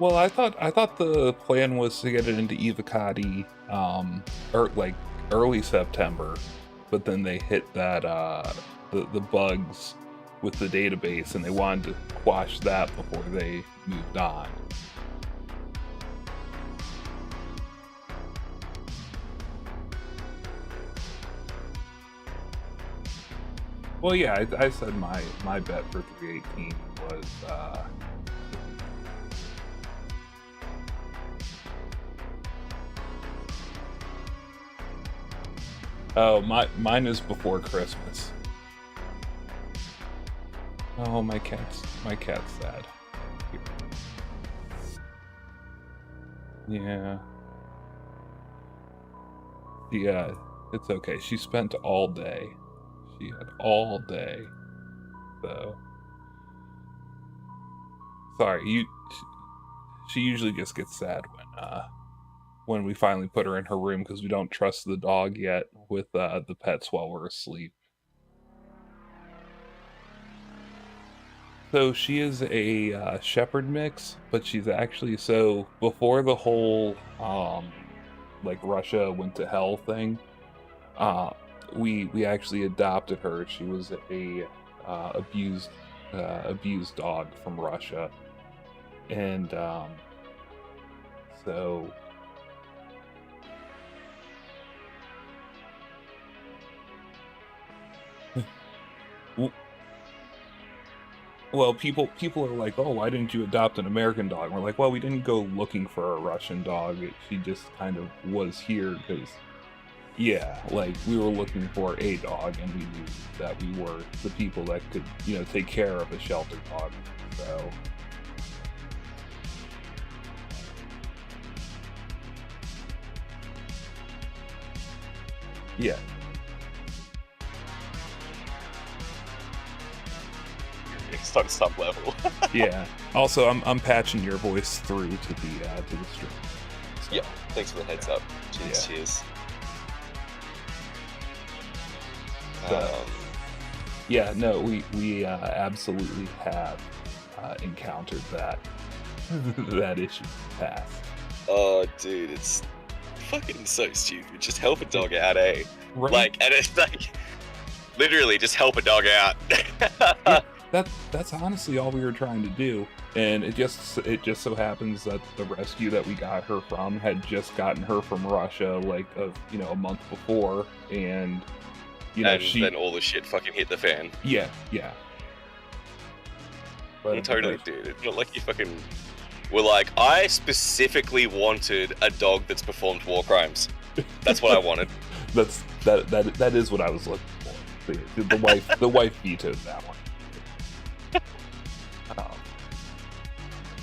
Well, I thought the plan was to get it into Evocati, or like early September, but then they hit that the bugs with the database, and they wanted to quash that before they moved on. Well, yeah, I said my bet for 318 was oh, mine is before Christmas. Oh, my cat's sad. Yeah. Yeah, it's okay. She spent all day. She had all day. So sorry, she usually just gets sad when we finally put her in her room because we don't trust the dog yet with the pets while we're asleep. So she is a shepherd mix, but she's actually, so before the whole like Russia went to hell thing, uh, we actually adopted her. She was a abused dog from Russia, and so well, people are like, "Oh, why didn't you adopt an American dog?" And we're like, "Well, we didn't go looking for a Russian dog. She just kind of was here because, yeah, like we were looking for a dog, and we knew that we were the people that could, take care of a shelter dog." So, yeah, It's on some level. yeah. Also, I'm patching your voice through to the stream. So, Yeah, thanks for the heads up. Cheers, Yeah. cheers. So, yeah, no, we absolutely have encountered that that issue in the past. Oh, dude, it's fucking so stupid. Just help a dog out, eh? Right? Like, and it's like, literally, just help a dog out. Yeah, that's honestly all we were trying to do, and it just so happens that the rescue that we got her from had just gotten her from Russia like a month before, and And she then all the shit fucking hit the fan. yeah. But Totally, dude. It's not like you fucking were like, I specifically wanted a dog that's performed war crimes. That's what I wanted. that is what I was looking for. The wife vetoed that one.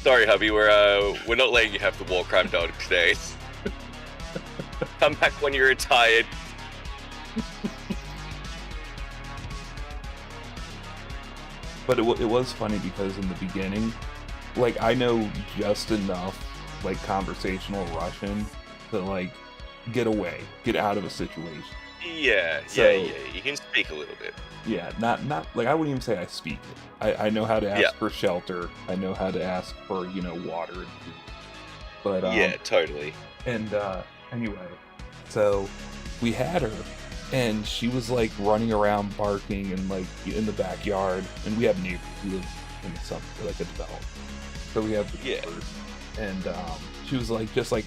Sorry, hubby, we're not letting you have the war crime dog today. Come back when you're retired. But it was funny because in the beginning, like, I know just enough like conversational Russian to like get out of a situation. Yeah, So- yeah. You can speak a little bit. Yeah, not like, I wouldn't even say I speak it. I know how to ask Yeah. for shelter. I know how to ask for water and food. But Yeah, totally. and anyway, so we had her, and she was like running around barking and like in the backyard, and we have neighbors. We live in something like a development, so we have the Yeah. neighbors, and she was like just like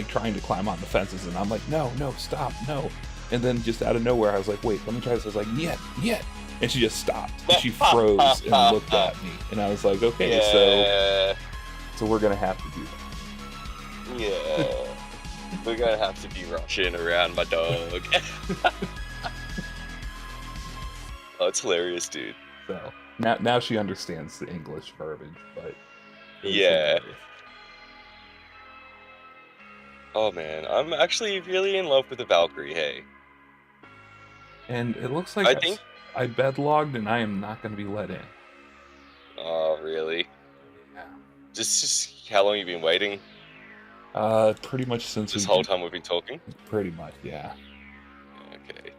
trying to climb on the fences, and I'm like, no, stop, no. And then just out of nowhere, I was like, wait, let me try this. I was like, yeah. And she just stopped. She froze and looked at me. And I was like, okay, Yeah. so we're going to have to do that. Yeah. We're gonna have to be rushing around my dog. Oh, it's hilarious, dude. So now she understands the English verbiage, but it was Yeah. hilarious. Oh man, I'm actually really in love with the Valkyrie, hey. And it looks like I think- I bedlogged, and I am not going to be let in. Oh, really? Yeah. Just how long you been waiting? Pretty much since This whole time we've been talking? Pretty much, yeah. Okay.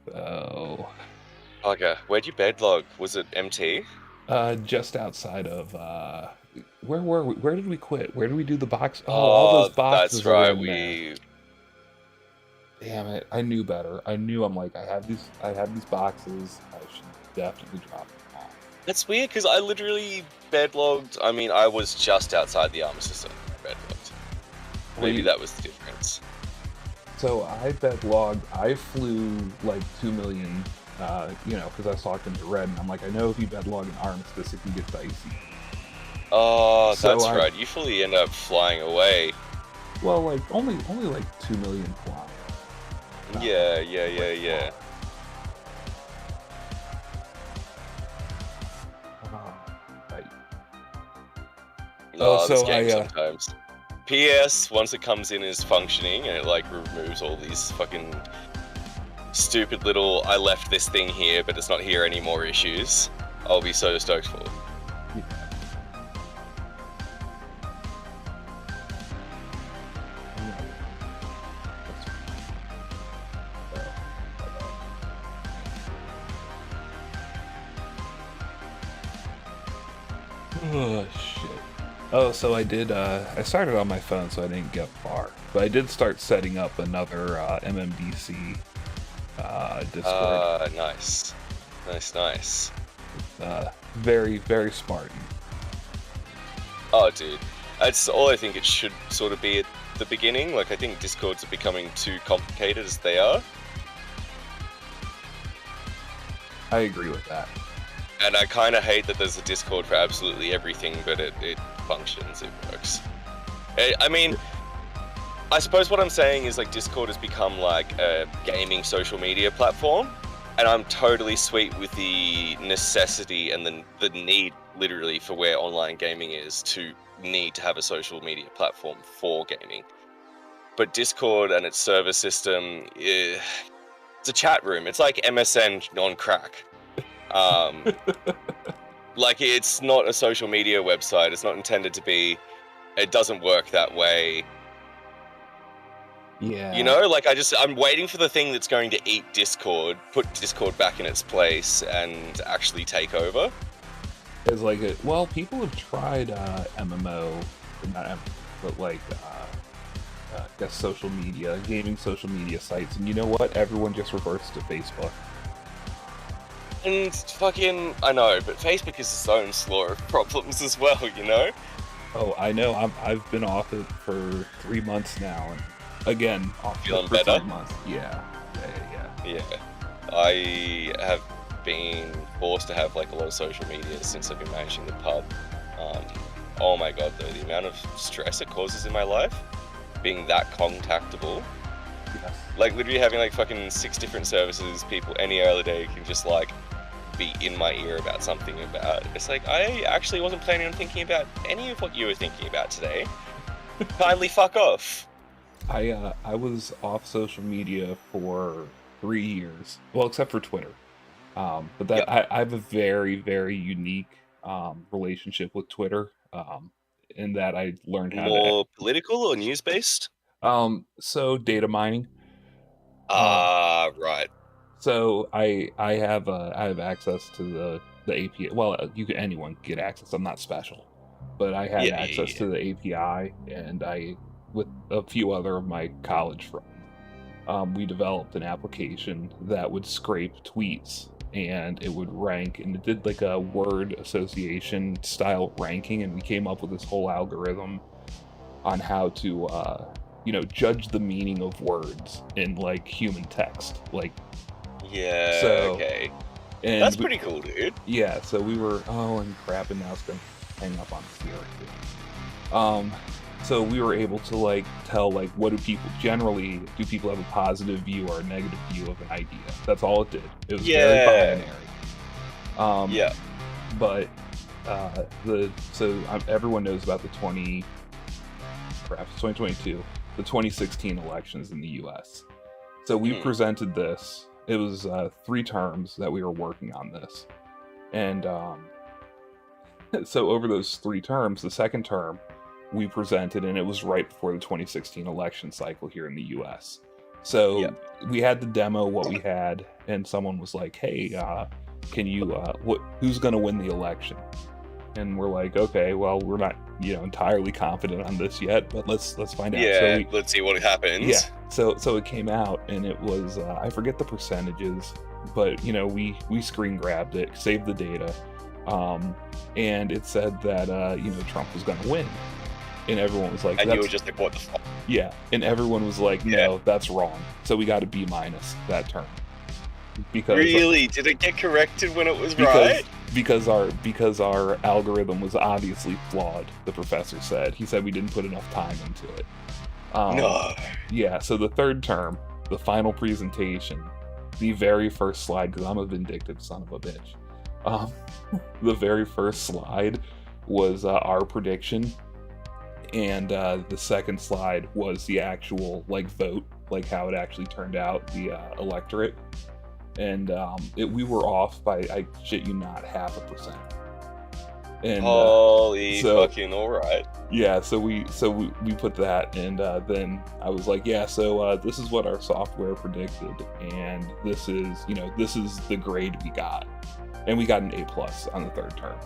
So, Okay, where'd you bedlog? Was it MT? just outside of where were we? Where did we quit? Where did we do the box? Oh, all those boxes that's are right. in there. Damn it! I knew better. I knew. I'm like, I have these boxes. I should definitely drop them off. That's weird because I literally bedlogged. I mean, I was just outside the armor system. Bedlogged. Maybe that was the difference. So I bedlogged. I flew like 2 million. You know, because I talked into red, and I'm like, I know if you bedlog an armistice, it can get dicey. Oh, so that's right. You fully end up flying away. Well, like only like 2 million kilometers. Yeah. Right. Oh, so this game sometimes. PS, once it comes in as functioning and it like removes all these fucking stupid little I left this thing here but it's not here anymore issues, I'll be so stoked for. Yeah. Oh shit. Oh, so I did, I started on my phone so I didn't get far. But I did start setting up another MMDC Discord. Nice. Very, very smart. Oh, dude. That's all I think it should sort of be at the beginning. Like, I think Discords are becoming too complicated as they are. I agree with that. And I kind of hate that there's a Discord for absolutely everything, but it functions, it works. I mean, I suppose what I'm saying is like Discord has become like a gaming social media platform, and I'm totally sweet with the necessity and the need literally for where online gaming is to need to have a social media platform for gaming. But Discord and its server system, it's a chat room. It's like MSN on crack. Like, it's not a social media website. It's not intended to be. It doesn't work that way. Yeah. You know, like I'm waiting for the thing that's going to eat Discord, put Discord back in its place, and actually take over. It's like, well, people have tried MMO, not MMO, but like, I guess social media, gaming social media sites, and you know what? Everyone just reverts to Facebook. And fucking, I know, but Facebook is its own slaw of problems as well, you know? Oh, I know. I've been off it for 3 months now, and again, off feeling it for better? 3 months. Yeah. Yeah. I have been forced to have like a lot of social media since I've been managing the pub. Oh my god, though, the amount of stress it causes in my life, being that contactable. Yes. Like, literally having like fucking 6 different services, people any other day can just like be in my ear about something about. It's like, I actually wasn't planning on thinking about any of what you were thinking about today. Kindly fuck off. I was off social media for 3 years. Well, except for Twitter. But that I have a very, very unique relationship with Twitter. In that I learned how more political or news based. So data mining. Right. So I have access to the API. Well, anyone can get access. I'm not special, but I had access to the API, and I, with a few other of my college friends, we developed an application that would scrape tweets, and it would rank, and it did like a word association style ranking, and we came up with this whole algorithm on how to judge the meaning of words in like human text, like. Yeah. So, okay. And that's pretty cool, dude. Yeah. So we were. Oh, and crap! And now it's gonna hang up on the here. So we were able to like tell like what do people have a positive view or a negative view of an idea. That's all it did. It was very binary. Yeah. But everyone knows about the 2022, the 2016 elections in the U.S. So we presented this. It was 3 terms that we were working on this, and so over those 3 terms, the second term we presented, and it was right before the 2016 election cycle here in the U.S. So we had to demo what we had, and someone was like, "Hey, can you who's going to win the election?" and we're like, okay, well, we're not, you know, entirely confident on this yet, but let's find out. Yeah, let's see what happens. Yeah. So it came out, and it was I forget the percentages, but you know, we screen grabbed it, saved the data, and it said that you know, Trump was going to win, and everyone was like, and you were just like, what the fuck? Yeah, and everyone was like, no, that's wrong. So we got a B- that term. Because really, did it get corrected when it was right? Because our algorithm was obviously flawed. The professor said. He said we didn't put enough time into it. No. Yeah. So the third term, the final presentation, the very first slide, because I'm a vindictive son of a bitch. The very first slide was our prediction, and the second slide was the actual like vote, like how it actually turned out, the electorate. And we were off by, I shit you not, 0.5%. And holy fucking alright. Yeah, so we put that, and then I was like, yeah, so this is what our software predicted, and this is the grade we got, and we got an A+ on the third term.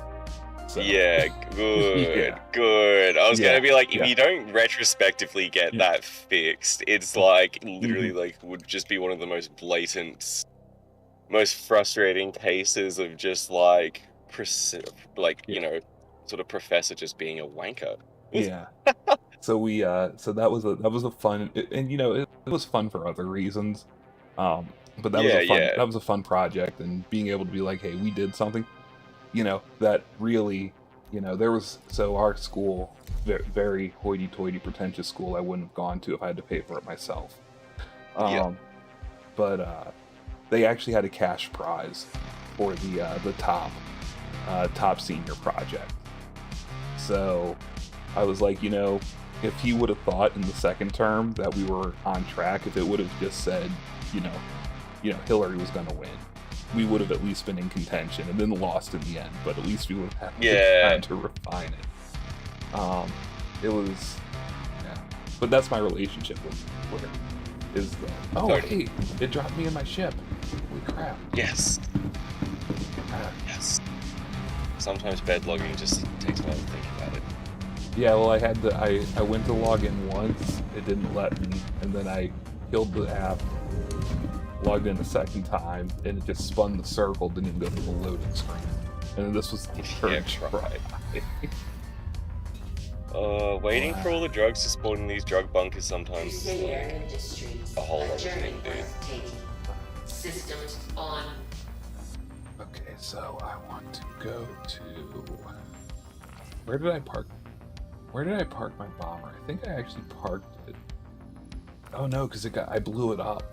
So. Yeah, good, good. I was gonna be like, if you don't retrospectively get that fixed, it's like literally like would just be one of the most blatant, most frustrating cases of just like you know, sort of professor just being a wanker. Yeah. So we so that was a fun, and you know, it was fun for other reasons. But that was a fun project, and being able to be like, hey, we did something, you know, that really, you know, there was, so our school, very, very hoity-toity pretentious school, I wouldn't have gone to if I had to pay for it myself. But they actually had a cash prize for the top senior project. So I was like, you know, if he would have thought in the second term that we were on track, if it would have just said, you know, Hillary was going to win, we would have at least been in contention, and then lost in the end, but at least we would have had time to refine it. It was, but that's my relationship with it. Is that, hey, it dropped me in my ship. Holy crap. Yes. Yes. Sometimes bed logging just takes a while to think about it. Yeah, well, I went to log in once, it didn't let me, and then I killed the app, logged in a second time, and it just spun the circle, didn't even go to the loading screen. And this was the third try. Waiting for all the drugs to spawn in these drug bunkers sometimes is like a whole other thing, dude. Systems on. Okay, so I want to go to... Where did I park my bomber? I think I actually parked it. Oh no, because I blew it up.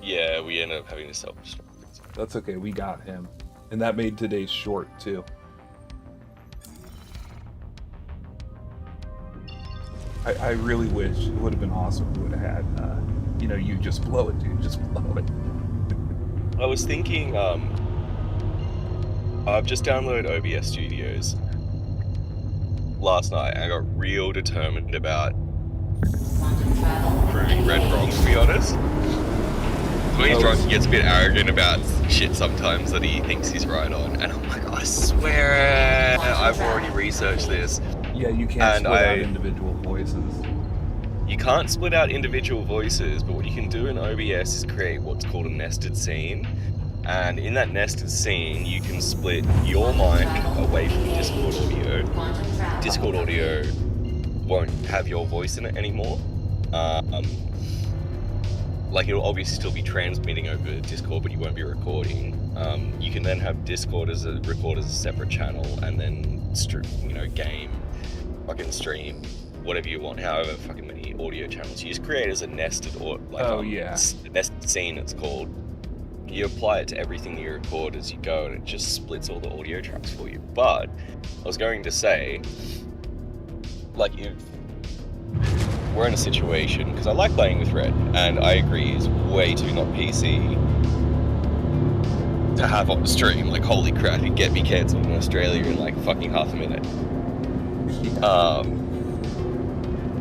Yeah, we ended up having to self-destruct. That's okay, we got him. And that made today's short, too. I really wish it would have been awesome if we would have had, you know, you just blow it, dude, just blow it. I was thinking, I've just downloaded OBS Studios last night, and I got real determined about proving Red wrong, to be honest. When he's drunk, he gets a bit arrogant about shit sometimes that he thinks he's right on, and I'm like, I swear it, I've already researched this. Yeah, you can't split out individual voices. You can't split out individual voices, but what you can do in OBS is create what's called a nested scene. And in that nested scene, you can split your mic away from Discord audio. Discord audio won't have your voice in it anymore. Like, it'll obviously still be transmitting over Discord, but you won't be recording. You can then have Discord record as a separate channel, and then game, fucking stream, whatever you want, however fucking many audio channels. You just create as a nested nested scene, it's called. You apply it to everything that you record as you go, and it just splits all the audio tracks for you. But I was going to say, like, if we're in a situation, because I like playing with Red, and I agree it's way too not PC to have on the stream. Like, holy crap, you'd get me cancelled in Australia in like fucking half a minute.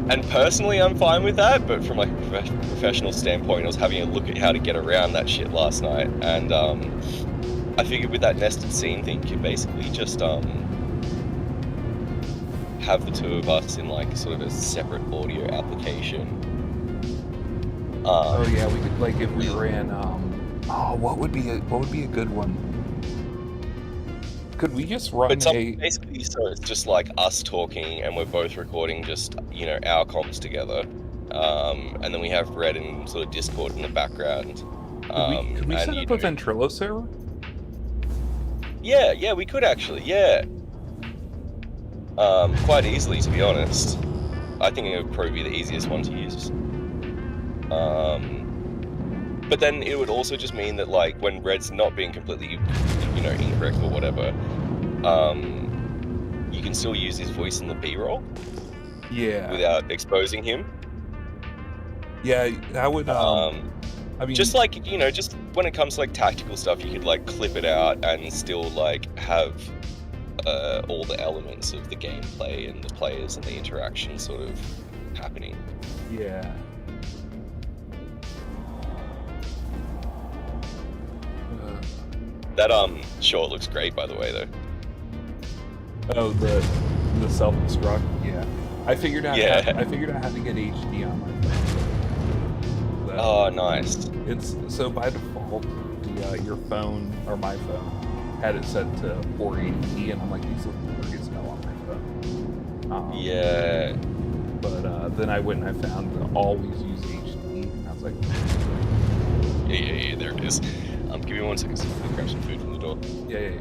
And personally, I'm fine with that, but from like a professional standpoint, I was having a look at how to get around that shit last night, and I figured with that nested scene thing, you can basically just have the two of us in like sort of a separate audio application. Oh yeah, we could, like, if we ran what would be a good one? Could we just run basically, so it's just like us talking and we're both recording just, you know, our comms together. And then we have Red and sort of Discord in the background. Could we set up a Ventrilo server? Yeah, we could actually, yeah. Quite easily, to be honest. I think it would probably be the easiest one to use. But then it would also just mean that, like, when Red's not being completely, you know, incorrect or whatever, you can still use his voice in the B-roll. Yeah. Without exposing him. Yeah, that would, I mean... Just like, you know, just when it comes to, like, tactical stuff, you could, like, clip it out and still, like, have all the elements of the gameplay and the players and the interaction sort of happening. Yeah. That short looks great, by the way, though. Oh, the self-destruct. Yeah, I figured out. Yeah. I figured out how to get HD on my phone. Oh, nice. It's so by default, your phone or my phone had it set to 480p, and I'm like, these look blurry as hell on my phone. Yeah. But then I went and I found the always use HD, and I was like, yeah, there it is. Give me 1 second so I can grab some food from the door. Yeah.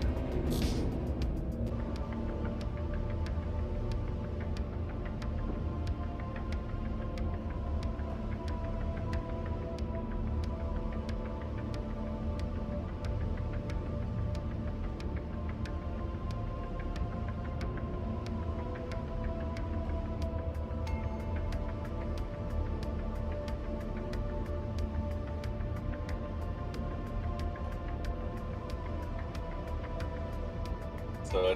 So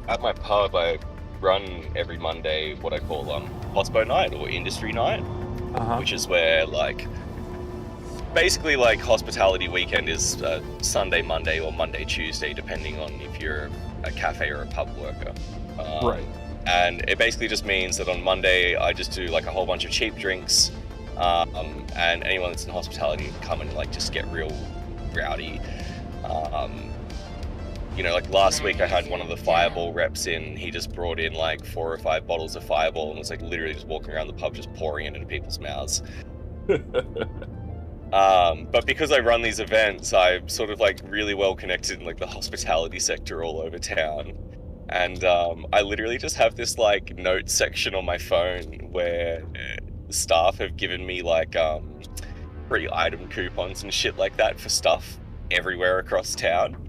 at my pub, I run every Monday what I call Hospo night or industry night, which is where, like, basically like hospitality weekend is Sunday, Monday, or Monday, Tuesday, depending on if you're a cafe or a pub worker. Right. And it basically just means that on Monday I just do like a whole bunch of cheap drinks, and anyone that's in hospitality can come and like just get real rowdy. You know, like last week I had one of the Fireball reps in. He just brought in like 4 or 5 bottles of Fireball and was like literally just walking around the pub just pouring it into people's mouths. But because I run these events, I'm sort of like really well connected in like the hospitality sector all over town. And I literally just have this like note section on my phone where staff have given me like free item coupons and shit like that for stuff everywhere across town.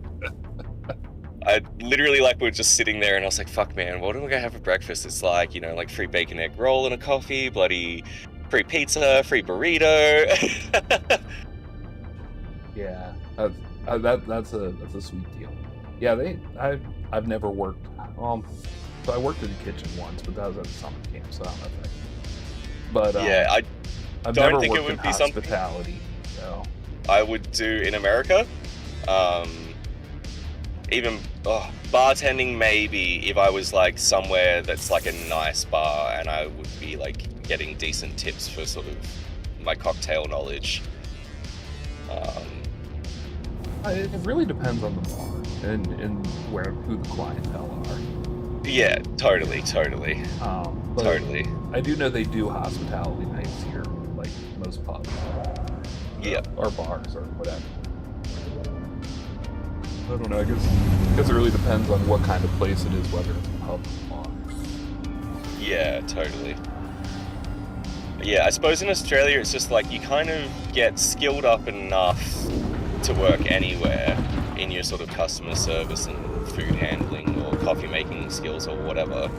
I literally like we're just sitting there and I was like, fuck man, what am I gonna have for breakfast? It's like, you know, like free bacon egg roll and a coffee, bloody free pizza, free burrito. Yeah, that's a sweet deal. Yeah, I've never worked. So I worked in the kitchen once, but that was at a summer camp, so I don't know if But yeah, I've don't never think worked it would in be something hospitality. So I would do in America. Even bartending maybe if I was like somewhere that's like a nice bar and I would be like getting decent tips for sort of my cocktail knowledge. It really depends on the bar and who the clientele are. Yeah, totally. Totally. I do know they do hospitality nights here, like most pubs. Yeah. Or bars or whatever. I don't know, I guess it really depends on what kind of place it is, whether it's a pub or bar. Yeah, totally. Yeah, I suppose in Australia it's just like you kind of get skilled up enough to work anywhere in your sort of customer service and food handling or coffee making skills or whatever.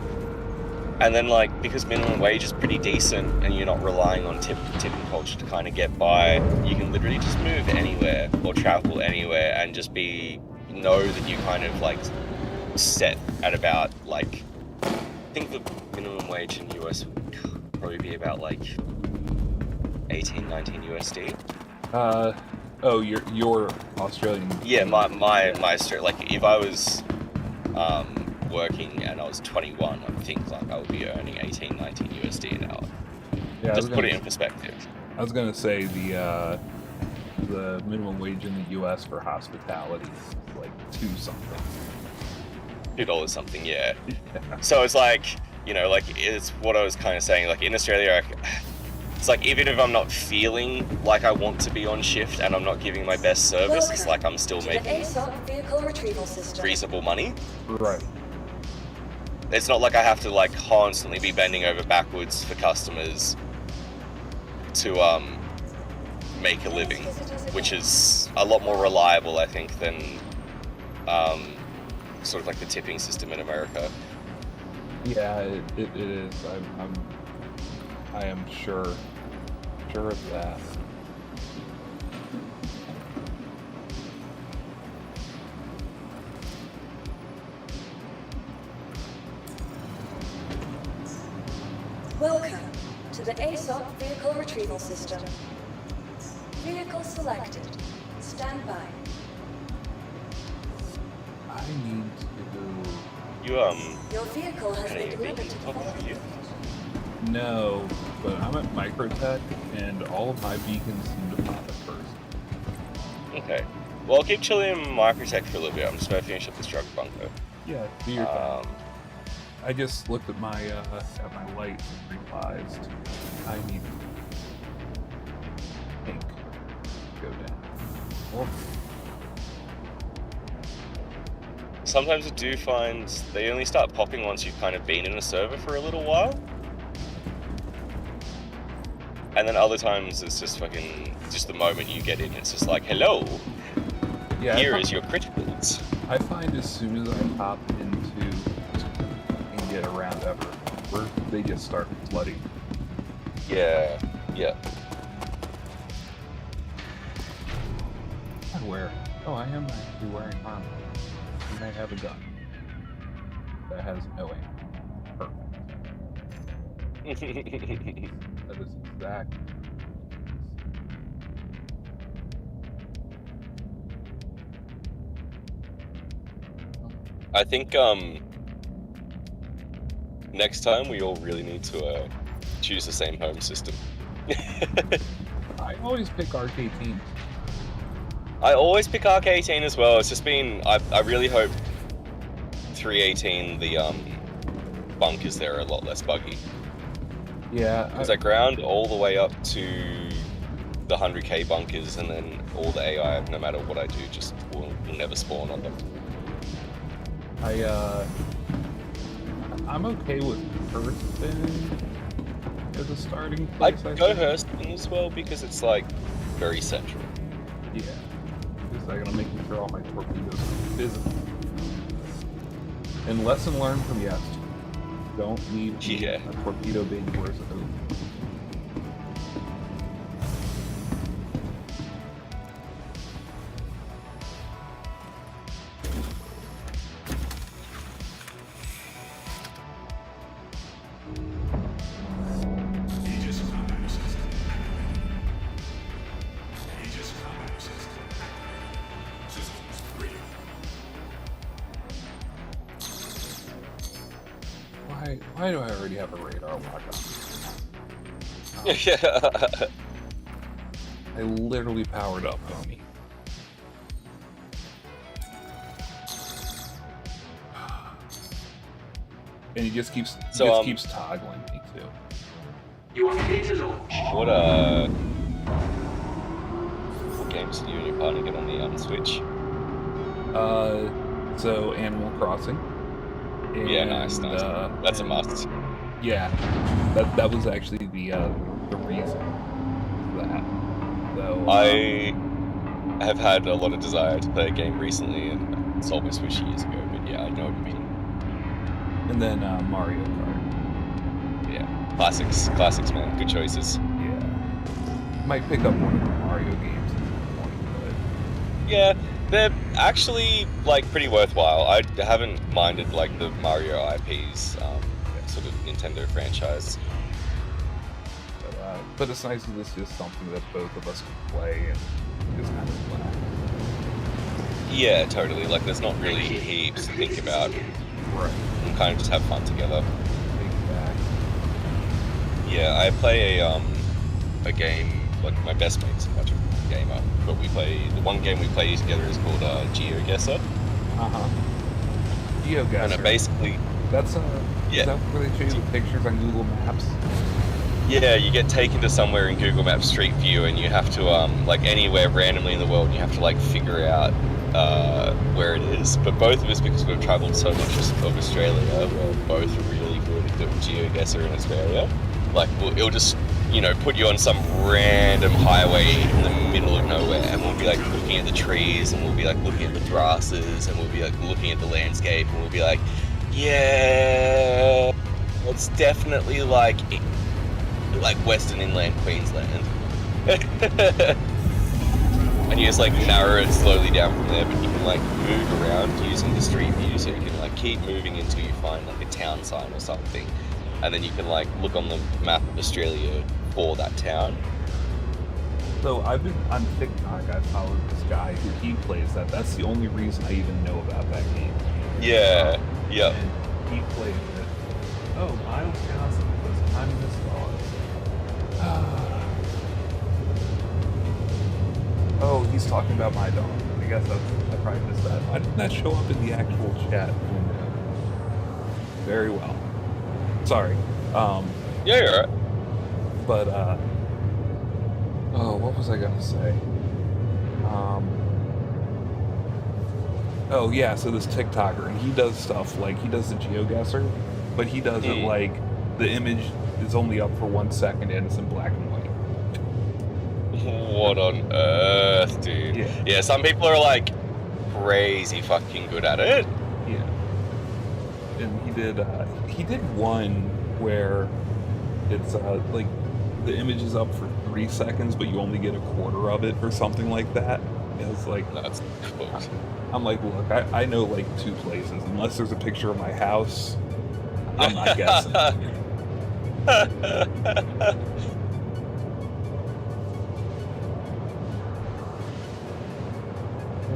And then like, because minimum wage is pretty decent and you're not relying on tipping culture to kind of get by, you can literally just move anywhere or travel anywhere and just know that you kind of like set at about like, I think the minimum wage in US would probably be about like 18, 19 USD. Oh, your Australian. Yeah, my Australia, like if I was working and I was 21, I think like I would be earning 18, 19 USD an hour. Yeah, Just put it in perspective. I was gonna say the minimum wage in the U.S. for hospitality is like $2 something. $2 something, yeah. So it's like, you know, like it's what I was kind of saying. Like in Australia, it's like even if I'm not feeling like I want to be on shift and I'm not giving my best service, it's like I'm still making reasonable money. Right. It's not like I have to like constantly be bending over backwards for customers to make a living, which is a lot more reliable, I think, than sort of like the tipping system in America. Yeah, it is. I am sure of that. Welcome to the ASOP Vehicle Retrieval System. Vehicle selected. Stand by. I need to... Your vehicle has been delivered to the you? No, but I'm at Microtech, and all of my beacons seem to pop at first. Okay. Well, I'll keep chilling in Microtech for a little bit. I'm just about to finish up this drug bunker. Yeah, do your thing. I just looked at my lights and realized I need pink to go down. Well, Sometimes I do find they only start popping once you've kind of been in a server for a little while. And then other times it's just just the moment you get in, it's just like, hello, yeah, here is your criticals. I find as soon as I hop into and get around ever, they just start flooding. Yeah, yeah. I I am actually wearing armor. And I have a gun that has no aim. Perfect. That is exactly. I think next time we all really need to choose the same home system. I always pick RK18. I always pick RK18 as well. It's just been I really hope 318 the bunkers there are a lot less buggy. Yeah, because I ground all the way up to the 100k bunkers, and then all the AI, no matter what I do, just will never spawn on them. I'm okay with Hearthstone as a starting place. I'd go Hearthstone as well because it's like very central. Yeah, because I'm gonna make sure all my torpedoes are visible. And lesson learned from yesterday: don't need a torpedo being worse than open. Why do I already have a radar lock on? Yeah. I literally powered up, homie. And he just keeps keeps toggling me too. You are ready to launch. What games do you and your partner get on the Switch? So Animal Crossing. And, yeah, nice. That's a must. Yeah, that was actually the reason for that. So I have had a lot of desire to play a game recently, and sold my Switch years ago. But yeah, I know what you mean. And then Mario Kart. Yeah, classics, man. Good choices. Yeah, might pick up one of the Mario games at some point, but yeah. They're actually, like, pretty worthwhile. I haven't minded, like, the Mario IPs, sort of Nintendo franchise. But it's nice that it's just something that both of us can play and just kind of relax. Yeah, totally. Like, there's not really heaps to think about. Right. and kind of just have fun together. Exactly. Yeah, I play a game, like my best mate's much of a gamer, but we play, the one game we play together is called GeoGuessr. Uh-huh. GeoGuessr. And it basically... That's, yeah. Is that where they show you the pictures on Google Maps? Yeah, you get taken to somewhere in Google Maps Street View and you have to, like anywhere randomly in the world, you have to like figure out where it is. But both of us, because we've travelled so much of Australia, we're both really good at GeoGuessr in Australia. Like, it'll just, you know, put you on some random highway in the middle of nowhere, and we'll be like looking at the trees, and we'll be like looking at the grasses, and we'll be like looking at the landscape, and we'll be like, yeah, it's definitely like Western Inland Queensland. And you just like narrow it slowly down from there, but you can like move around using the street view, so you can like keep moving until you find like a town sign or something, and then you can like look on the map of Australia for that town. So I've been on TikTok, I followed this guy who he plays that. That's the only reason I even know about that game. Yeah, yeah. And he plays it. Oh, Miles Johnson was on this dog. Oh, he's talking about my dog. I guess I probably missed that. Why didn't that show up in the actual chat window? Very well. Sorry. Yeah, you're right. But, oh, what was I gonna say? Oh, yeah, so this TikToker, and he does stuff, like, he does the GeoGuessr, but he does it like, the image is only up for 1 second and it's in black and white. What on earth, dude? Yeah. Yeah, some people are like crazy fucking good at it. Yeah. And he did one where it's, like, the image is up for 3 seconds, but you only get a quarter of it or something like that. And it's like, That's cool. I'm like, look, I know like 2 places. Unless there's a picture of my house, I'm not guessing.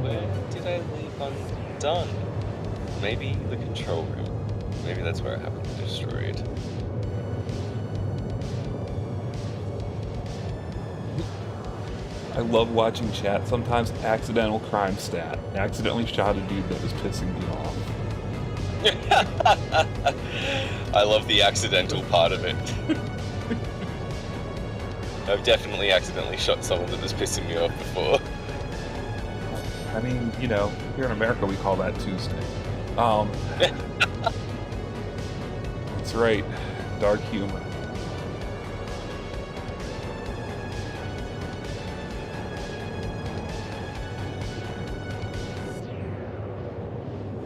Where did I leave undone? Maybe the control room. Maybe that's where I have it destroyed. I love watching chat. Sometimes accidental crime stat. I accidentally shot a dude that was pissing me off. I love the accidental part of it. I've definitely accidentally shot someone that was pissing me off before. I mean, you know, here in America we call that Tuesday. That's right. Dark humor.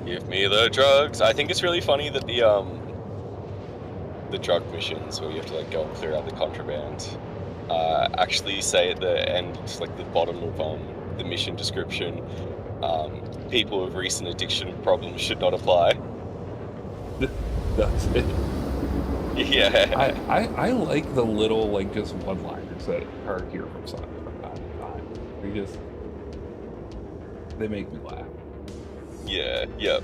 Give me the drugs. I think it's really funny that the drug missions where you have to like go and clear out the contraband actually say at the end, like the bottom of the mission description, people with recent addiction problems should not apply. That's it. Yeah. I like the little, like, just one-liners that are here from time to time. They make me laugh. Yeah, yep.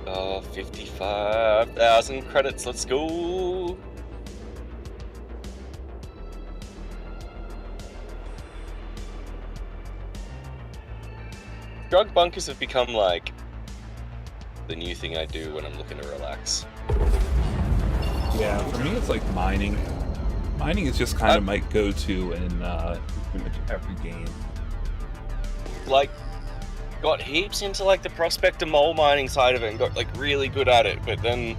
Oh, 55,000 credits, let's go! Drug bunkers have become like the new thing I do when I'm looking to relax. Yeah, for me it's like mining. Mining is just kind of my go-to in pretty much every game. Like, got heaps into like the prospector mole mining side of it and got like really good at it, but then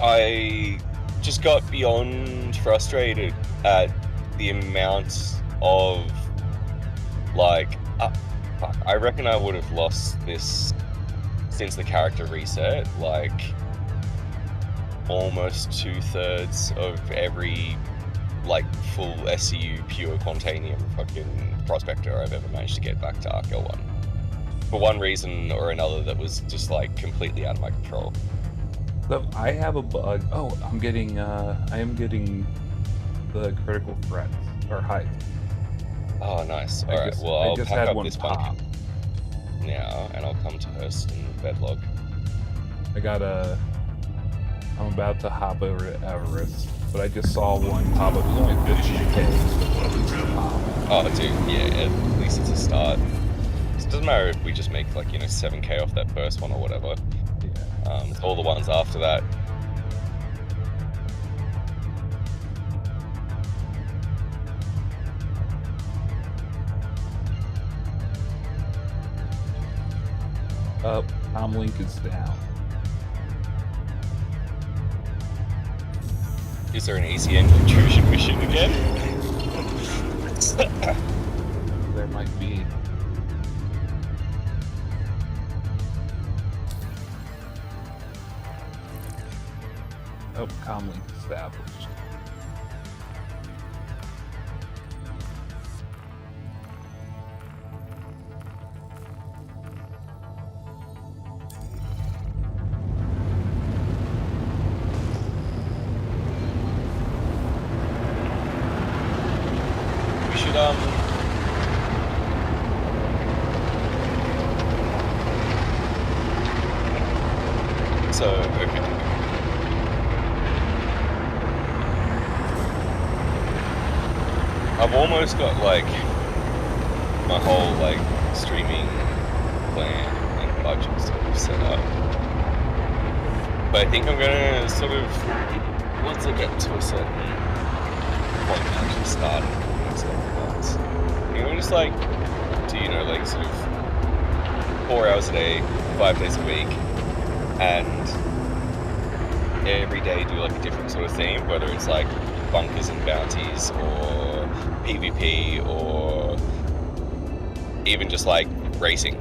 I just got beyond frustrated at the amount of like fuck, I reckon I would have lost this since the character reset, like almost 2/3 of every like full SCU pure Quantanium fucking prospector I've ever managed to get back to Arkel 1. For one reason or another that was just like completely out of my control. So I have a bug. Oh, I am getting the critical threats or height. Oh, nice. Alright, well, I I'll just pack had up one this pop. bunk. now, and I'll come to Hurst and Bedlog. I'm about to hop over to Everest, but I just saw one pop up. It's only 15K. Oh, dude, yeah, at least it's a start. It doesn't matter if we just make, like, 7K off that first one or whatever. Yeah. All the ones after that. Up, Comlink is down. Is there an ACN intrusion mission again? There might be. Oh, Comlink established. We should, So, okay. I've almost got, like, my whole, like, streaming plan and budget sort of set up. But I think I'm gonna sort of, once I get to a certain point, actually start doing stuff at once. I'm gonna just, like, do, like, sort of 4 hours a day, 5 days a week, and every day do, like, a different sort of theme, whether it's, like, bunkers and bounties, or PvP, or even just, like, racing.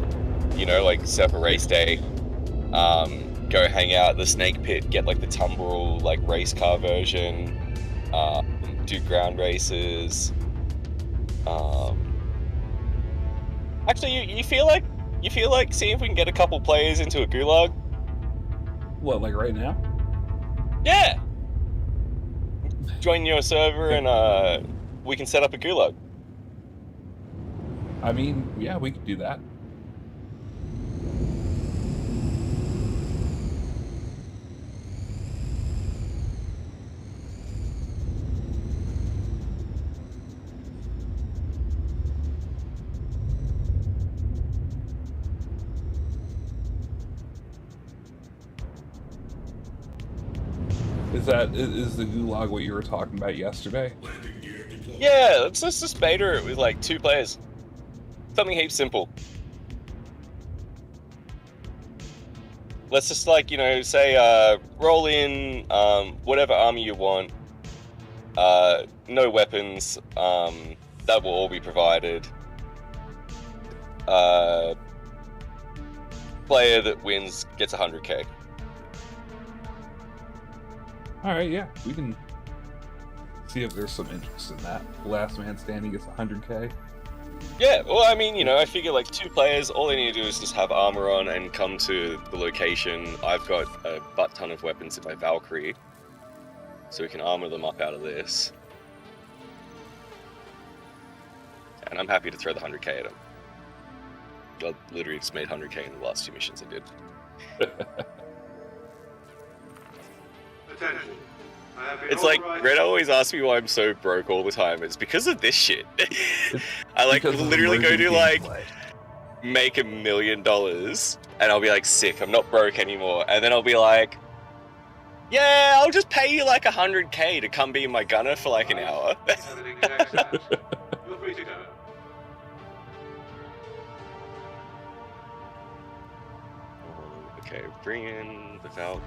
Like, set up a race day, go hang out at the Snake Pit, get, like, the Tumbrel, like, race car version, do ground races. Actually, you feel like seeing if we can get a couple players into a gulag? What, like right now? Yeah! Join your server and we can set up a gulag. I mean, yeah, we could do that. Is the gulag what you were talking about yesterday? Yeah, let's just beta it with like 2 players. Something heaps simple. Let's just like, say roll in whatever army you want. No weapons, that will all be provided. Player that wins gets 100k. Alright, yeah, we can see if there's some interest in that. Last man standing gets 100k. Yeah, well, I mean, I figure like 2 players, all they need to do is just have armor on and come to the location. I've got a butt ton of weapons in my Valkyrie, so we can armor them up out of this. And I'm happy to throw the 100k at them. I literally just made 100k in the last 2 missions I did. Attention. It's like, Red always asks me why I'm so broke all the time. It's because of this shit. I like literally go to like make $1 million and I'll be like, sick, I'm not broke anymore. And then I'll be like, yeah, I'll just pay you like 100k to come be my gunner for like an hour. Everything is excellent. Feel free to go. Okay, bring in the Valk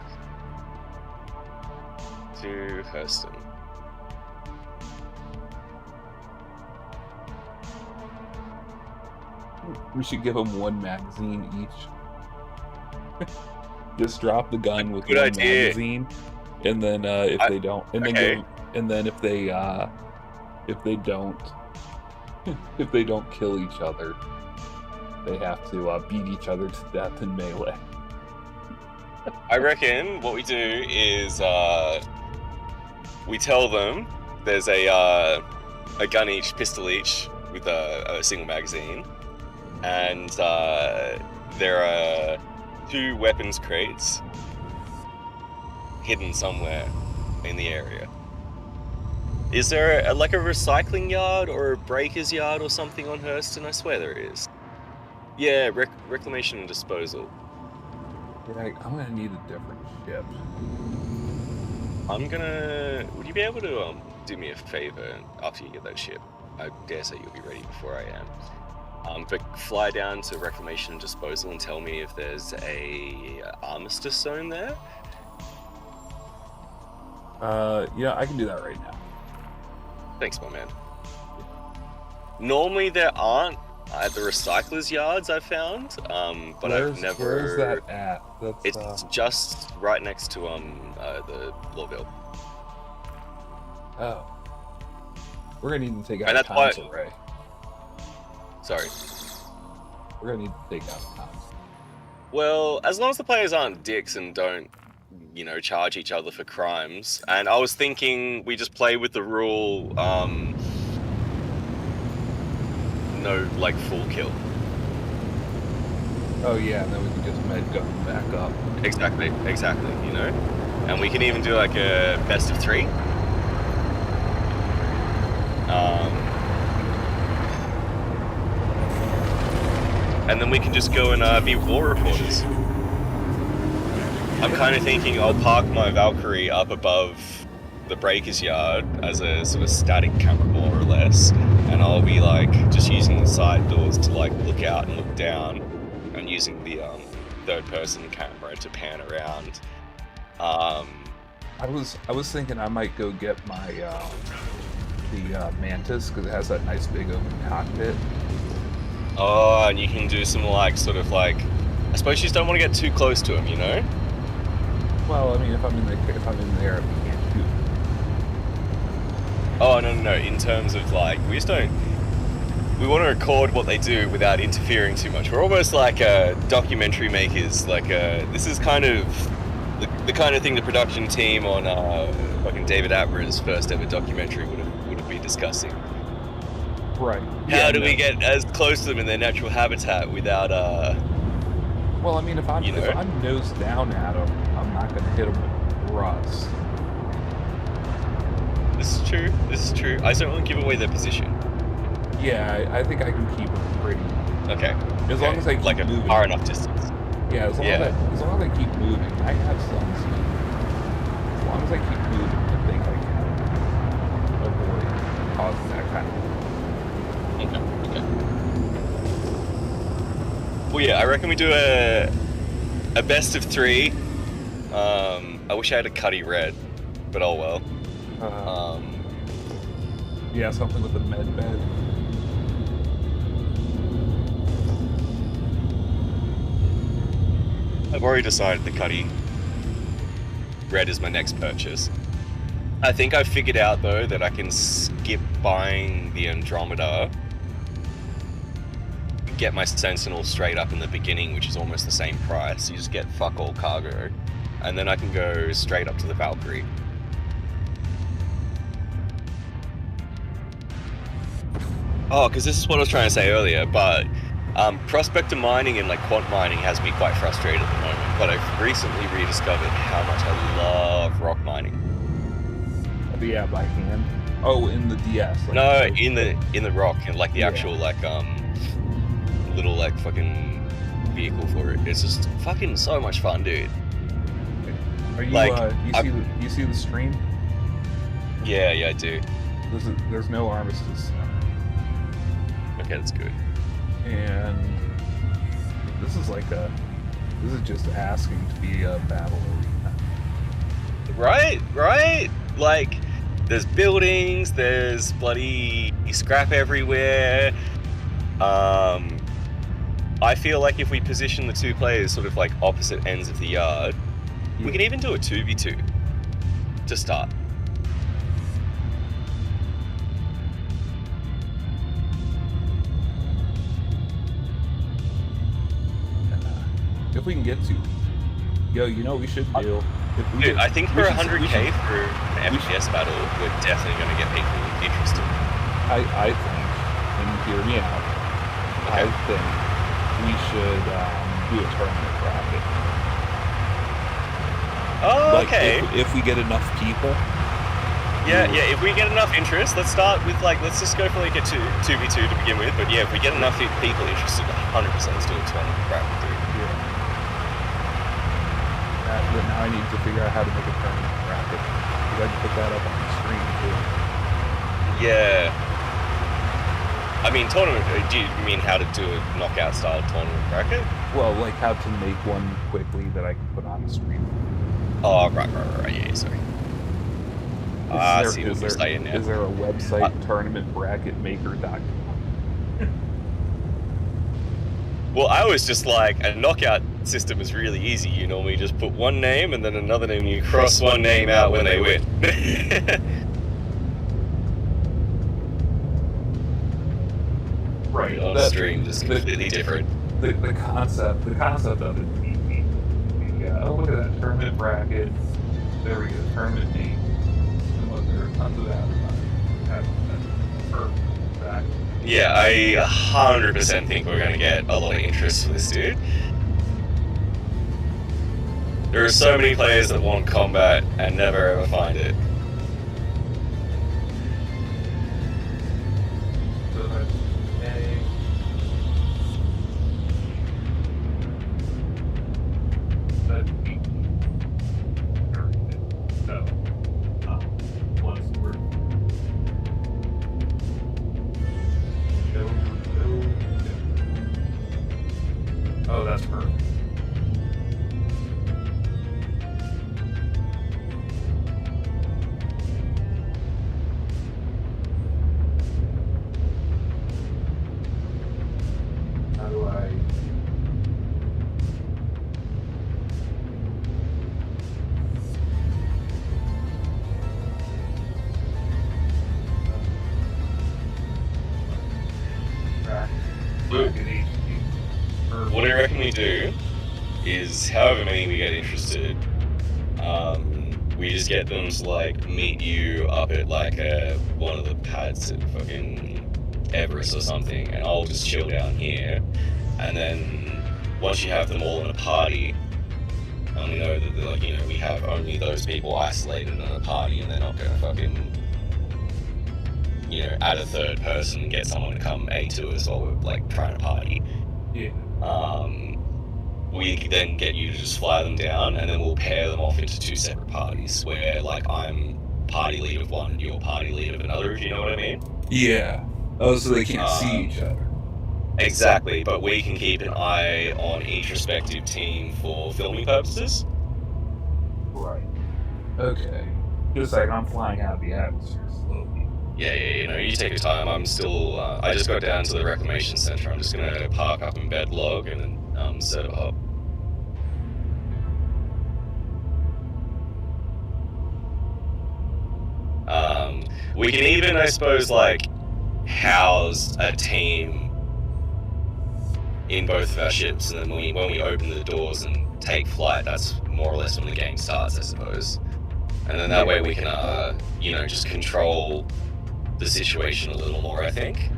to Hurston. We should give them 1 magazine each. Just drop the gun with Good 1 idea. magazine, and then if they don't, and then okay. if they don't kill each other, they have to beat each other to death in melee. I reckon what we do is we tell them there's a gun each, pistol each, with a single magazine, and there are 2 weapons crates hidden somewhere in the area. Is there a recycling yard or a breaker's yard or something on Hurston? I swear there is. Yeah, reclamation and disposal. Yeah, I'm gonna need a different ship. Would you be able to do me a favor after you get that ship? I dare say you'll be ready before I am. But fly down to reclamation and disposal and tell me if there's a armistice zone there. Yeah, I can do that right now. Thanks, my man. Normally there aren't at the recyclers yards, I've found, but I've never. Where's that at? It's just right next to the Lawville. Oh. We're gonna need to take out And a that's why- console array. Sorry. We're gonna need to take out a console. Well, as long as the players aren't dicks and don't, charge each other for crimes. And I was thinking we just play with the rule, no, full kill. Oh yeah, and then we can just med gun back up. Exactly, And we can even do a best of 3. And then we can just go and be war reporters. I'm kind of thinking I'll park my Valkyrie up above the breaker's yard as a sort of static camera, more or less, and I'll be just using the side doors to look out and look down, and using the third-person camera to pan around. I was thinking I might go get my the Mantis because it has that nice big open cockpit. Oh, and you can do some I suppose you just don't want to get too close to him, Well, I mean, if I'm in there, we can't shoot. Oh no! In terms of we just don't. We want to record what they do without interfering too much. We're almost like documentary makers. This is kind of the kind of thing the production team on fucking David Attenborough's first ever documentary would be discussing. Right. How do we get as close to them in their natural habitat without Well, I mean, if I'm nose down at them, I'm not going to hit them with rust. This is true. I don't want to give away their position. Yeah, I think I can keep them pretty. Okay. As long as I keep moving. Far enough distance. Yeah, as long as I keep moving. I have some speed. As long as I keep moving, I think I can avoid causing that kind of. Okay. Well, yeah, I reckon we do a best of 3. I wish I had a Cuddy Red, but oh well. Yeah, something with a med bed. I've already decided the Cuddy Red is my next purchase. I think I've figured out though that I can skip buying the Andromeda, get my Sentinel straight up in the beginning, which is almost the same price. You just get fuck all cargo, and then I can go straight up to the Valkyrie. Oh, because this is what I was trying to say earlier, but prospector mining and quant mining has me quite frustrated at the moment, but I've recently rediscovered how much I love rock mining. Yeah, by hand. Oh, in the DS. No, in the rock, and the actual little fucking vehicle for it. It's just fucking so much fun, dude. Are you you see the stream? Yeah, I do. There's no armistice. Okay, that's good. And this is just asking to be a battle arena. Right? There's buildings, there's bloody scrap everywhere. I feel like if we position the 2 players sort of opposite ends of the yard, we can even do a 2v2 to start. If we can get to, you know what we should do? Dude, I think for 100k for an FPS battle, we're definitely going to get people interested. I think, and hear me out, Okay. I think we should do a tournament bracket. Oh, Like, okay. if we get enough people. Yeah, if we get enough interest, let's start with, like, let's just go for, like, a 2v2 to begin with. But, yeah, if we get enough people interested, 100% let's do a tournament bracket, dude. Yeah. But now I need to figure out how to make a tournament bracket. Because I can put that up on the screen, too. Yeah. I mean, tournament, do you mean how to do a knockout-style tournament bracket? Well, like how to make one quickly that I can put on the screen. Oh, right, yeah, sorry. I see what you're saying now. Is there a website, tournamentbracketmaker.com? Well, I was just like, a knockout system is really easy. You normally just put one name and then another name, and you cross one name out when they win. Right. On stream is completely different. The concept of it. Yeah, oh, look at that tournament bracket. There we go, tournament name. And look, there are tons of that. Yeah, I 100% think we're gonna get a lot of interest for this dude. There are so many players that want combat and never ever find it. So that's A. That's B. So, plus we're oh, that's perfect. How do I... What I reckon we do is, however many we get interested, we just get them to like meet you up at like one of the pads at fucking Everest or something, and I'll just chill down here. And then once you have them all in a party, and we know that like, you know, we have only those people isolated in a party, and they're not gonna fucking, you know, add a third person and get someone to come A to us while we're like trying to party. Yeah. We then get you to just fly them down, and then we'll pair them off into two separate parties where like I'm party lead of one and you're party lead of another, if you know what I mean. Yeah. Oh, so they can't see each other. Exactly, but we can keep an eye on each respective team for filming purposes. Right. Okay. Just like I'm flying out of the atmosphere slowly. Yeah, you know, you take your time. I'm still, I just got down to the reclamation center. I'm just gonna park up in Bedlog and then set it up. We can even, I suppose, like, house a team in both of our ships, and then when we open the doors and take flight, that's more or less when the game starts, I suppose. And then that way we can, you know, just control the situation a little more, I think.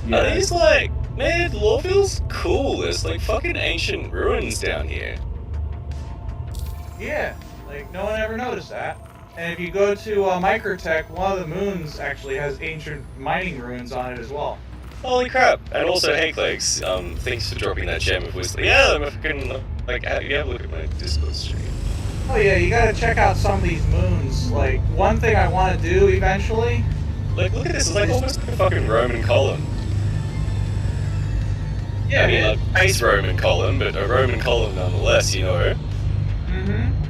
Yeah. These, like, man, lore feels cool. There's, like, fucking ancient ruins down here. Yeah, like, no one ever noticed that. And if you go to Microtech, one of the moons actually has ancient mining ruins on it as well. Holy crap! And also, hey, Clegs, thanks for dropping that gem of wisdom. Yeah, I'm fucking, like, you have a look at my Discord stream. Oh yeah, you gotta check out some of these moons. Like, one thing I want to do eventually... Like, look at this, it's like almost like a fucking Roman column. Yeah, I mean, a base Roman column, but a Roman column nonetheless, you know. Mm-hmm.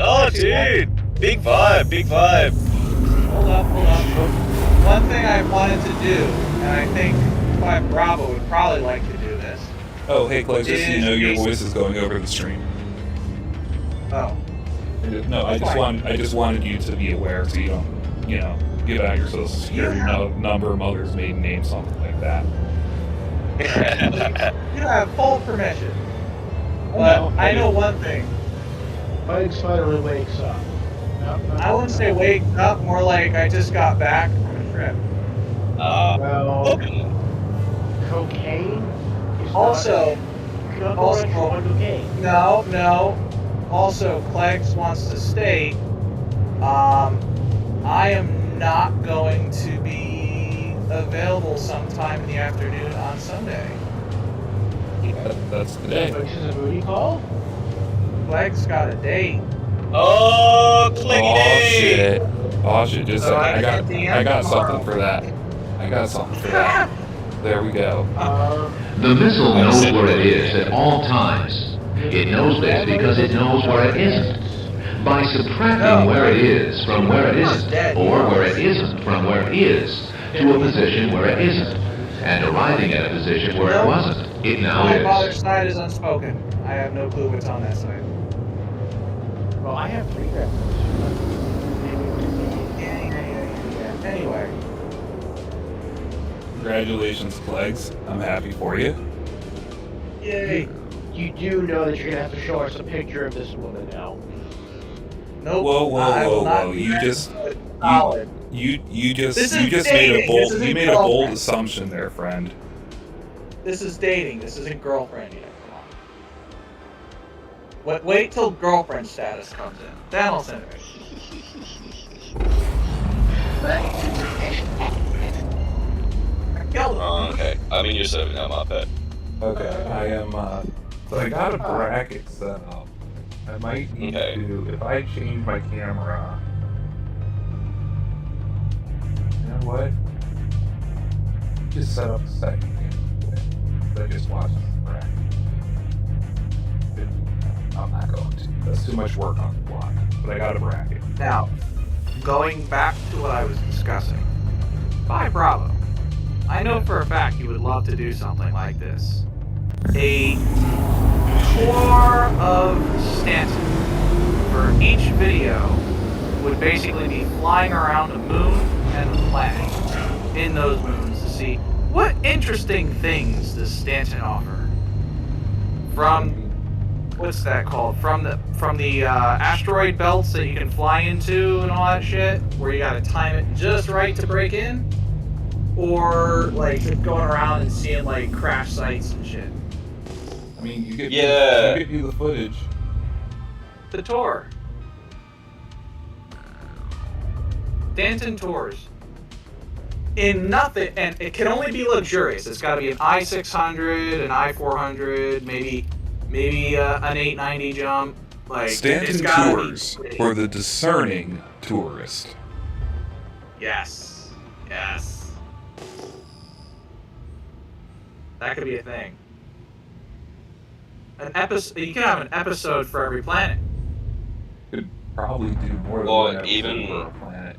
Oh, dude! Big vibe, big vibe. Hold up. One thing I wanted to do, and I think Clive Bravo would probably like to do this. Oh, hey, Clay, just so you know, your voice is going over the stream. Oh. No, I just wanted you to be aware so you don't, you know, give out your social security number, mother's maiden name, something like that. You have full permission. But I know one thing. Mike's finally wakes up. I wouldn't say wake up, more like I just got back from a trip. Well, cocaine is Also, You don't Also- go into a game. no. Also, Cleggs wants to state, I am not going to be available sometime in the afternoon on Sunday. That's the day. Which is a booty call? Cleggs got a date. Oh, clickety! Oh shit. Oh shit. Just So I got DM I got tomorrow. something for that. I got something for that. There we go. The missile knows where it is at all times. It knows this because it knows where it isn't. By subtracting where it is from where it isn't, or where it isn't from where it is, to a position where it isn't, and arriving at a position where it wasn't, it now My is. father's side is unspoken. I have no clue what's on that side. Well, I have 3 grams. Anyway, Congratulations, Cleggs. I'm happy for you. yay. You do know that you're gonna have to show us a picture of this woman now. Nope. Whoa, I will not whoa. be You there. just Solid. you This is just made a dating. bold This isn't you made a bold girlfriend. assumption there, friend. This is dating. This isn't girlfriend yet. Come on. Wait till girlfriend status comes in. Then I'll send it. I killed him. Oh, okay. I'm in your server now, MARPAT. Okay, I am so I got a bracket set up. I might need Okay. to if I change my camera. You know what? Just set up a second camera. I just watched the bracket. I'm not going to. That's too much work on the block. But I got a bracket. Now, going back to what I was discussing. Bye, Bravo. I know for a fact you would love to do something like this. A tour of Stanton for each video would basically be flying around a moon and a planet in those moons to see what interesting things does Stanton offer. From what's that called? From the asteroid belts that you can fly into and all that shit, where you gotta time it just right to break in, or like going around and seeing like crash sites and shit. I mean, you get Yeah. you get you the footage. The tour. Danton tours. In nothing, and it can only be luxurious. It's got to be an i600, an i400, maybe an 890 jump. Like it's Stanton gotta be tours pretty. for the discerning tourist. Yes. That could be a thing. An episode. You can have an episode for every planet. Could probably do more than Or one episode even- for a planet.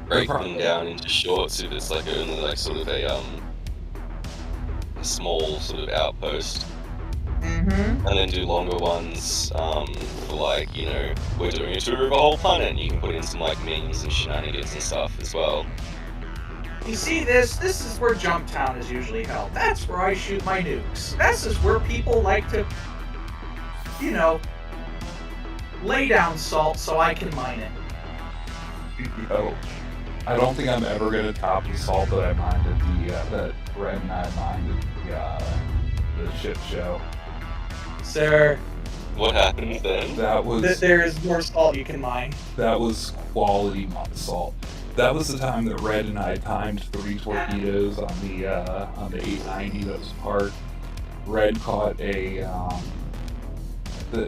Break them down into shorts if it's like only like sort of a small sort of outpost, Mm-hmm. and then do longer ones for like, you know, we're doing a tour of a whole planet, and you can put in some like memes and shenanigans and stuff as well. You see this? This is where Jump Town is usually held. That's where I shoot my nukes. This is where people like to, you know, lay down salt so I can mine it. Oh, I don't think I'm ever gonna top the salt that I mined at that Red and I mined at the ship show. Sir, What happens then? That was there is more salt you can mine. that was quality salt. That was the time that Red and I timed 3 torpedoes on the 890 that was parked. Red caught a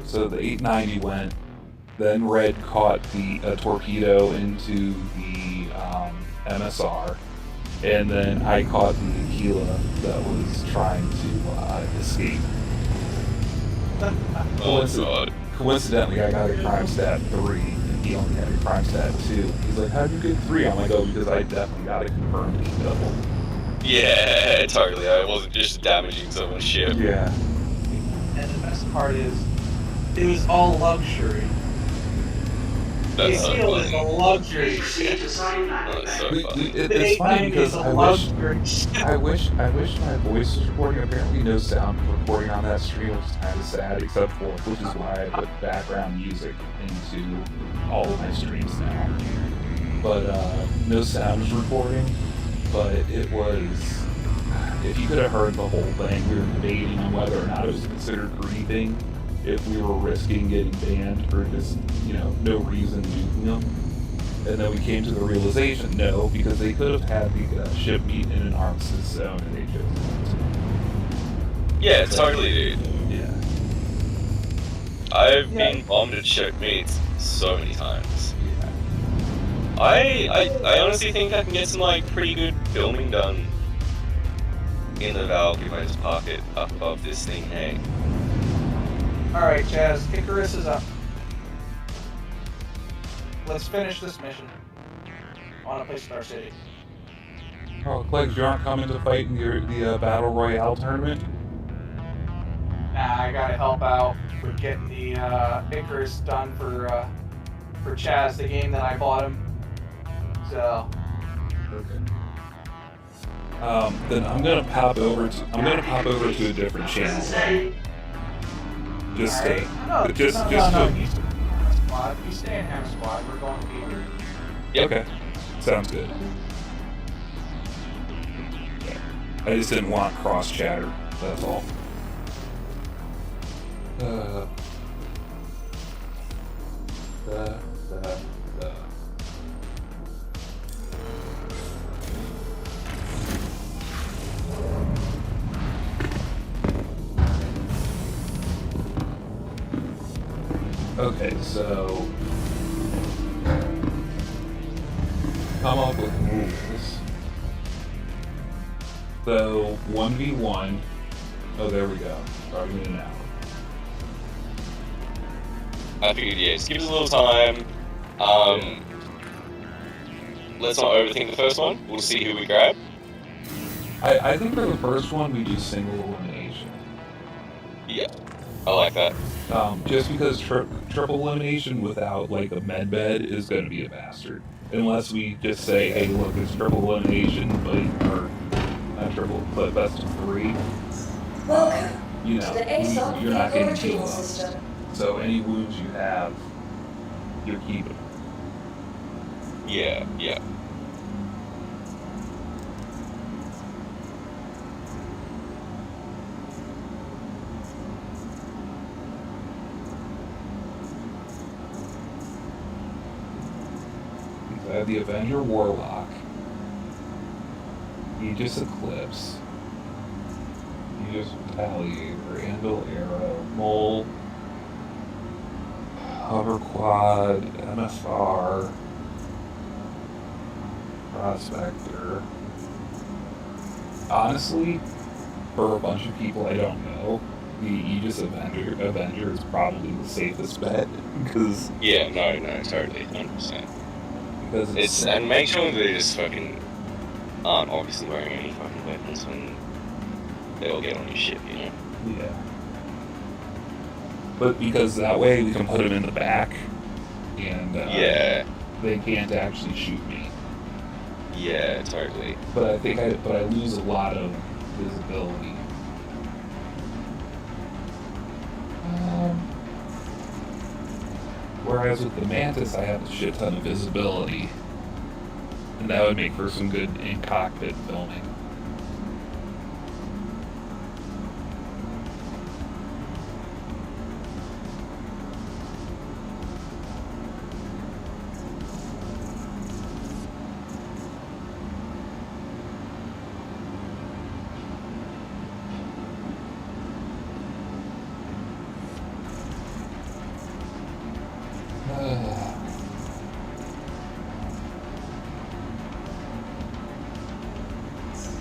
so the 890 went. Then Red caught a torpedo into the MSR, and then I caught the Aquila that was trying to escape. Oh god. Coincidentally, I got a crime stat 3, and he only had a crime stat 2. He's like, "How'd you get 3?" I'm like, "Oh, because I definitely got a confirmed double." Yeah, totally. I wasn't just damaging someone's ship. Yeah. And the best part is, it was all luxury. That's the so Aquila is a funny. luxury. That's so funny. The It's funny 890 because is a I luxury. wish my voice was recording. Apparently, no sound recording on that stream, which is kind of sad. Except for which is why I put background music into all of my streams now. But no sound was recording. But it was if you could have heard the whole thing, we were debating on whether or not it was considered griefing, if we were risking getting banned for just, no reason nuking them. And then we came to the realization, no, because they could have had the ship meet in an armistice zone and they chose not to. Yeah, totally, dude. Yeah. I've been bombed at ship meets so many times. Yeah. I honestly think I can get some like pretty good filming done in the Valve if I just park it up above this thing, hey. Alright, Chaz, Icarus is up. Let's finish this mission. I want to play Star City. Oh, Cleggs, you aren't coming to fight in the Battle Royale tournament? Nah, I gotta help out with getting the Icarus done for Chaz, the game that I bought him. So. Okay. Then I'm gonna pop over to a different channel. Just Right. to, No, just no, to. you stay in Hammer Squad. You stay in Hammer Squad. We're going to be here. Yep. Okay, sounds good. I just didn't want cross chatter. That's all. Okay, so come up with rules. So 1v1. Oh, there we go. Starting in an hour. I figured, yeah, just give us a little time. Let's not overthink the first one. We'll see who we grab. I think for the first one we do single elimination. Yeah, I like that. Just because triple elimination without like a med bed is going to be a bastard. Unless we just say, hey, look, it's triple elimination, or not triple, but best of 3. Welcome You to know, the ASOC you're not vehicle getting healed retrieval up. system. So any wounds you have, you're keeping. Yeah, yeah. I have the Avenger Warlock, Aegis Eclipse, Aegis Retaliator, Anvil Arrow, Mole, Hover Quad, MSR, Prospector. Honestly, for a bunch of people I don't know, the Aegis Avenger is probably the safest bet because Yeah, no, totally, 100%. it's And make sure that they just fucking aren't obviously wearing any fucking weapons when they all get on your ship, you know? yeah. But because that way we can put them in the back, and Yeah, they can't actually shoot me. yeah, totally. But I think I lose a lot of visibility. Whereas with the Mantis, I have a shit ton of visibility, and that would make for some good in-cockpit filming.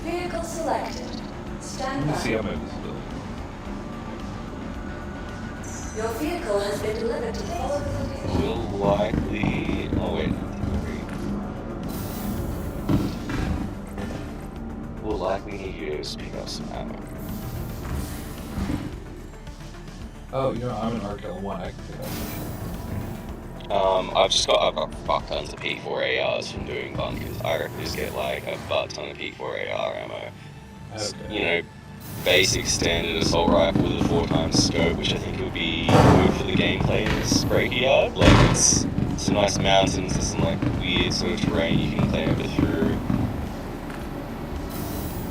Vehicle selected. Stand Let me see by. how my visibility. Your vehicle has been delivered to the following location. We'll likely... Oh, wait. We'll likely need you to pick up some ammo. Oh, you know, I'm an RKL1. I can pick up some. I've got fuck tons of P4 ARs from doing bunkers. I reckon just get like a butt ton of P4 AR ammo. Okay. You know, basic standard assault rifle with a 4x scope, which I think would be good for the gameplay in this breakyard. Like, it's some nice mountains, there's some like weird sort of terrain you can clamber through.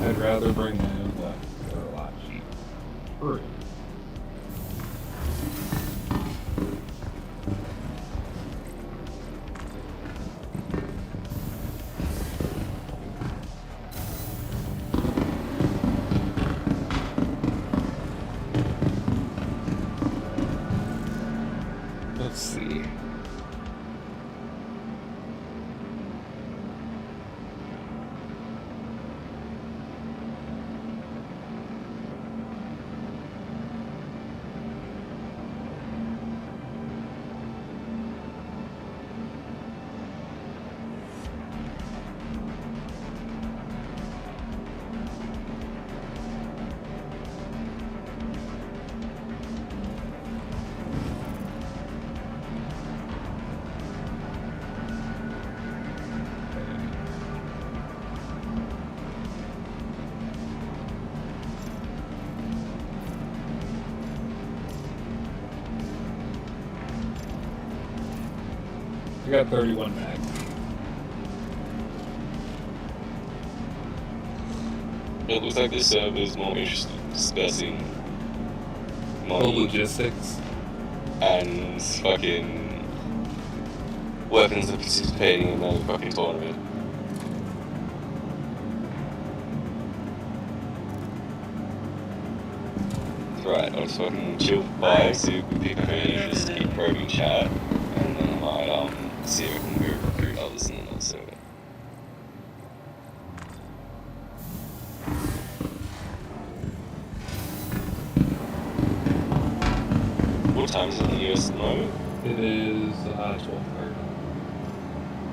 I'd rather bring my own Right. Let's see. I got 31 mag. It looks like this server is more interested in discussing The money logistics. and fucking weapons of participating in a fucking tournament. Right, I'll just fucking chill by, see if we pick up any interest, keep probing chat, and then I might see if I can go recruit others in another server. What time is it in the US at the moment? It is 12:30.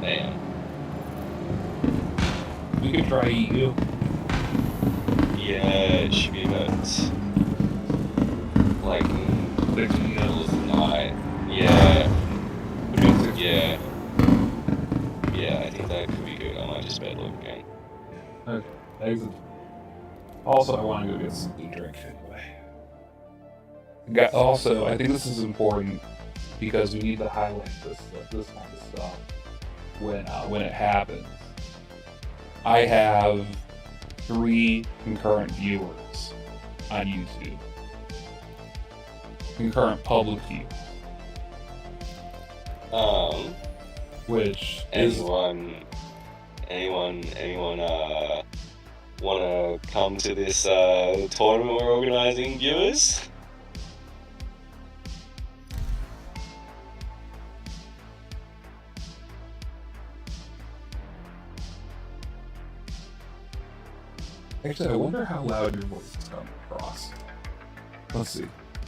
Damn. We could try EU. Yeah, it should be about like middle of the night. Yeah. Yeah. Yeah, I think that could be good. I might just bed log again. Okay. Exit. Also, I want to go get something to drink anyway. Also, I think this is important because we need to highlight this kind of stuff when it happens. I have 3 concurrent viewers on YouTube. Concurrent public views. Which is Anyone wanna come to this tournament we're organizing, viewers? actually, I wonder how loud your voice is coming across. Let's see.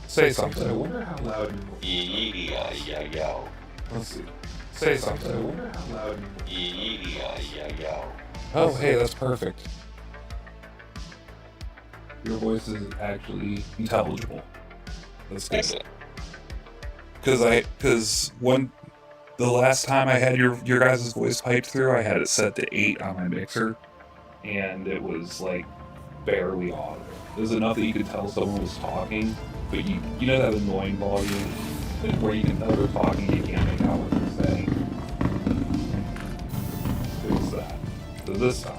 Say something. I wonder how loud your voice is coming across. Let's see. Say something. I wonder how loud your voice is. Oh, hey, that's perfect. Your voice is actually intelligible. That's good. Excellent. Because the last time I had your guys' voice piped through, I had it set to 8 on my mixer, and it was like barely audible. It was enough that you could tell someone was talking, but you know that annoying volume where you can tell they're talking, you can't make out what they're saying. It was that. So this time,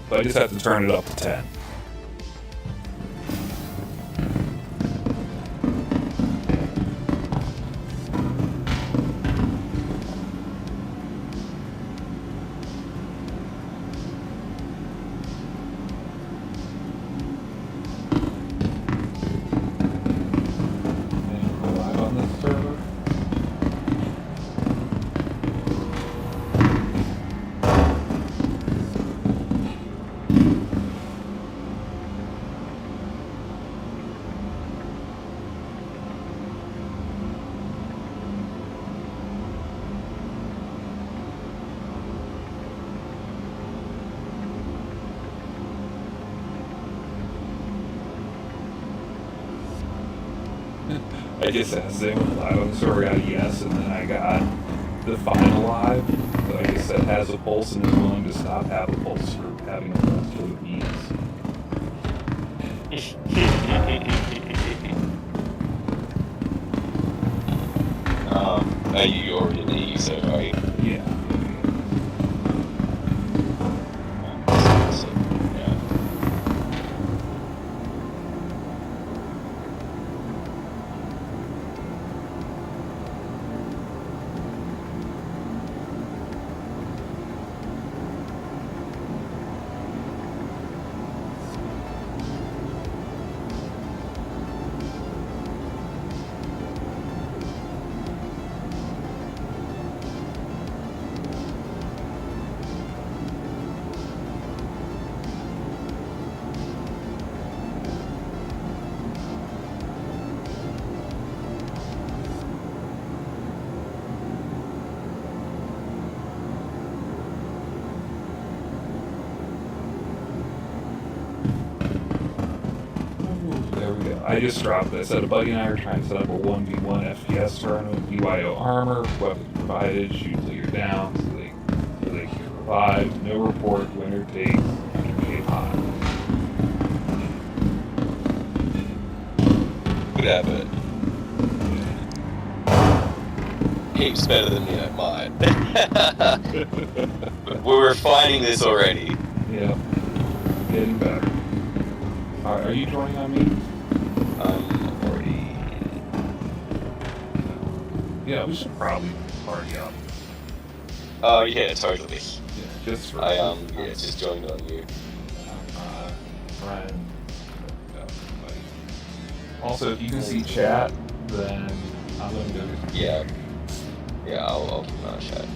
but I just have to turn it up to 10. I just asked them live on the server, I got a yes, and then I got the final live. So I just said has a pulse and is willing to stop have a pulse for having a pulse for the bees. You already in the EU, so right? Yeah. So, yeah. I just dropped this. A buddy and I are trying to set up a 1v1 FPS tournament, BYO armor, weapons provided, shoot till you're down, so they can revive, no report, winner takes, 100K pot. Good habit. Heaps better than me at mine. We're refining this already. Yeah, getting better. Alright, are you joining on me? I'm already... Yeah, we should probably party up. Oh, yeah, totally. Yeah, just for... Yeah, it's just joined on you. Friend. Also, if you can see chat, then I'm gonna go get... Yeah. Yeah, I'll keep an eye on chat.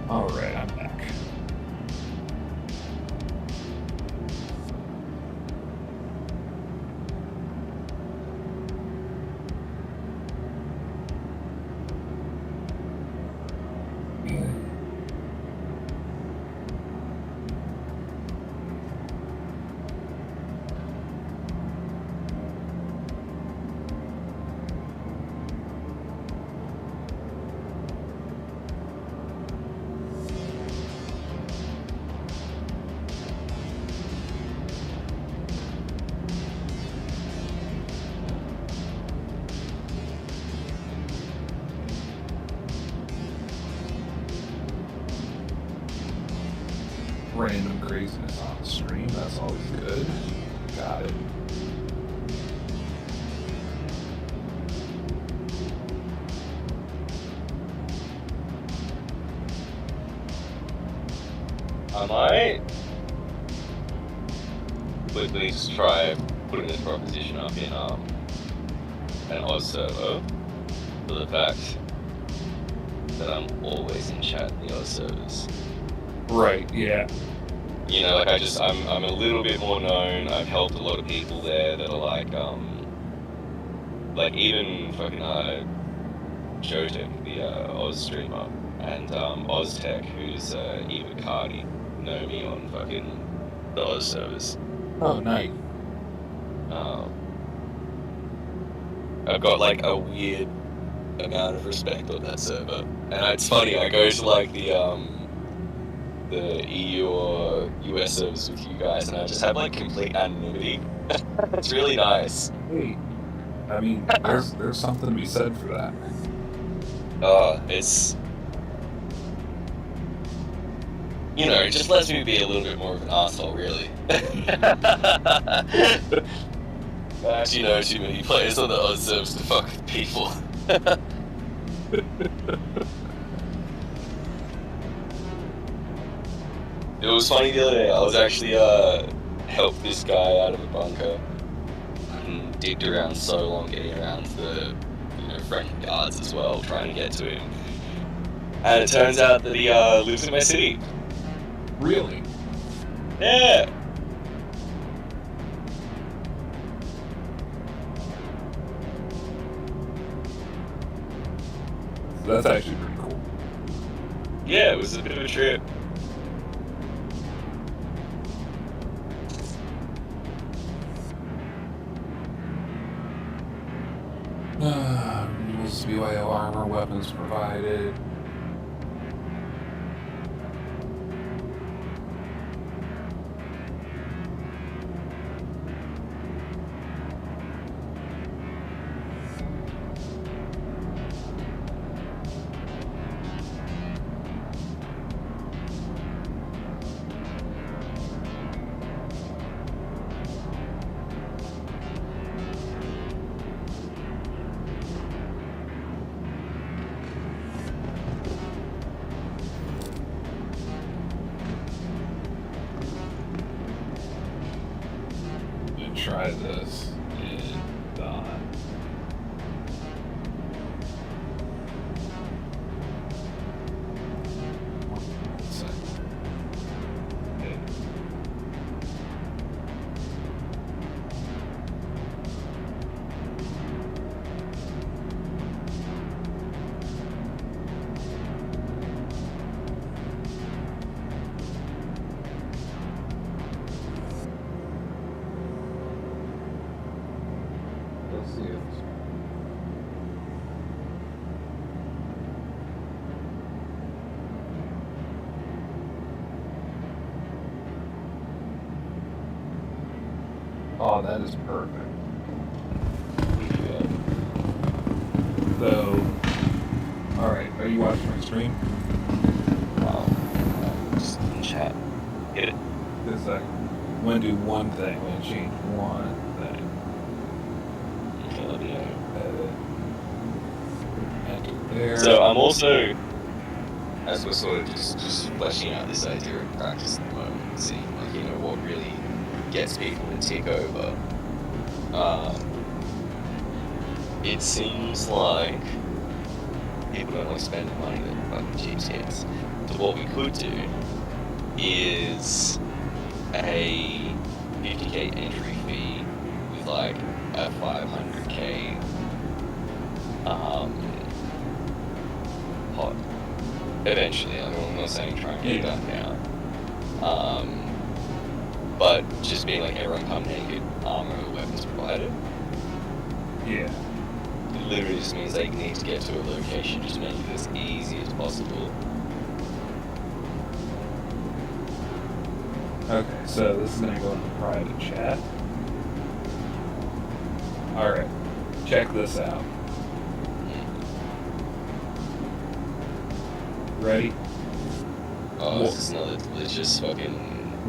Alright, I'm back. Random craziness on the stream, that's always good. Got it. I might quickly just try putting this proposition up in an Oz server for the fact that I'm always in chat in the Oz servers. Right, yeah. You know, like I'm a little bit more known. I've helped a lot of people there that are like even fucking Zotac, the Oz streamer, and Oztech, who's Eva Cardi, know me on fucking the Oz servers. Oh, nice. I've got like a weird amount of respect on that server, and it's funny. I go to like the EU or US servers with you guys, and I just have like complete anonymity. It's really nice. Hey, I mean, there's something to be said for that. It's, you know, it just lets me be a little bit more of an asshole, really. I actually know too many players on the Oz servers to fuck with people. It was funny the other day. I was actually helped this guy out of a bunker. And digged around so long getting around to the friendly guards as well, trying to get to him. And it turns out that he lives in my city. Really? Yeah. That's actually pretty cool. Yeah, it was a bit of a trip. Rules, BYO armor, weapons provided. Try this and oh, that is perfect. So, alright, are you watching my stream? Wow. Just in chat. Hit it. Because I'm going to do one thing. I'm going to change one thing. Okay, let me know. Enter there. So I'm also, as we're sort of just fleshing out this idea of practice at the moment, seeing like, you know, what really gets people to tick over. It seems like people don't want to spend the money that fucking cheapskates. So what we could do is a 50k entry fee with like a 500k pot. Eventually, I'm not saying try and get it done now. But just being like everyone come naked, armor, weapons provided. Yeah. It literally just means they need to get to a location, just make it as easy as possible. Okay, so this is going to go in the private chat. Alright, check this out. Ready? Oh, this is another delicious fucking...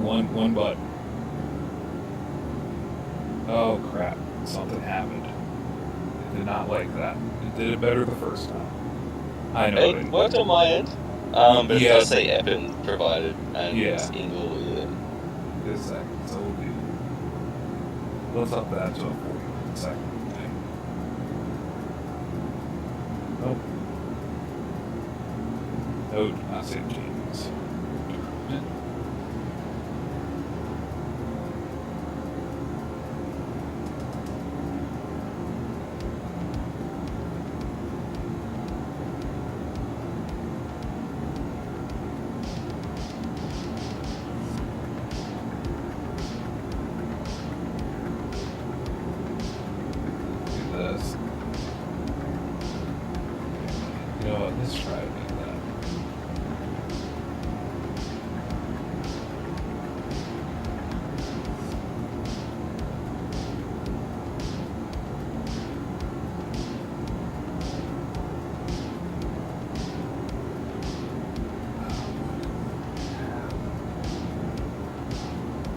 One button. Oh crap, something happened. It did not like that. It did it better the first time. I know It worked on my end, but it does say Eppin provided, and it's Ingle with it. Just a second, so we'll do... Let's up that to a 40-second thing. Nope. No, do not save changes. You know what, let's try to make that.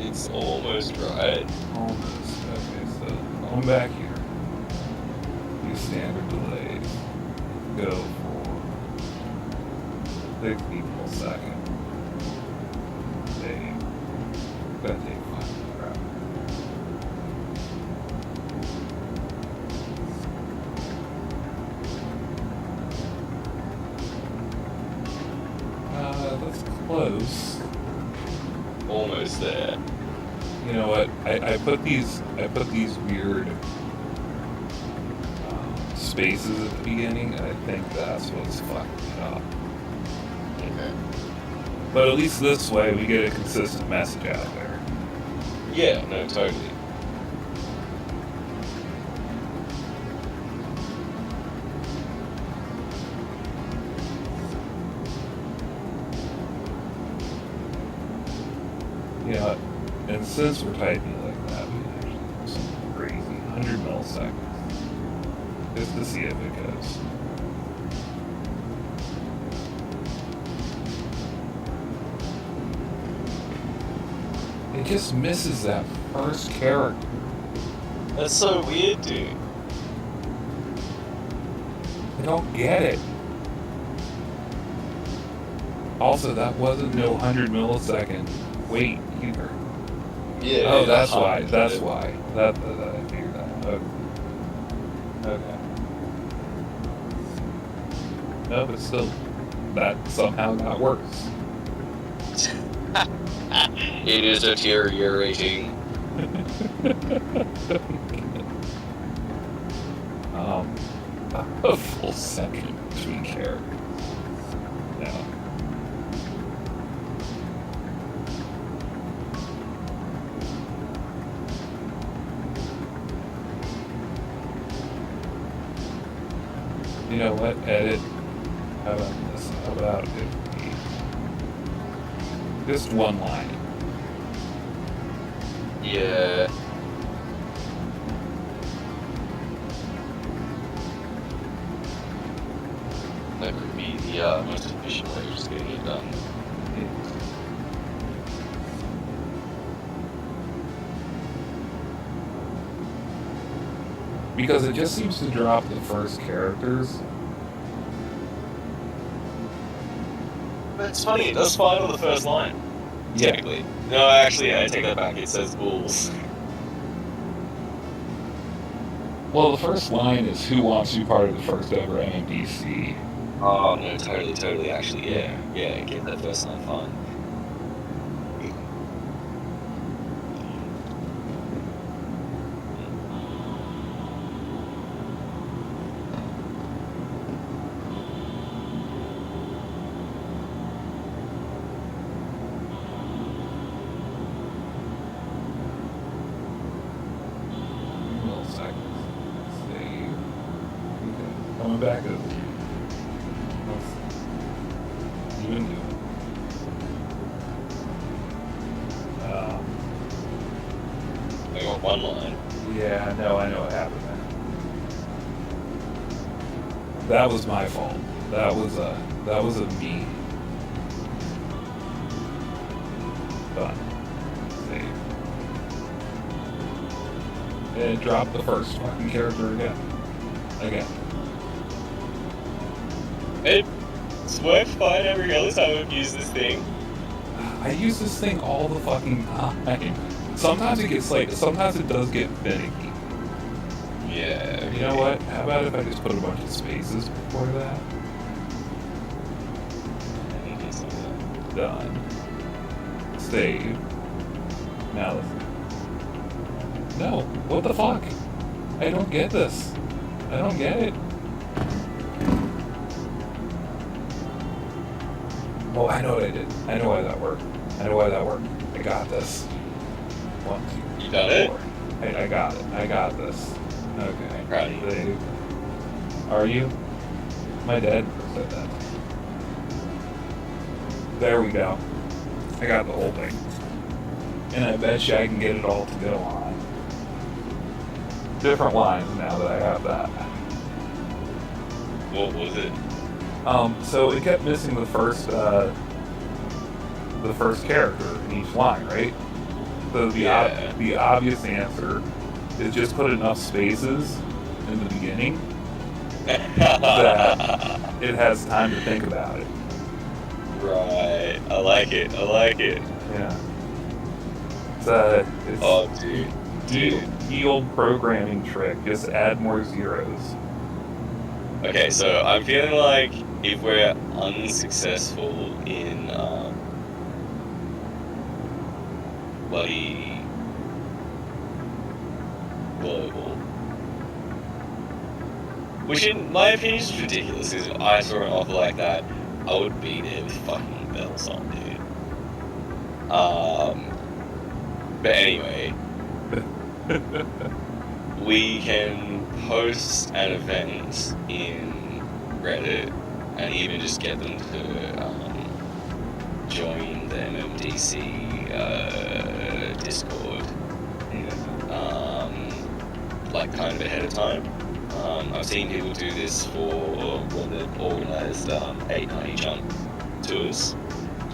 It's almost right. Almost. Okay, so going back here. Use standard delays. Go for 6 people a second. Gotta take 5 crap. That's close. Almost there. You know what? I put these weird spaces at the beginning, and I think that's what's fucking it up. Okay. But at least this way, we get a consistent message out there. Yeah, no, totally. since we're typing like that, we can actually do something crazy. 100 milliseconds. Just to see if it goes. It just misses that first character. That's so weird, dude. I don't get it. Also, that wasn't no 100 millisecond wait either. Yeah. Oh, that's why. That's why. That I figured that. Okay. No, but still, that somehow got worse. It is deteriorating. A full second between characters. Yeah. You know what? Edit. How about this? How about if we just one line? Yeah. That would be the most efficient way of just getting it done. Because it just seems to drop the first characters. But it's funny, it does fine on the first line. Yeah. Typically. No, actually, I take that back. It says bulls. Well, the first line is who wants to be part of the first ever MDC. Oh, no, totally, actually, yeah. Yeah, get that first line fine. Coming back over. You and you. I got one line. Yeah, no, I know what happened there. That was my fault. That was a me. Done. Save. And it dropped the first fucking character again. It's worked fine every other time I've used this thing. I use this thing all the fucking time. Sometimes it does get finicky. Yeah. You know what? How about if I just put a bunch of spaces before that? Done. Save. Now listen. No, what the fuck? I don't get this. I don't get it. Oh, I know what I did. I know why that worked. I got this. 1, 2, You got it? 4. I got it. I got this. Okay. Proud of you. Save. Are you? My dad said that. There we go. I got the whole thing. And I bet you I can get it all to go on different lines now that I have that. What was it? So it kept missing the first character in each line, right? So the obvious answer is just put enough spaces in the beginning that it has time to think about it. Right. I like it. Yeah. It's Oh, dude. the old programming trick. Just add more zeros. Okay, so I'm feeling like if we're unsuccessful in bloody global, which in my opinion is ridiculous, because if I saw an offer like that, I would be there with fucking bells on, dude. But anyway, we can post an event in Reddit and even just get them to join the MMDC Discord, Yeah. like kind of ahead of time. I've seen people do this for when they've organised 890 jump tours.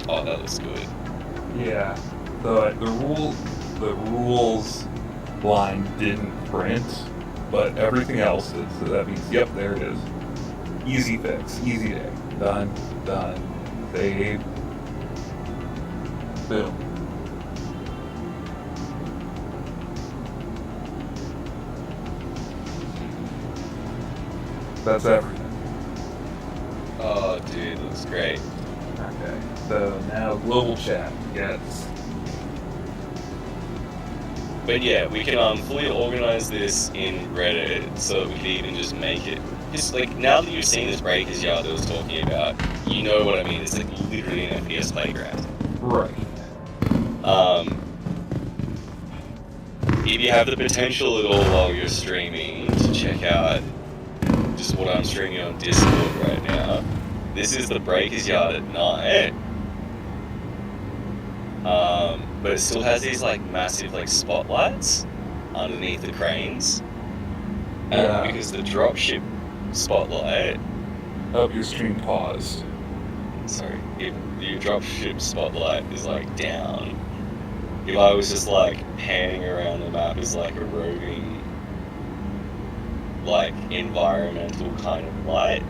Oh, that looks good. Yeah. The rules line didn't print, but everything else is. So that means, yep, there it is. Easy fix, easy day. Done. Save. Boom. That's everything. Oh, dude, looks great. Okay. So now global chat gets. But yeah, we can fully organize this in Reddit so that we can even just make it. Just like now that you've seen this breakers yard that I was talking about, you know what I mean. It's like literally an FPS playground. Right. If you have the potential at all while you're streaming to check out just what I'm streaming on Discord right now, this is the breakers yard at night. But it still has these like massive like spotlights underneath the cranes. Yeah. Because the dropship spotlight. Oh, your stream paused. Sorry, if your dropship spotlight is like down. If I was just like panning around the map as like a roving, like environmental kind of light.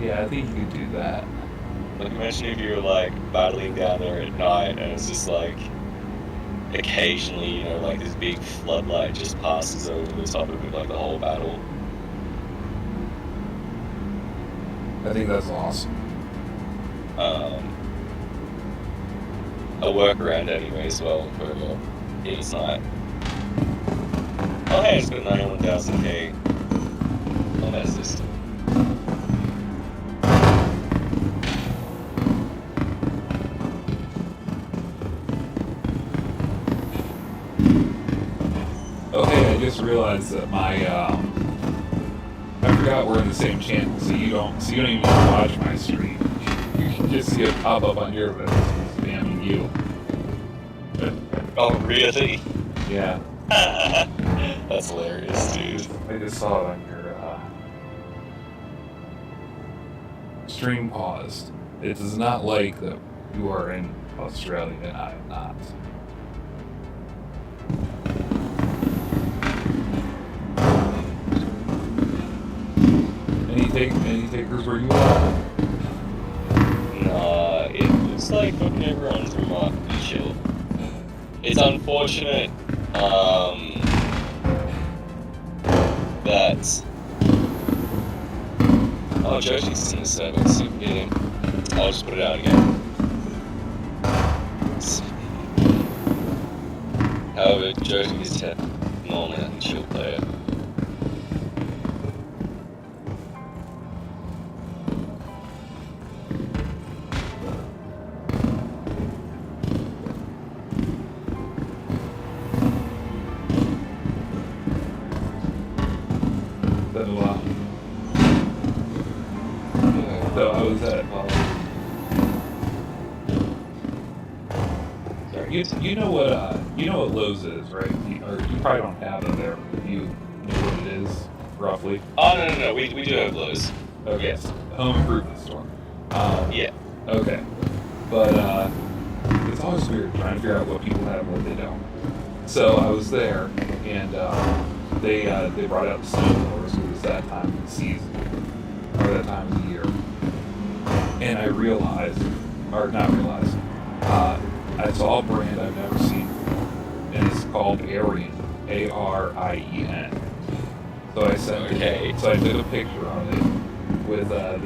Yeah, I think you could do that. Like imagine if you were like battling down there at night and it's just like occasionally, you know, like this big floodlight just passes over the top of it like the whole battle. I think that's awesome. A workaround anyway as well for Eve's night. Oh hey, it's got 91,000k on that system. Oh hey, I just realized that my I forgot we're in the same channel, so you don't even need to watch my stream. You can just see it pop up on your list, spamming you. Oh really? Yeah. That's hilarious, dude. I just saw it on your stream paused. It does not like that you are in Australia and I am not. Any takers where you are? Nah, it looks like fucking everyone's remarkably chill. It's unfortunate, that... Oh, Joshi's in the server, so we can get him. I'll just put it out again. However, Joshi is normally a chill player. So I was at you know what Lowe's is, right? Or you probably don't have it there. You know what it is, roughly. Oh no, we do have Lowe's. Okay, Yes. home improvement store. Yeah. Okay, but it's always weird trying to figure out what people have and what they don't. So I was there, and they brought out the snowblowers. It was that time of the season, or that time of the year, and I realized, or not realized, I saw a brand I've never seen before, and it's called Arien, A-R-I-E-N. So I said, Okay. So I took a picture of it with the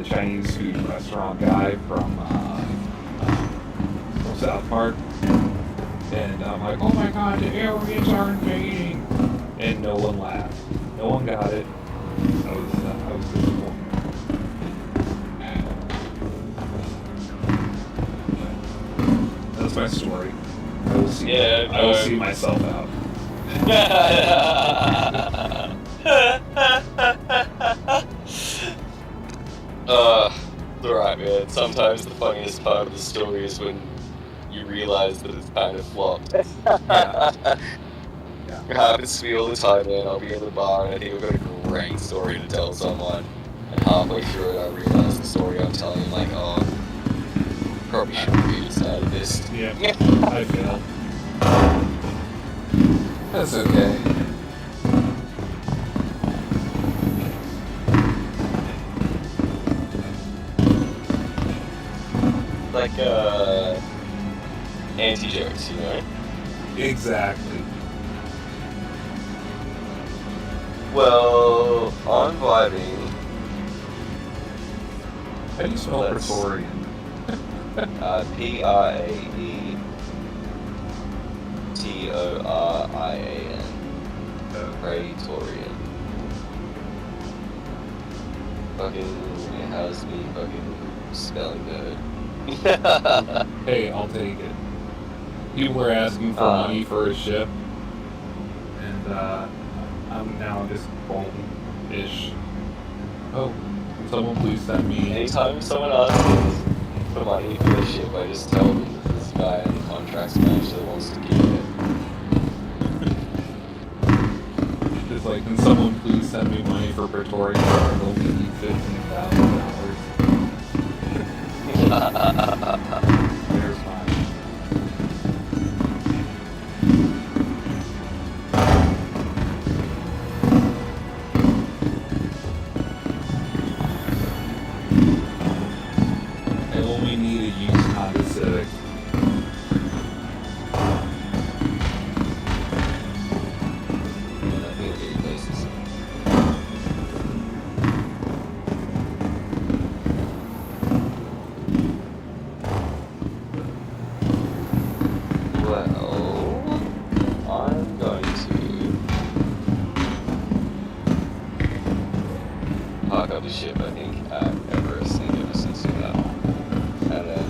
Chinese food restaurant guy from South Park, and I'm like, oh my god, the Arians are invading, and no one laughed, no one got it. I was disappointed. That's my story. I will see. Yeah, I will see myself out. Alright, man. Sometimes the funniest part of the story is when you realize that it's kind of flopped. It happens to me all the time, man. I'll be in the bar and I think I've got a great story to tell someone, and halfway through it I realize the story I'm telling, like, oh, probably shouldn't be started this. Yeah, I feel. That's okay. Like, anti-jokes, you know? Exactly. Well, I'm vibing. How do you spell Praetorian? P-R-A-E-T-O-R-I-A-N. Praetorian. Fucking, how's me fucking spelling nerd? Hey, I'll take it. People are asking for money for a ship, and I'm now just home-ish. Oh, can someone please send me... Anytime someone asks for money for a ship, I just tell them that this guy in the contracts manager wants to keep it. It's like, can someone please send me money for Praetorian? They'll need $15,000. There's mine. I only need a used Honda Civic. Ship, I think, at Everest and give us into that. And then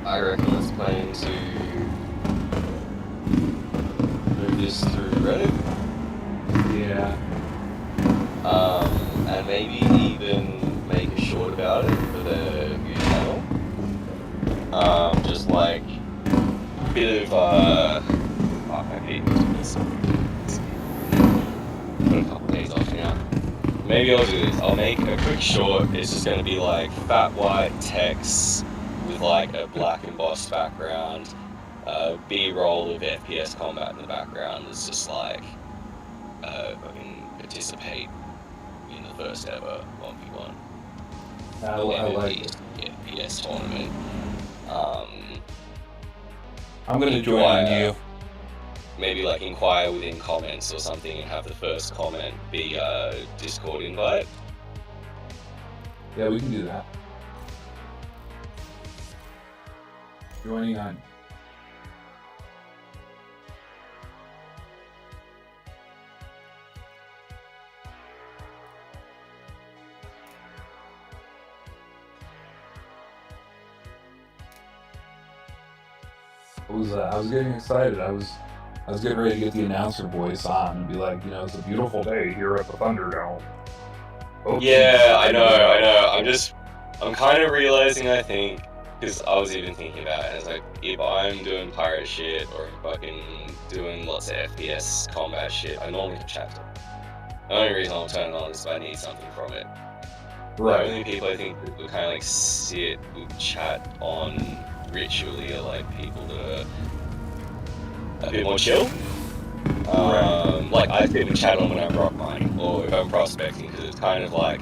I reckon let's plan to move this through Reddit. Yeah. And maybe even make a short about it for the view channel. Just like a bit of I hate doing this. Got a couple days off now. Maybe I'll do this. I'll make a quick short. It's just going to be like fat white text with like a black embossed background, B-roll of FPS combat in the background. It's just like fucking participate in the first ever 1v1. I like it. FPS tournament. I'm gonna join you. Maybe like inquire within comments or something and have the first comment be a Discord invite. Yeah, we can do that. Joining on. I was getting excited. I was getting ready to get the announcer voice on and be like, you know, it's a beautiful day here at the Thunderdome. Oh, yeah, I know. I'm kind of realizing, I think, because I was even thinking about it, it's like, if I'm doing pirate shit or fucking doing lots of FPS combat shit, I normally have chat to them. The only reason I'll turn it on is if I need something from it. Right. The only people I think that would kind of like sit with chat on ritually are like people that are a bit more chill. Like I sit with chat on when I'm rock mining or if I'm prospecting, because it's kind of like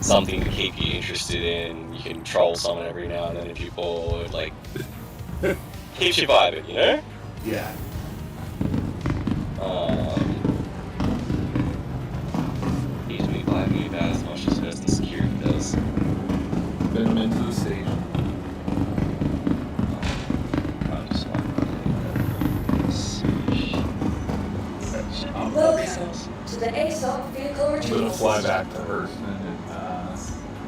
something to keep you interested in. You can troll someone every now and then if you're bored, like keeps you vibing, you know? Yeah. Keeps me vibing about as much as first and security does. Been them into the station. Welcome to the ASOP vehicle I'm retrieval gonna fly system. back to Hurston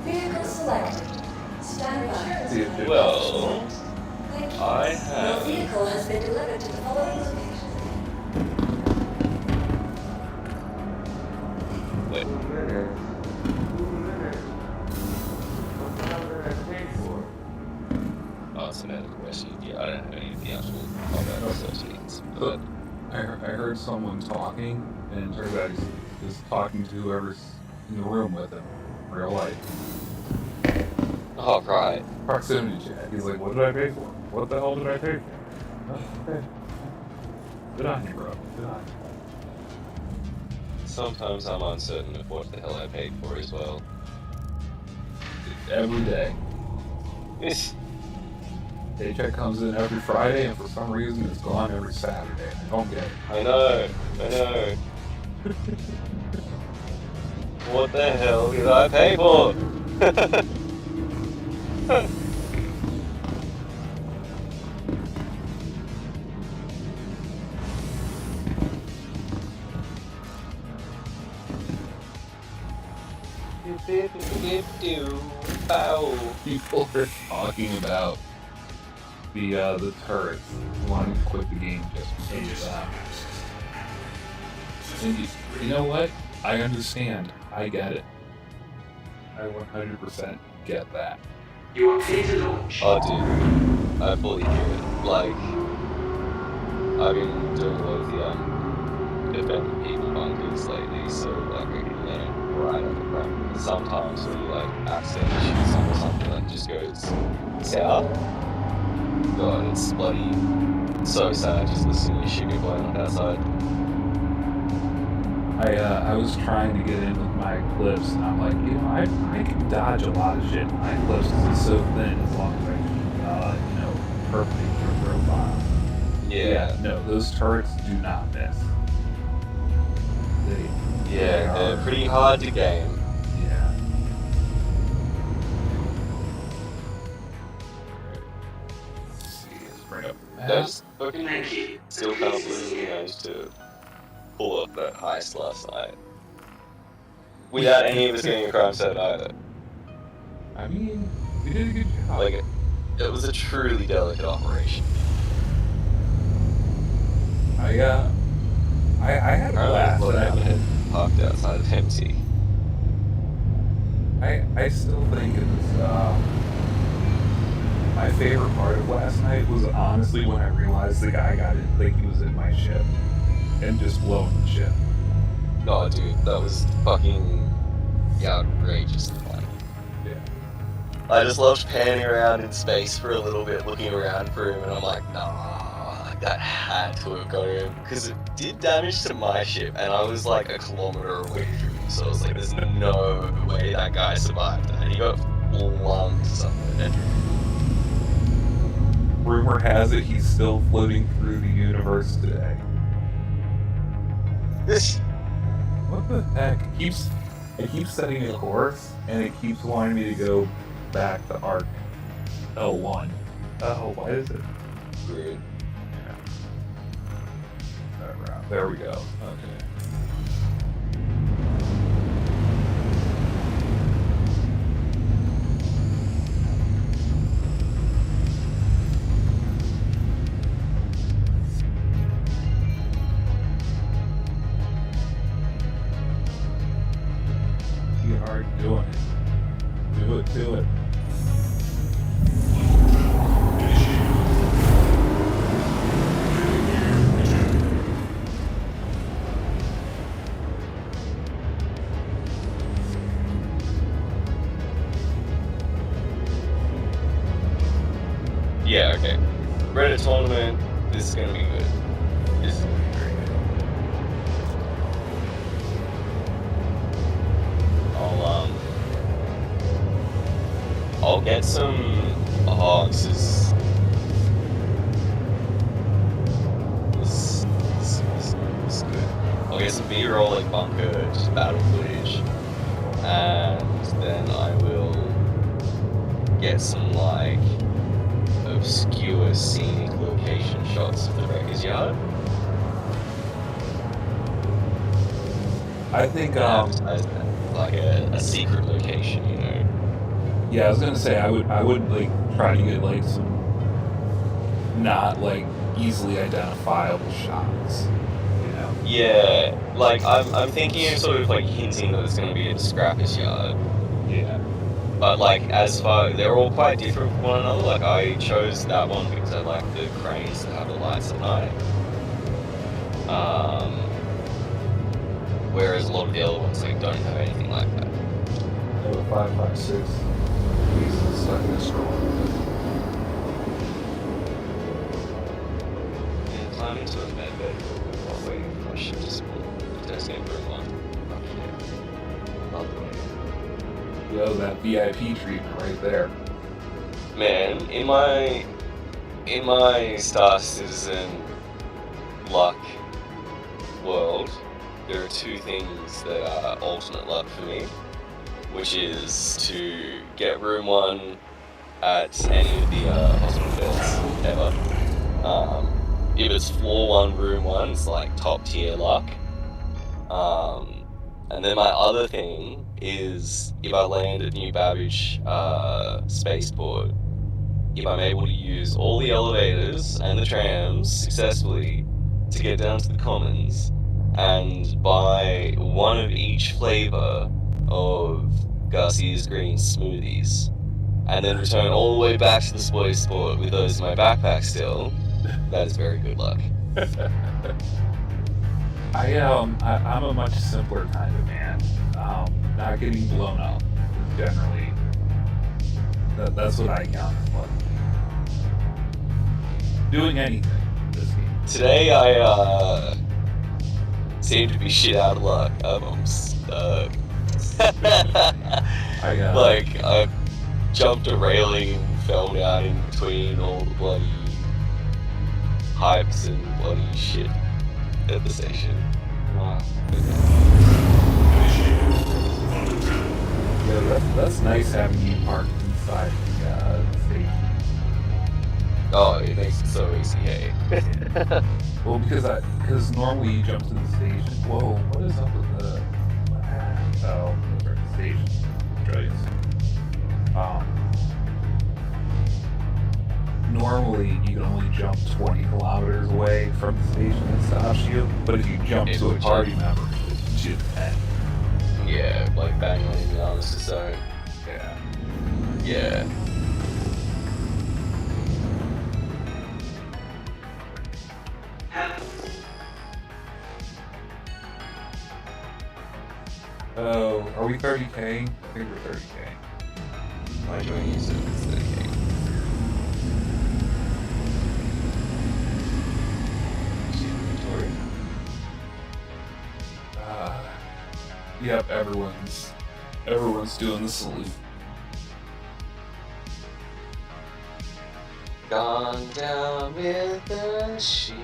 Vehicle selected. Stand by. and see if it Well, Thank you. I have... Your vehicle has been delivered to the following location. Wait. medical rescue gear. I don't have any of the actual combat associates. But I heard someone talking, and it turns out he's talking to whoever's in the room with him, in real life. oh right. Proximity chat. He's like, what did I pay for? What the hell did I pay for? Oh, okay. Good on you, bro. Good on you. Sometimes I'm uncertain of what the hell I paid for as well. Every day. Yes. Paycheck comes in every Friday, and for some reason it's gone every Saturday. I don't get it. I know. What the hell did I pay for? People are talking about the turrets wanting to quit the game just because of that. And you know what? I understand. I get it. I 100% get that. You are clear to launch. Oh, dude. I fully get it. Like, I've been doing a lot of the defending people bunkers lately, so like, you know, right at the front. Sometimes when you like accidentally shoot someone or something that just goes south. God, it's bloody so sad just listening to shit going on outside. I was trying to get in with my Eclipse, and I'm like, you know, I can dodge a lot of shit in my Eclipse because it's so thin as long as I keep, you know, perpendicular profile. Yeah. No, those turrets do not miss. They're pretty hard to game. Yeah. Let's see, let's bring up the map. Those fucking Thank you. still can't believe we managed to pull off that heist last night. Without any of us getting a crime set either. I mean, we did a good job. Like, it was a truly delicate operation. I had a blast. Look at it parked outside of empty. I still think it was, my favorite part of last night was honestly when I realized the guy got in, like he was in my ship, and just blowing the ship. No, dude, that was fucking outrageously funny. Yeah. I just loved panning around in space for a little bit, looking around for him, and I'm like, nah, like that had to have got him, because it did damage to my ship, and I was like a kilometer away from him, so I was like, there's no way that guy survived, and he got flung to something. Rumor has it he's still floating through the universe today. What the heck? It keeps setting a course, and it keeps wanting me to go back to Arc L1. Oh, why is it? Weird. Yeah. That route. There we go. Okay. You are doing it. Do it. Yeah, okay. Reddit tournament, this is gonna be good. This is gonna be very good. I'll get some. Oh, this is good. I'll get some B-roll like bunker, just battle footage, and then I will get some like obscure scenic location shots of the wreckers yard. I think Like a secret location, you know. yeah, I was gonna say I would like try to get like some not like easily identifiable shots, you know. Yeah, like I'm thinking of sort of like hinting that it's gonna be a scrapper's yard. Yeah. But like, as far, they're all quite different from one another. Like, I chose that one because I like the cranes that have the lights at night. Whereas a lot of the other ones like don't have anything like that. I have a 5.56 piece stuck in this drawer. And climb into a med bed while waiting for my ship to spawn. The test game room one. Yo, that VIP treatment right there. Man, in my Star Citizen luck world, there are two things that are alternate luck for me, which is to get room 1 at any of the hospital beds ever. If it's floor 1, room 1, it's like top tier luck. And then my other thing is if I land at New Babbage spaceport, if I'm able to use all the elevators and the trams successfully to get down to the commons and buy one of each flavor of Garcia's green smoothies, and then return all the way back to the spaceport with those in my backpack still, that is very good luck. I'm a much simpler kind of man. Not getting blown up is generally that's what I count as luck. Doing anything in this game. Today I seem to be shit out of luck. Like I jumped a railing and fell down in between all the bloody hypes and bloody shit at the station. Wow. Yeah, that's nice having you parked inside the station. Oh, it makes it so easy, hey. Well, because normally you jump to the station. Whoa, what is up with the? Oh, those are the station drugs. Normally you can only jump 20 kilometers away from the station that stops you, but if you jump to a party member, it's just 10. Yeah, like bang on the honest zone. Yeah. Yeah. Oh, are we 30K? I think we're 30K. My joint is 30K. Inventory. Yep, everyone's doing the salute. Gone down with the ship.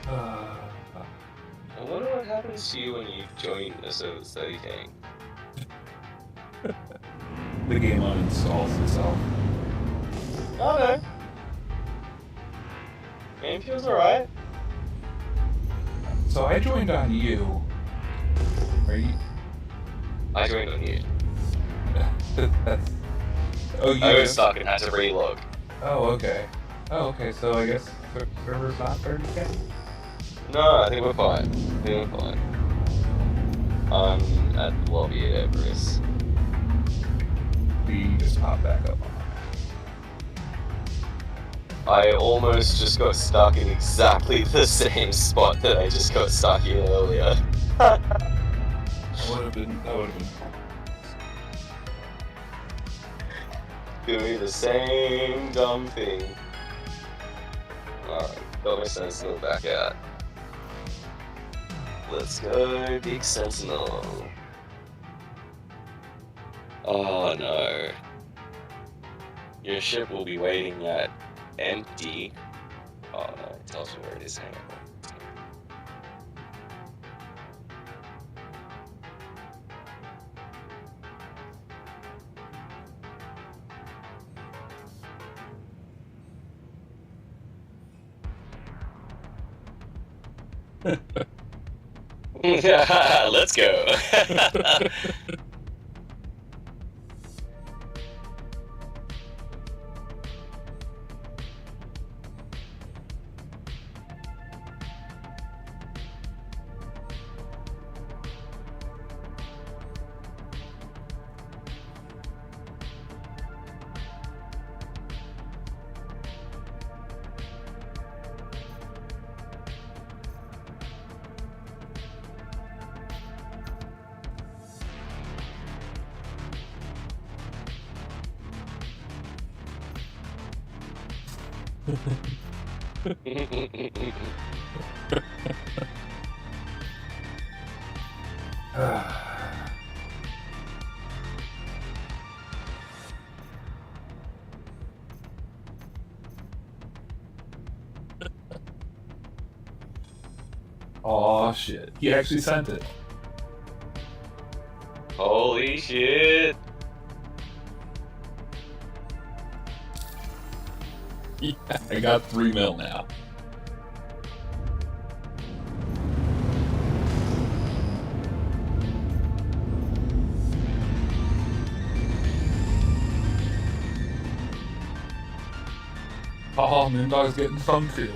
I wonder what happens to you when you join a service 30K. The game uninstalls itself. Oh no. Game feels alright. So I joined on you. Are you? I joined on you. Oh, you I was stuck and had to relog. Oh, okay. Oh, okay. So I guess server's not 30K? No, I think we're fine. I'm at the lobby at Everest. We just pop back up on I almost just got stuck in exactly the same spot that I just got stuck in earlier. that. That would have been Doing the same dumb thing. Alright, got my Sentinel back out. Let's go, Big Sentinel. Oh no. Your ship will be waiting at empty. Oh no, it tells me where it is. Hang on. Let's go. Oh shit. He actually sent it. Holy shit! Yeah, I got 3 mil now. Oh, Moondog's getting some too.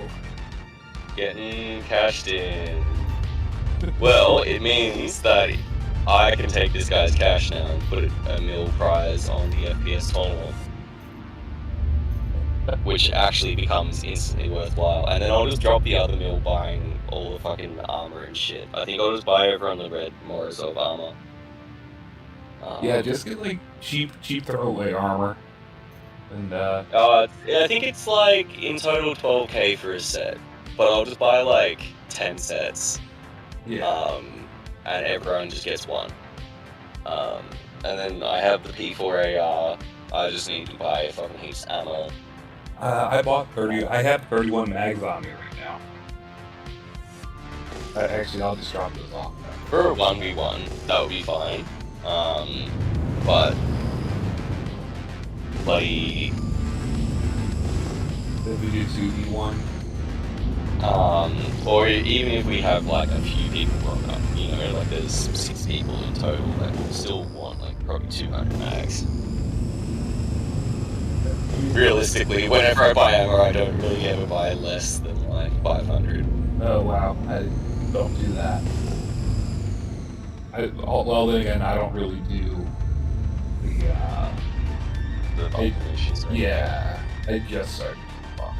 Getting cashed in. Well, it means that I can take this guy's cash now and put a mil prize on the FPS tournament, which actually becomes instantly worthwhile. And then I'll just drop the other mil buying all the fucking armor and shit. I think I'll just buy everyone the red Morozov armor. Yeah, just get like cheap throwaway armor. And I think it's like in total 12k for a set, but I'll just buy like 10 sets. yeah. And everyone just gets one. And then I have the P4AR. I just need to buy a fucking heaps ammo. I bought 30. I have 31 mags on me right now. Actually, I'll just drop those off. For a 1v1, that would be fine. But bloody If we do 2v1. or even if we have like a few people rock up, you know, like there's 6 people in total, like we'll still want like probably 200 mags. Realistically, whenever I buy ammo, I don't really ever buy less than like 500. Oh wow, I don't do that. Well, then again, I don't really do The bulk missions, right? yeah, I just started fucking.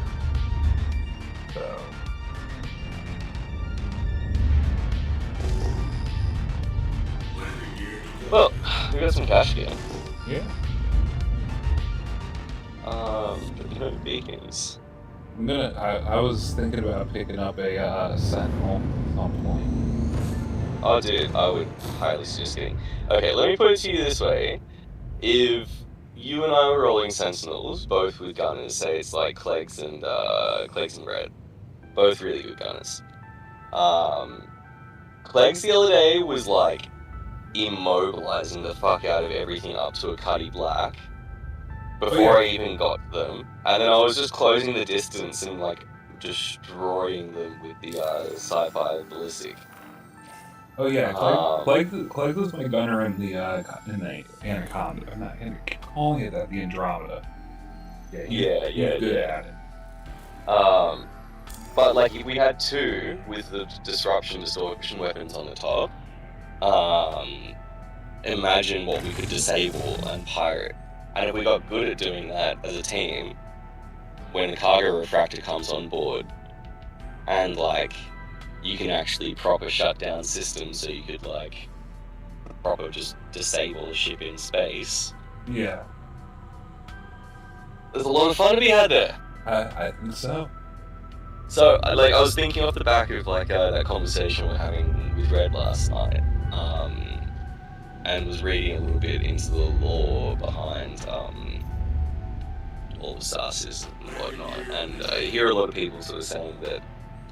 So. Well, we got some cash again. Yeah. But no beacons. I'm gonna. I was thinking about picking up a Sentinel at some point. Oh, dude, I would highly suggest getting. Okay, let me put it to you this way: if you and I were rolling Sentinels, both with gunners, say it's like Clegs and Red, both really good gunners. Clegs the other day was like immobilizing the fuck out of everything up to a Cuddy Black before I even got to them, and then I was just closing the distance and like destroying them with the sci-fi ballistic. Oh yeah, Clegg was my gunner in the Anaconda. I'm not calling it that, the Andromeda. Yeah, he's good at it. But like if we had 2 with the disruption weapons on the top, imagine what we could disable and pirate. And if we got good at doing that as a team, when the cargo refractor comes on board, and like you can actually proper shut down systems, so you could like proper just disable a ship in space. Yeah. There's a lot of fun to be had there. I think so. So, like, I was thinking off the back of like that conversation we're having with Red last night, and was reading a little bit into the lore behind all the star systems and whatnot, and I hear a lot of people sort of saying that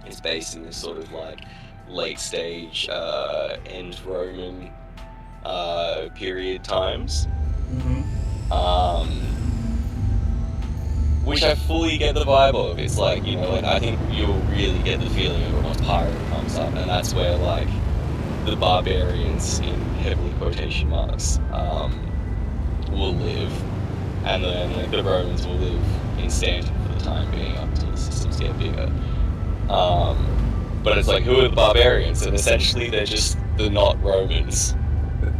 it's based in this sort of like late stage end Roman period times. Which I fully get the vibe of. It's like, you know, like I think you'll really get the feeling of it once Pirate comes up, and that's where like the barbarians, in heavily quotation marks, will live, and then like the Romans will live in Stanton for the time being up until the systems get bigger. But it's like, who are the barbarians? And essentially they're just the not Romans.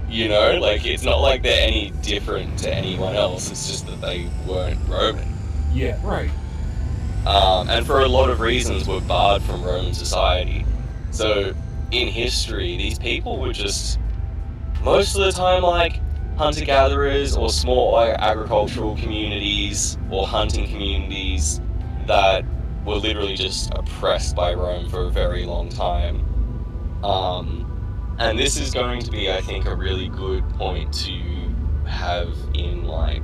You know, like it's not like they're any different to anyone else, it's just that they weren't Roman. Yeah, right. And for a lot of reasons were barred from Roman society. So in history, these people were just most of the time like hunter-gatherers or small agricultural communities or hunting communities that were literally just oppressed by Rome for a very long time. And this is going to be, I think, a really good point to have in like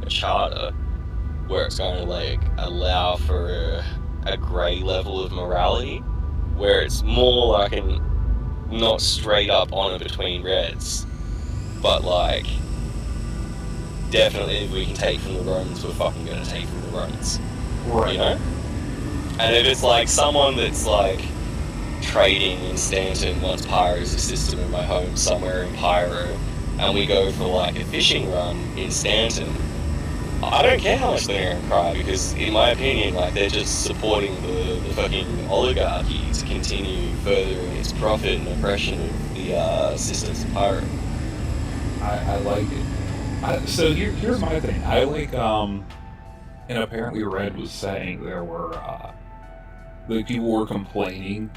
a charter where it's going to like allow for a grey level of morality, where it's more like an not straight up honor between Reds, but like definitely if we can take from the Romans, we're fucking gonna take from the Romans. Right. You know? And if it's like someone that's like trading in Stanton wants Pyro's a system in my home somewhere in Pyro, and we go for like a fishing run in Stanton, I don't care how much they're gonna cry, because in my opinion, like they're just supporting the fucking oligarchy to continue furthering its profit and oppression of the systems of Pyro. I like it. So here's my thing. I like, and apparently Red was saying there were, the people were complaining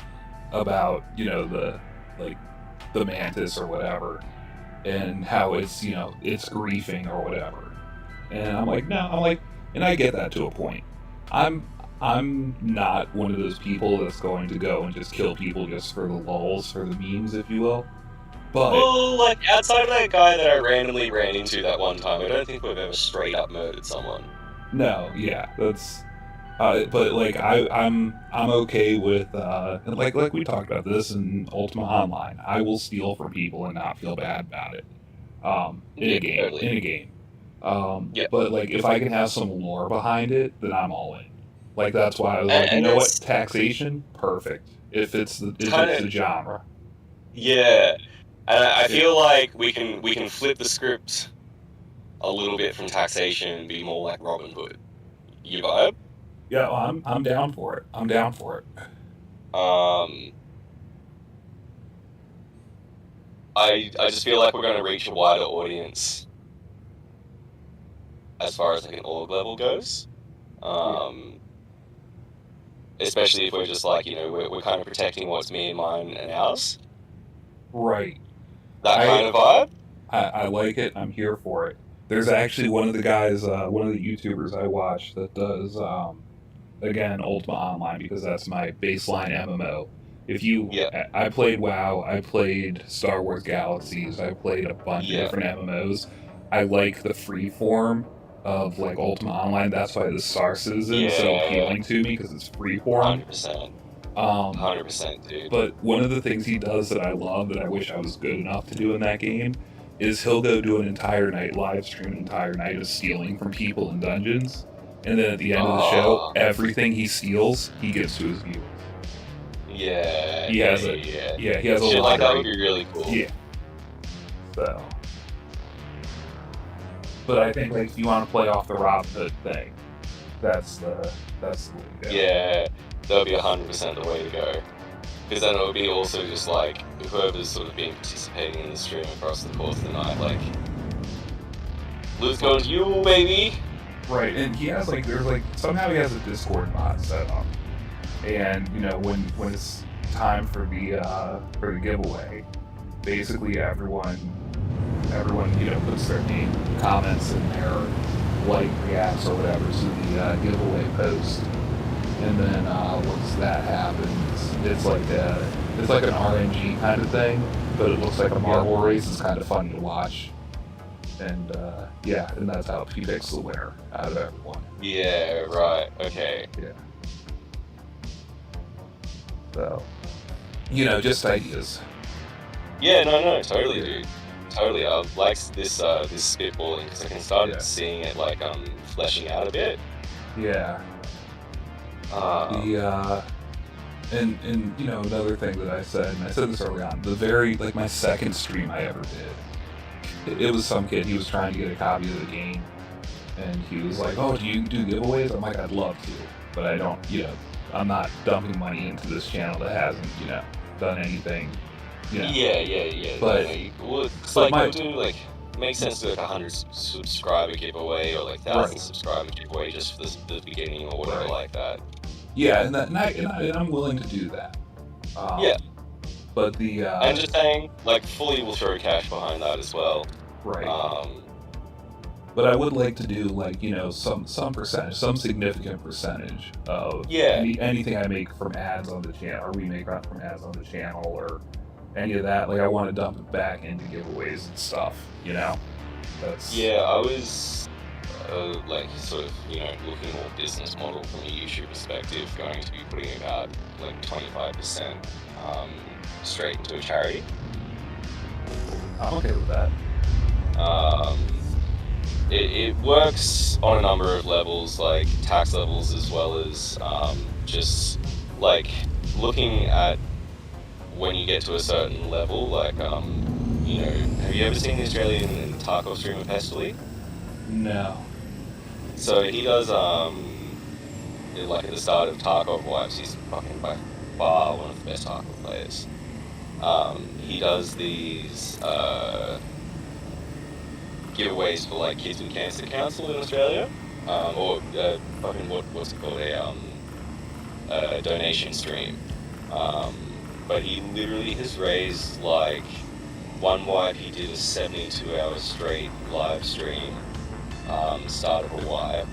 about, you know, the Mantis or whatever, and how it's, you know, it's griefing or whatever. And I'm like, no, and I get that to a point. I'm not one of those people that's going to go and just kill people just for the lulz, for the memes, if you will. But well, like outside of that guy that I randomly ran into that one time, I don't think we've ever straight up murdered someone. no, yeah, that's. But like I'm okay with like we talked about this in Ultima Online. I will steal from people and not feel bad about it. In a game, totally. in a game. Yeah. But like if I can have some lore behind it, then I'm all in. Like that's why I was like, you And know what, it's taxation, perfect. If it's the genre. Yeah, and I feel like we can flip the script a little bit from taxation and be more like Robin Hood. You vibe? Yeah, well, I'm down for it. I'm down for it. I just feel like we're going to reach a wider audience as far as like an org level goes. Especially if we're just like, you know, we're kind of protecting what's me and mine and ours. Right. That kind of vibe. I like it. I'm here for it. There's actually one of the guys, one of the YouTubers I watch that does, again, Ultima Online, because that's my baseline MMO. I played WoW, I played Star Wars Galaxies, I played a bunch of different MMOs. I like the free form of like Ultima Online. That's why the Star Citizen is so appealing to me, because it's free form. 100%. 100%, dude. But one of the things he does that I love, that I wish I was good enough to do in that game, is he'll go do an entire night, live stream an entire night of stealing from people in dungeons, and then at the end of the show, everything he steals, he gives to his viewers. Yeah. He has a Shit like that would be really cool. Yeah. So. But I think like if you want to play off the Robin Hood thing, that's the way to go. Yeah, that would be 100% the way to go. Because then it would be also just like whoever's sort of been participating in the stream across the course of the night, like, Lou's going to you, baby. Right, and he has like, there's like, somehow he has a Discord bot set up, and you know when it's time for the giveaway, basically everyone you know puts their name, comments in there, like reacts or whatever to the giveaway post, and then once that happens, it's like an RNG kind of thing, but it looks like a marble race. It's kind of funny to watch. And and that's how he picks the winner out of everyone. Yeah, right, okay. Yeah. So, you know, just ideas. Yeah, no, totally, dude. Totally. I like this spitballing, because I can start seeing it like fleshing out a bit. Yeah. And you know, another thing that I said, and I said this early on, my second stream I ever did. It was some kid, he was trying to get a copy of the game, and he was like, oh, do you do giveaways? I'm like, I'd love to, but I don't, you know, I'm not dumping money into this channel that hasn't, you know, done anything, you know. Yeah. But, it's like, it makes sense to like 100 subscriber giveaway, or like 1,000 subscriber giveaway just for the beginning or whatever like that. Yeah, and I'm willing to do that. Yeah. But the I'm just saying, like, fully will throw cash behind that as well. Right. But I would like to do like, you know, some percentage, some significant percentage of anything I make from ads on the channel, or we make from ads on the channel, or any of that. Like, I want to dump it back into giveaways and stuff, you know? That's... Yeah, I was like sort of, you know, looking more business model from a YouTube perspective, going to be putting about like 25% straight into a charity. I'm okay with that. It works on a number of levels, like tax levels, as well as just like looking at when you get to a certain level, like you know, have you ever seen the Australian Tarkov streamer Pestily? No. So he does like at the start of Tarkov Wipes, he's fucking by far one of the best Tarkov players. He does these giveaways for like Kids with Cancer Council in Australia, or fucking what's it called, a donation stream. But he literally has raised, like, one wipe he did a 72-hour straight live stream, start of a wipe,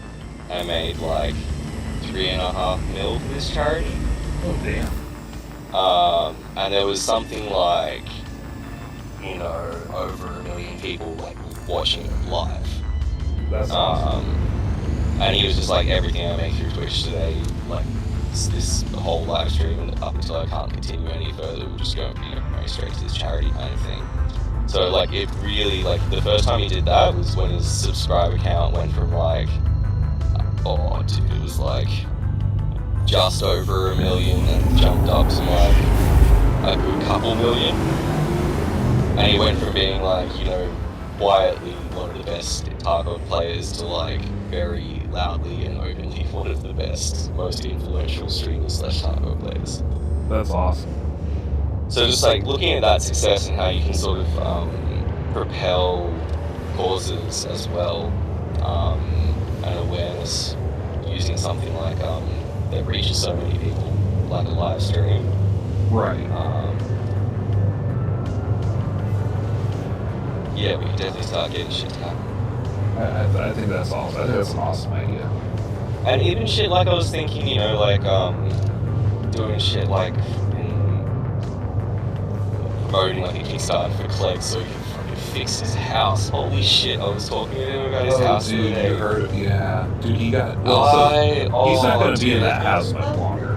and made like $3.5 million for this charity. Oh damn. And there was something like, you know, over 1 million people like watching it live. That's awesome. And he was just like, everything I make through Twitch today, like this whole live stream, and up until I can't continue any further, we'll just go, you know, straight to this charity kind of thing. So like, it really, like, the first time he did that was when his subscriber count went from like, oh dude, it was like just over 1 million and jumped up to like a good couple million. And he went from being like, you know, quietly one of the best Tarkov players to like very loudly and openly one of the best, most influential streamers / Tarkov players. That's awesome. So just like looking at that success and how you can sort of propel causes as well, and awareness using something like that reaches so many people, like a live stream. Right. Yeah, we can definitely start getting shit happening. I think that's awesome. I think that's an awesome idea. And even shit like I was thinking, you know, like doing shit like promoting like a Kickstarter for Clegg so he can fucking fix his house. Holy shit, I was talking to him about his house dude, the other day. you heard it. Yeah. Dude, he got... he's not going to be in that house much longer.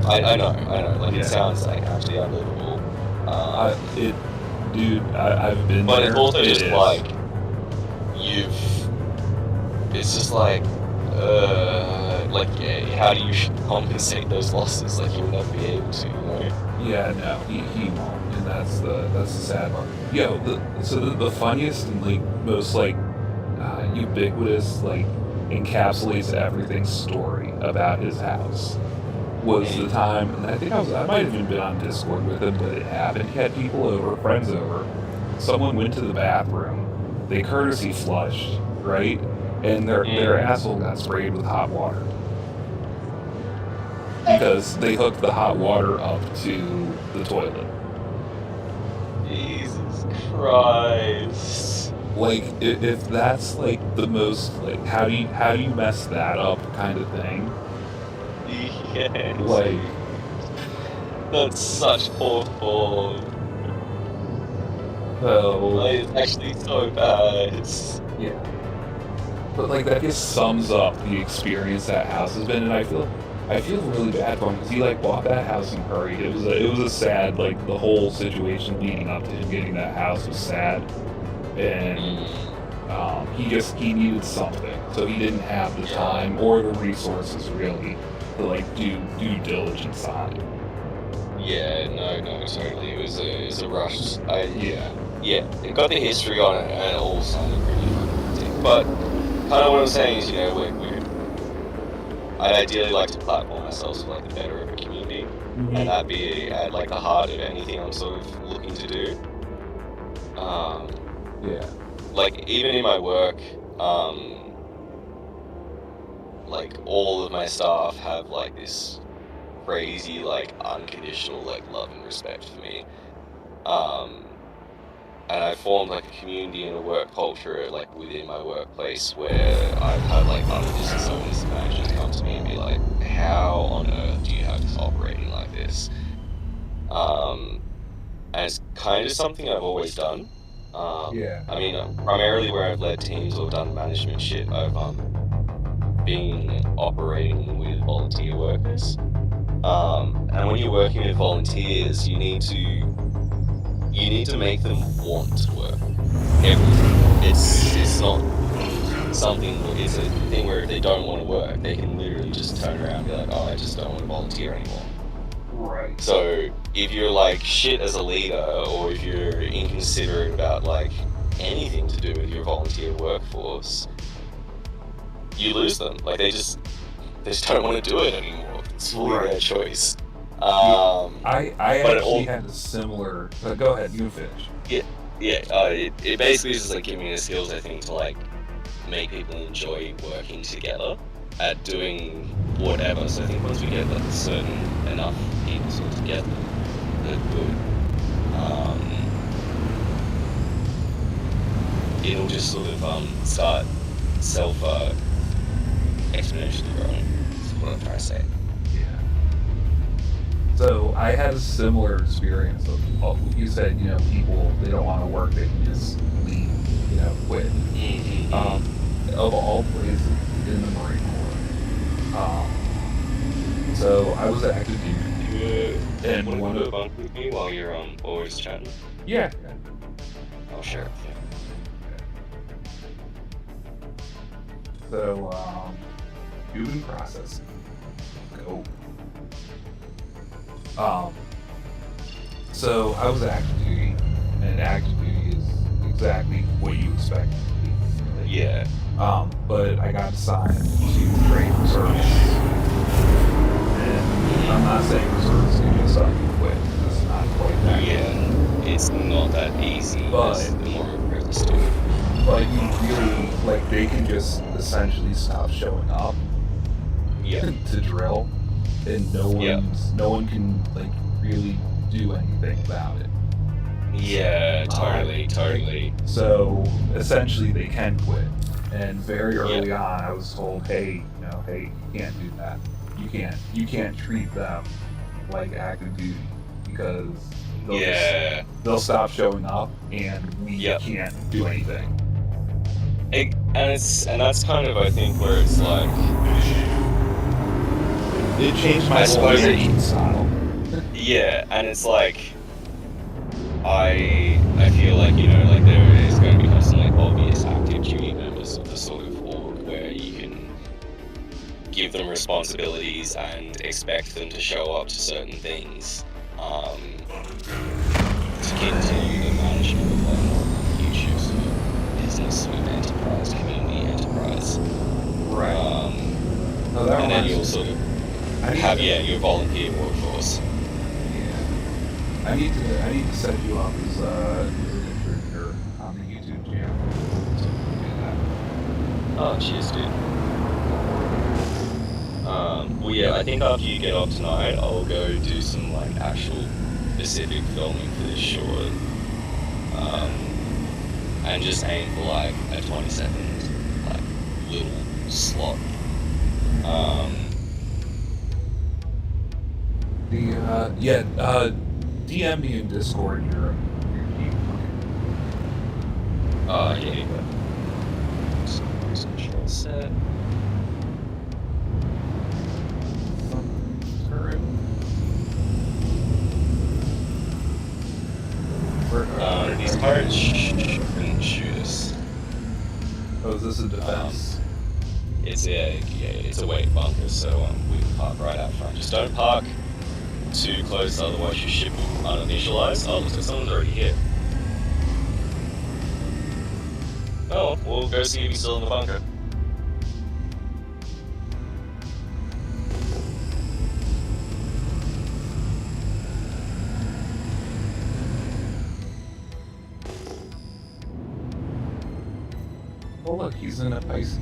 I know. Like, it sounds like actually unbelievable. Dude, I've been but there. But it's also just is. like, it's just like, how do you compensate those losses? Like, you'll never be able to, you know? Yeah, no, he won't, and that's the sad part. Yo, the funniest and like most like ubiquitous, like encapsulates everything story about his house was the time, and I think I might have even been on Discord with him, but it happened. He had people over, friends over. Someone went to the bathroom. They courtesy flushed, right? And their asshole got sprayed with hot water. Because they hooked the hot water up to the toilet. Jesus Christ. Like, if that's like the most, like, how do you mess that up kind of thing? Yes. Like, that's such poor form. Like, it's actually so bad. Yeah. But like, that just sums up the experience that house has been, and I feel really bad for him because he like bought that house in hurry. It was a sad, like, the whole situation leading up to him getting that house was sad, and he needed something, so he didn't have the time or the resources really to like do due diligence on it. Yeah, no, totally. It was a rush. Yeah, it got the history on it, and it all sounded pretty fucking. But kind of what I'm saying is, you know, I'd ideally like to platform ourselves for like the better of a community, and that be at like the heart of anything I'm sort of looking to do. Like, even in my work, like, all of my staff have like this crazy, like, unconditional, like, love and respect for me. and I formed like a community and a work culture like within my workplace where I've had like other business owners and managers come to me and be like, how on earth do you have this operating like this? And it's kind of something I've always done. Yeah. I mean, primarily where I've led teams or done management shit, I've been operating with volunteer workers. And when you're working with volunteers, you need to make them want to work. Everything. It's not something. It's a thing where if they don't want to work, they can literally just turn around and be like, "Oh, I just don't want to volunteer anymore." Right. So if you're like shit as a leader, or if you're inconsiderate about like anything to do with your volunteer workforce, you lose them. Like they just don't want to do it anymore. It's fully their choice. I actually had a similar. But go ahead, you can finish. It basically is just like giving me the skills, I think, to like make people enjoy working together at doing whatever. So I think once we get like certain enough people sort of together, they're good. It'll just sort of start self exponentially growing. That's what I'm trying to say. So I had a similar experience of you said, people, they don't want to work, they can just leave, quit. Of all places, in the Marine Corps. So I was active duty. And one of the bunk with me while you're always chatting. Yeah. Oh sure. So doing processing. Go. So I was active duty, and active duty is exactly what you expect. Yeah. But I got assigned to train reservists. And I'm not saying reservists can just start and quit. It's not quite that. Yeah. It's not that easy. But as the more realistic. But you really, like, they can just essentially stop showing up to drill, and no one can, like, really do anything about it. Yeah, totally. So, essentially, they can quit. And very early on, I was told, hey, you can't do that. You can't treat them like active duty, because they'll stop showing up, and we can't do anything. And that's kind of, I think, where it's like it changed my whole management style. Yeah, and it's like I feel like like there is going to become some like obvious active duty members of the sort of org where you can give them responsibilities and expect them to show up to certain things to continue the management of like YouTube sort of business with enterprise, community enterprise. Right. And then you'll sort of have your volunteer workforce. I need to set you up as a contributor on the YouTube channel. Oh, cheers, dude. Well, yeah, I think after you get off tonight, I'll go do some like actual specific filming for this short, and just aim for like a 20-second like little slot. DM me in Discord your team. Yeah. Control set. These turrets shouldn't shoot us. Oh, is this a defense? It's a weight bunker, so we can park right out front. Just don't park too close, otherwise your ship will uninitialize. Oh, looks like someone's already here. Oh, we'll go see if he's still in the bunker. Oh look, he's in a Pisces.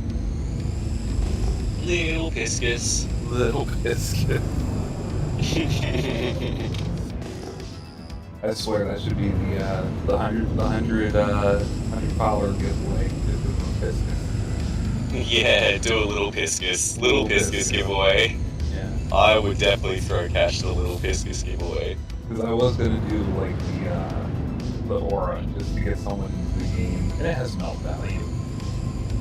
Little Piscus. Little biscuit. I swear that should be the $100 giveaway. Yeah, do a little Piscus. Little Piscus giveaway. Yeah. I would definitely throw cash to the little Piscus giveaway. Because I was gonna do like the aura just to get someone into the game, and it has melt value.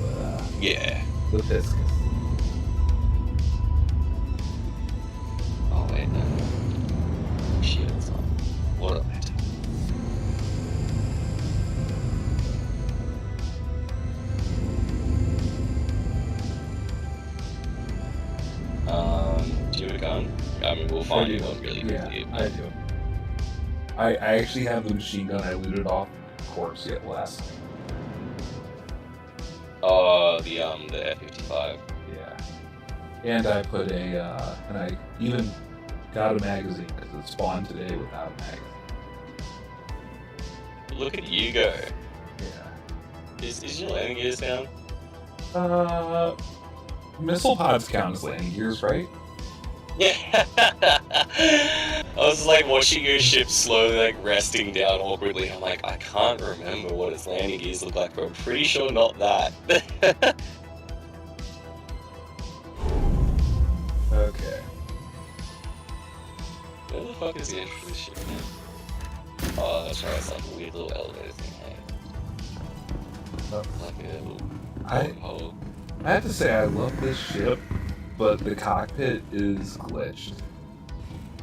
But Yeah. the Piscus. Oh wait, no. Shit, it's on. What am I doing? Do you have a gun? I mean, we'll find you one really quickly. Yeah, I do. I actually have the machine gun I looted off the corpse yet last night. Oh, the F-55. Yeah. And I put and I even got a magazine because it spawned today without a magazine. Look at you go. Yeah. Is your landing gears down? Missile pods count as landing gears, right? Yeah. I was like watching your ship slowly like resting down awkwardly. I'm like, I can't remember what its landing gears look like, but I'm pretty sure not that. Okay. Where the fuck is the entrance to this ship, man? Oh, that's right, it's like a weird little elevator thing, hey? Like a little hole. I have to say I love this ship, but the cockpit is glitched.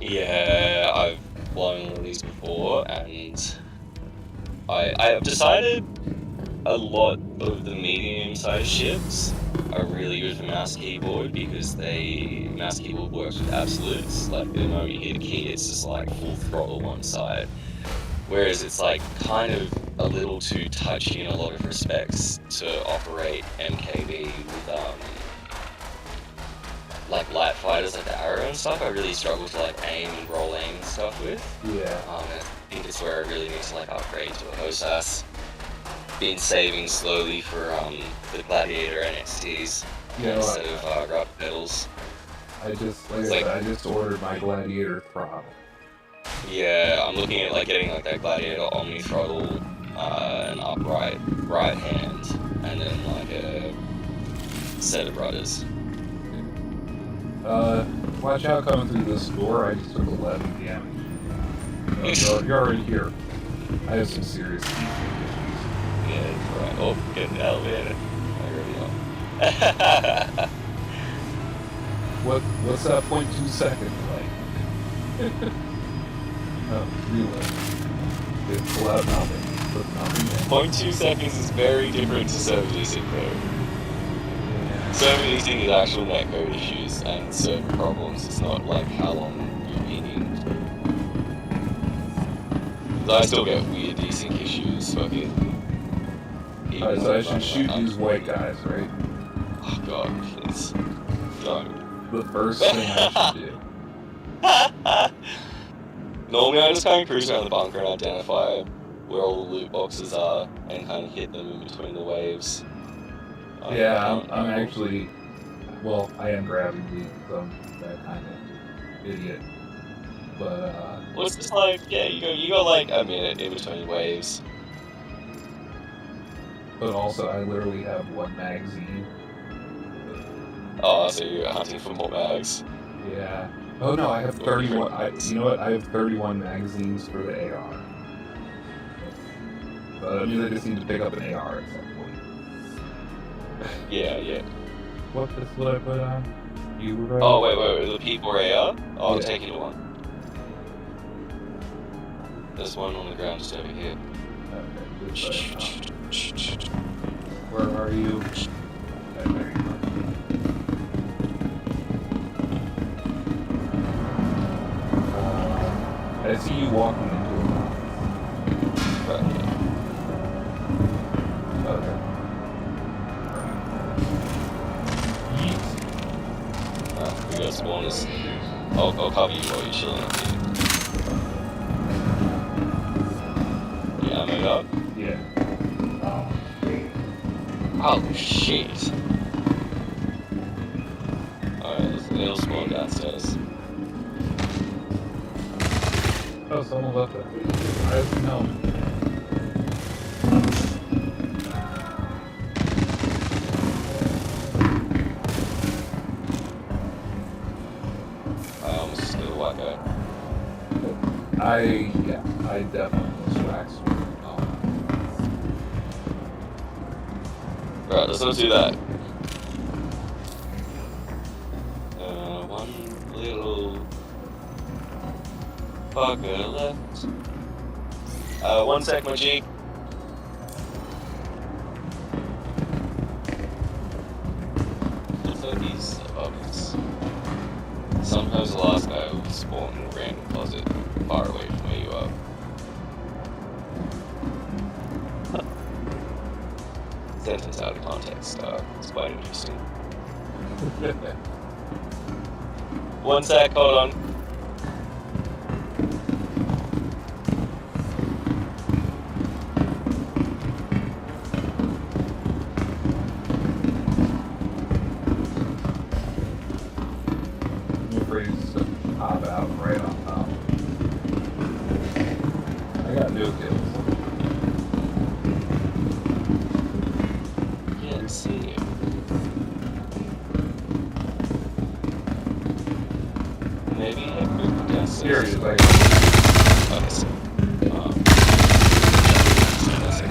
Yeah, I've flown one of these before, and I've decided a lot of the medium-sized ships are really good for mouse keyboard because mouse keyboard works with absolutes. Like the moment you hit a key, it's just like full throttle one side. Whereas it's like kind of a little too touchy in a lot of respects to operate MKB with like light fighters like the Arrow and stuff. I really struggle to like aim and roll aim and stuff with. Yeah. I think it's where I really need to like upgrade to a Hosas. Been saving slowly for the Gladiator NXTs instead of rubber pedals. I just ordered my Gladiator throttle. Yeah, I'm looking at like getting like that Gladiator Omni throttle, an upright right hand, and then like a set of rudders. Watch out coming through this door. I just took 11 damage. You're already here. I have some serious issues. Yeah, right. Oh, get in the elevator. I already know. What's that 0.2 seconds like? Oh, reload. Just pull out nothing. Put nothing in. 0.2 seconds is very different to server desync code. Server desync is actual netcode issues and server problems. It's not like how long you're meeting. I still get weird desync issues. Fucking. Alright, so I should shoot these white guys, right? Oh god, please. Don't. The first thing I should do. Normally I just kind of cruise around the bunker and identify where all the loot boxes are and kind of hit them in between the waves. Yeah, I'm actually... Well, I am grabbing loot because I'm that kind of idiot. But, well, it's just like, yeah, you go like a minute in between waves. But also, I literally have one magazine. Oh, so you're hunting for more mags? Yeah. Oh no, I have 31. You know what? I have 31 magazines for the AR. So that means I just need to pick up an AR at some point. Yeah, yeah. What I put on? You were. Oh wait, the P4 AR? Oh, I'll take you to one. There's one on the ground just over here. Okay, where are you? Okay, there you are. I see you walking into a mouth. Right. Okay. Yeet. We got spawners. I'll cover you while you're chilling up here. Yeah, I'm up. Yeah. Oh shit. Alright, it'll spawn downstairs. Oh, someone left that. I don't know. I almost just did a white guy. I definitely was waxed. Right, let's not do that. One little fucker left. 1 sec, my G. Looks like he's obvious. Sometimes the last guy will spawn in a random closet far away from where you are. Sentence out of context. It's quite interesting. 1 sec, hold on. You're afraid to pop out right on top. I got no kills. Can't see you. Maybe I could guess. Seriously. Okay, so, that's it.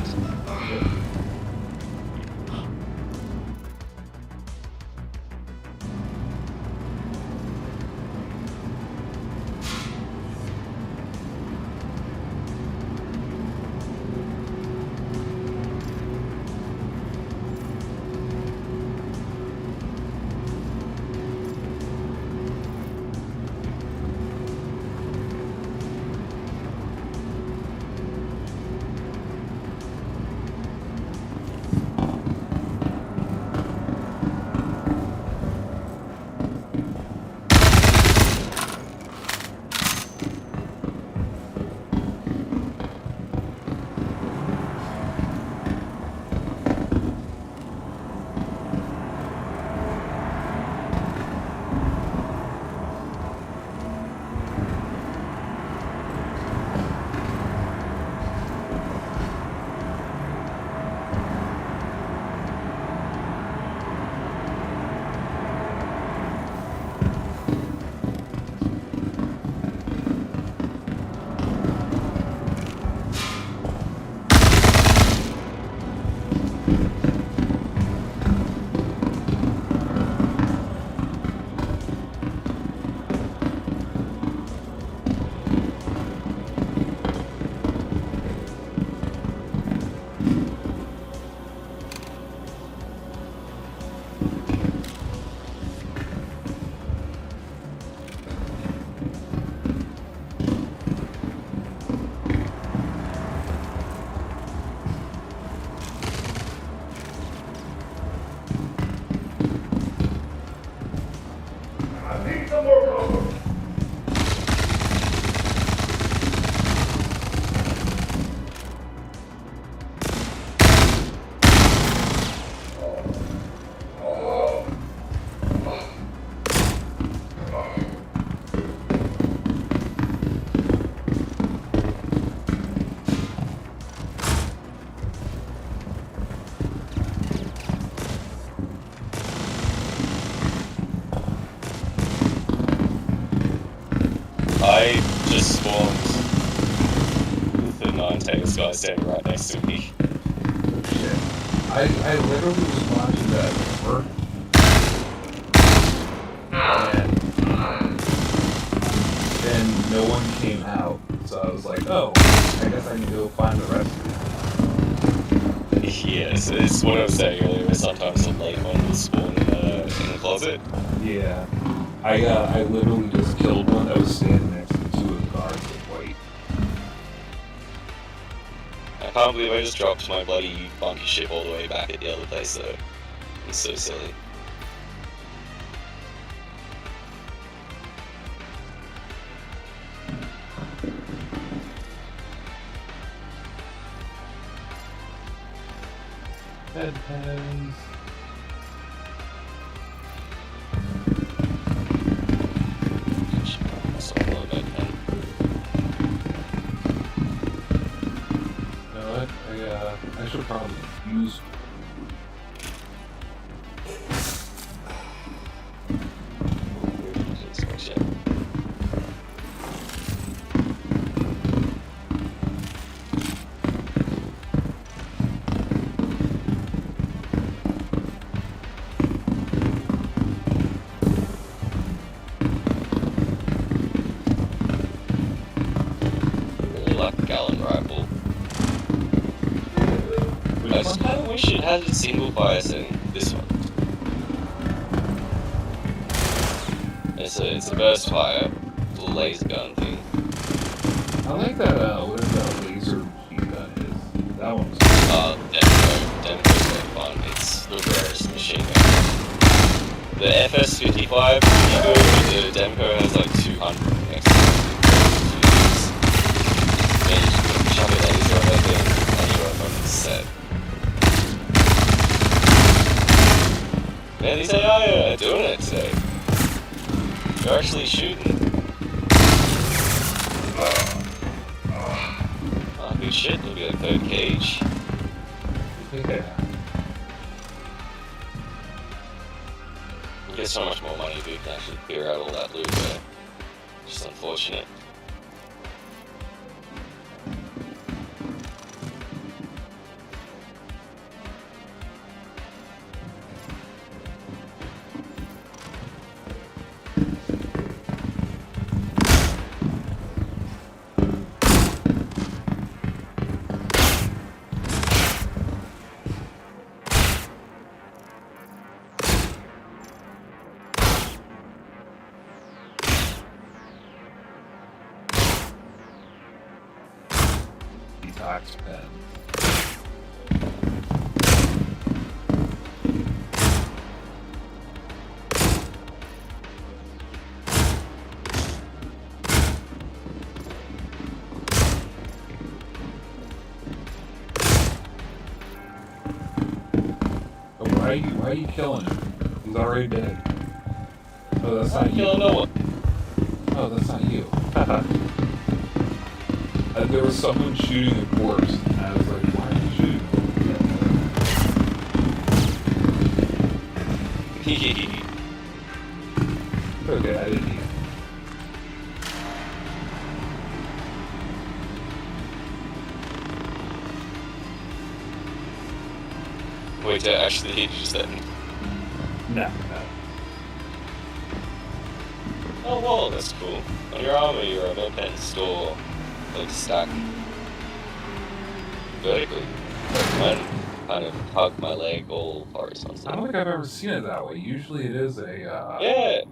I just spawned with the non-Tails guy standing right next to me. Shit. I literally was watching that work. And no one came out. So I was like, oh, I guess I need to go find the rest of them. Yes, it's what I was saying earlier, sometimes a late one will spawn in the closet. Yeah. I literally just killed one that was standing next to two of the guards with white. I can't believe I just dropped my bloody bunker ship all the way back at the other place though. It's so silly. Headpens. probably use. I wish it had a single fire setting. This one. It's a burst fire, little laser gun thing. I like that. Whatever that laser machine gun is. That one's. Demco's very fun. It's the rarest machine gun. The FS55 pretty good, but the Demco has like 200 next to it. Then you just chuck a laser on that thing and you're fucking set. Man, these AI are doing it today. They're actually shooting. Oh, good shit, it'll be like third cage. Yeah. You get so much more money if you can actually clear out all that loot there. Just unfortunate. Detox pen. Oh, why are you killing him? He's already dead. Oh, that's not you. No one. Oh, that's not you. There was someone shooting a corpse, and I was like, why are you shooting? Okay, I didn't even. Wait, to actually hit you just then? No. Oh, well, that's cool. On your armor, you're a MARPAT store. Like stack vertically. Mine kind of hug my leg all horizontally. I don't think I've ever seen it that way. Usually it is a, Yeah!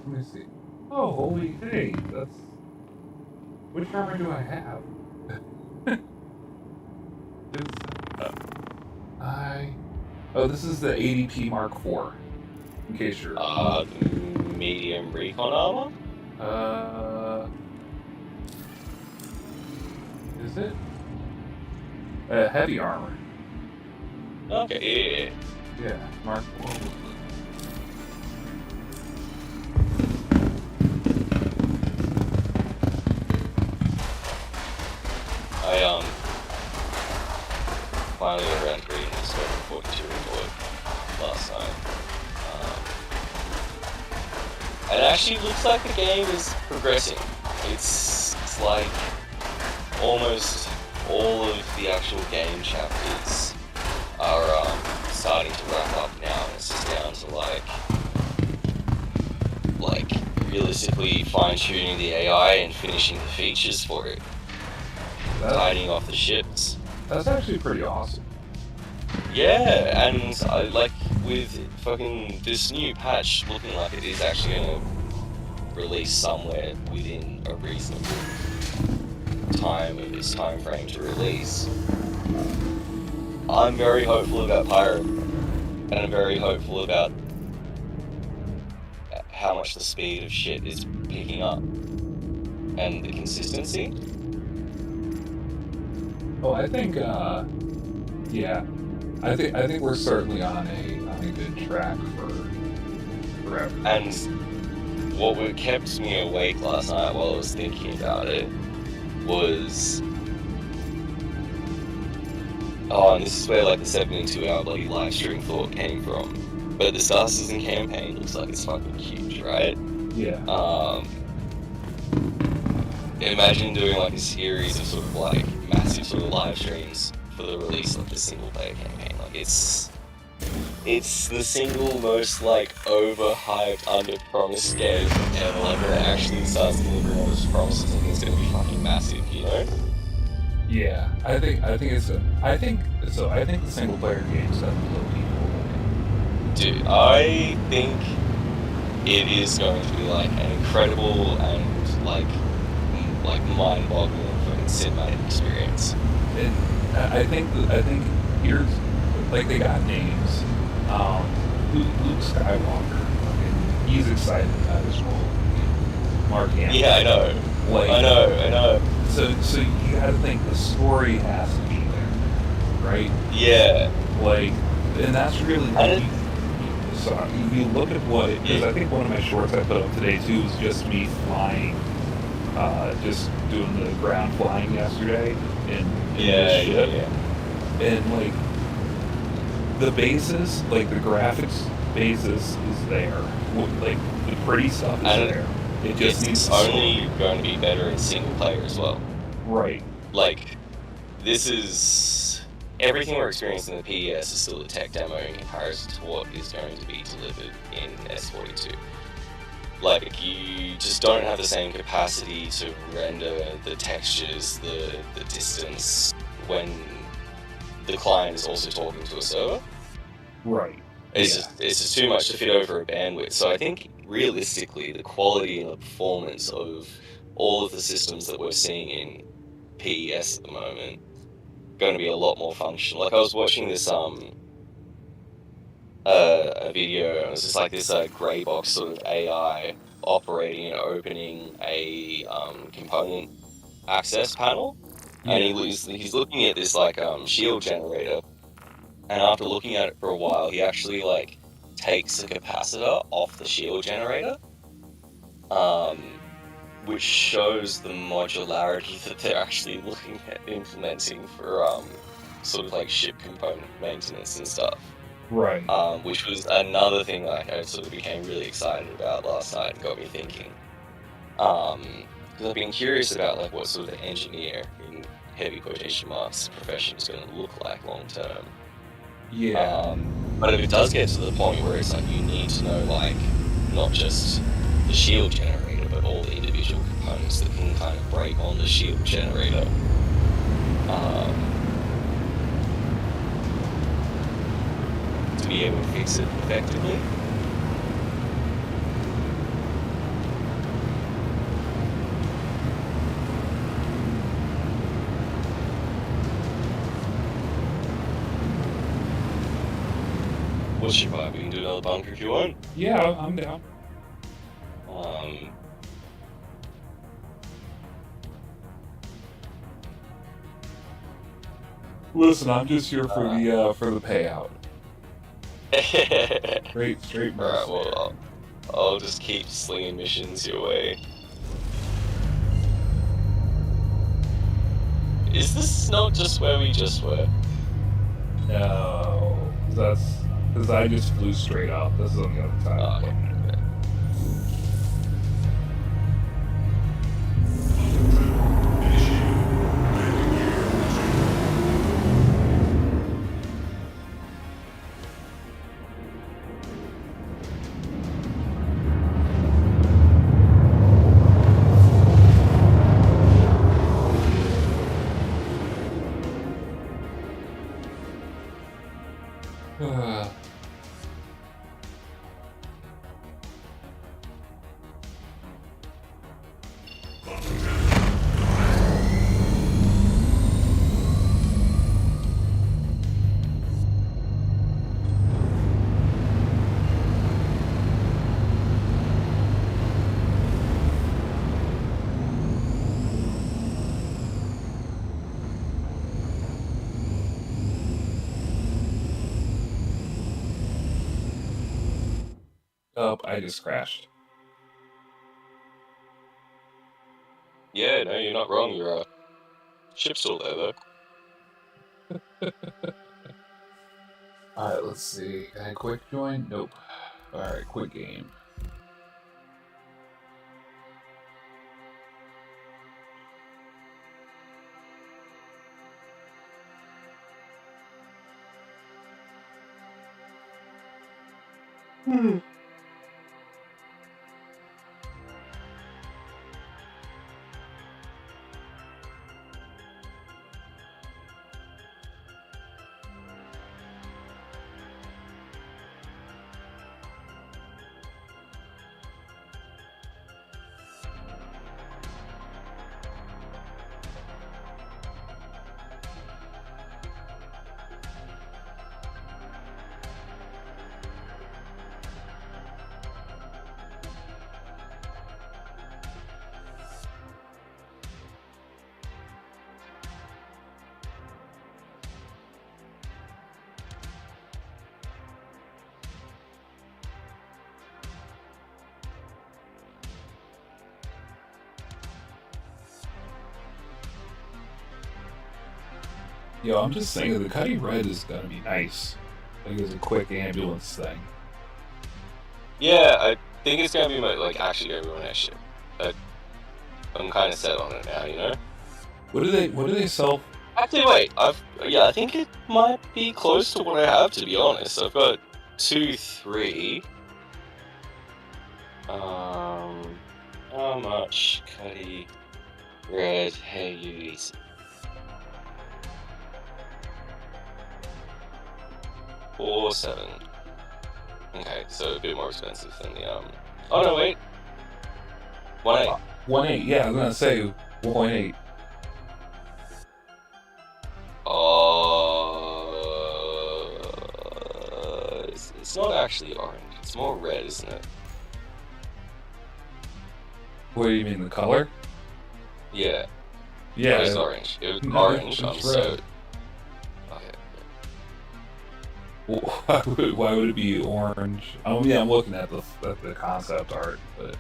Let me see. Oh, holy hey, that's... Which armor do I have? Oh, this is the ADP Mark IV. In case you're... Medium recon armor? Is it? Heavy armor. Okay, Yeah, Mark IV. I finally around reading the Storm 42 report last night. And it actually looks like the game is progressing. It's like almost all of the actual game chapters are starting to wrap up now, and it's just down to like realistically fine-tuning the AI and finishing the features for it. Tidying off the ships. That's actually pretty awesome. Yeah, and like with fucking this new patch looking like it is actually gonna release somewhere within a reasonable time of its time frame to release. I'm very hopeful about Pirate, and I'm very hopeful about how much the speed of shit is picking up and the consistency. Oh, I think, yeah, I think we're certainly on a good track for forever. And what kept me awake last night while I was thinking about it was Oh, and this is where like the 72-hour bloody live stream thought came from. But the Star Citizen campaign looks like it's fucking huge, right? Yeah. Imagine doing like a series of sort of like massive sort of live streams for the release of the single player campaign. Like it's the single most like overhyped, under-promised game ever. Like when it actually starts delivering on its promises, I think it's gonna be fucking massive, you know? Yeah, I think the single player games have blow people. Dude, I think it is going to be like an incredible and like mind-boggling fucking cinematic experience. And I think here's like they got names. Luke Skywalker, he's excited about his role. Mark Hamill. Yeah, I know. Like, I know. So you gotta think the story has to be there, right? Yeah. Like, and that's really so if you look at what it is. I think one of my shorts I put up today too was just me flying, just doing the ground flying yesterday in this ship. Yeah. And like the basis, like the graphics basis is there. Like the pretty stuff is there. It just needs it's only going to be better in single player as well. Right. Like, this is everything we're experiencing in the PES is still a tech demo in comparison to what is going to be delivered in S42. Like, you just don't have the same capacity to render the textures, the distance when the client is also talking to a server. Right. It's just too much to fit over a bandwidth. So I think realistically, the quality and the performance of all of the systems that we're seeing in PES at the moment going to be a lot more functional. Like I was watching this a video, and it was just like this grey box sort of AI operating and opening a component access panel, and he's looking at this like shield generator. And after looking at it for a while, he actually like takes a capacitor off the shield generator, which shows the modularity that they're actually looking at implementing for sort of like ship component maintenance and stuff. Right. Which was another thing like I sort of became really excited about last night and got me thinking. Because I've been curious about like what sort of engineer, in heavy quotation marks, profession is going to look like long term. Yeah. But if it does get to the point where it's like you need to know like not just the shield generator but all the individual components that can kind of break on the shield generator, to be able to fix it effectively. What's your vibe? We can do another bunker if you want. Yeah, I'm down. Listen, I'm just here for the payout. Straight. Alright, well, I'll just keep slinging missions your way. Is this not just where we just were? No, because I just flew straight up. This is on the other side. Oh, okay. Oh, I just crashed. Yeah, no, you're not wrong. Your ship's still there, though. Alright, let's see. Can I quick join? Nope. Alright, quick game. Yo, I'm just saying that the Cutty Red is gonna be nice. Like, it's a quick ambulance thing. Yeah, I think it's gonna be actually gonna be my next ship. I'm kind of set on it now, you know. What do they sell? Actually, wait. I think it might be close to what I have, to be honest. I've got 2, 3. How much Cutty Red Haze? 4.7. Okay, so a bit more expensive than the Oh no, wait. 1.8. 1.8. Yeah, I was gonna say 1.8. It's not actually orange. It's more red, isn't it? What do you mean, the color? Yeah. Yeah. It's orange. It was No, orange. it's So. red. Why would it be orange? Oh yeah, I'm looking at the concept art, but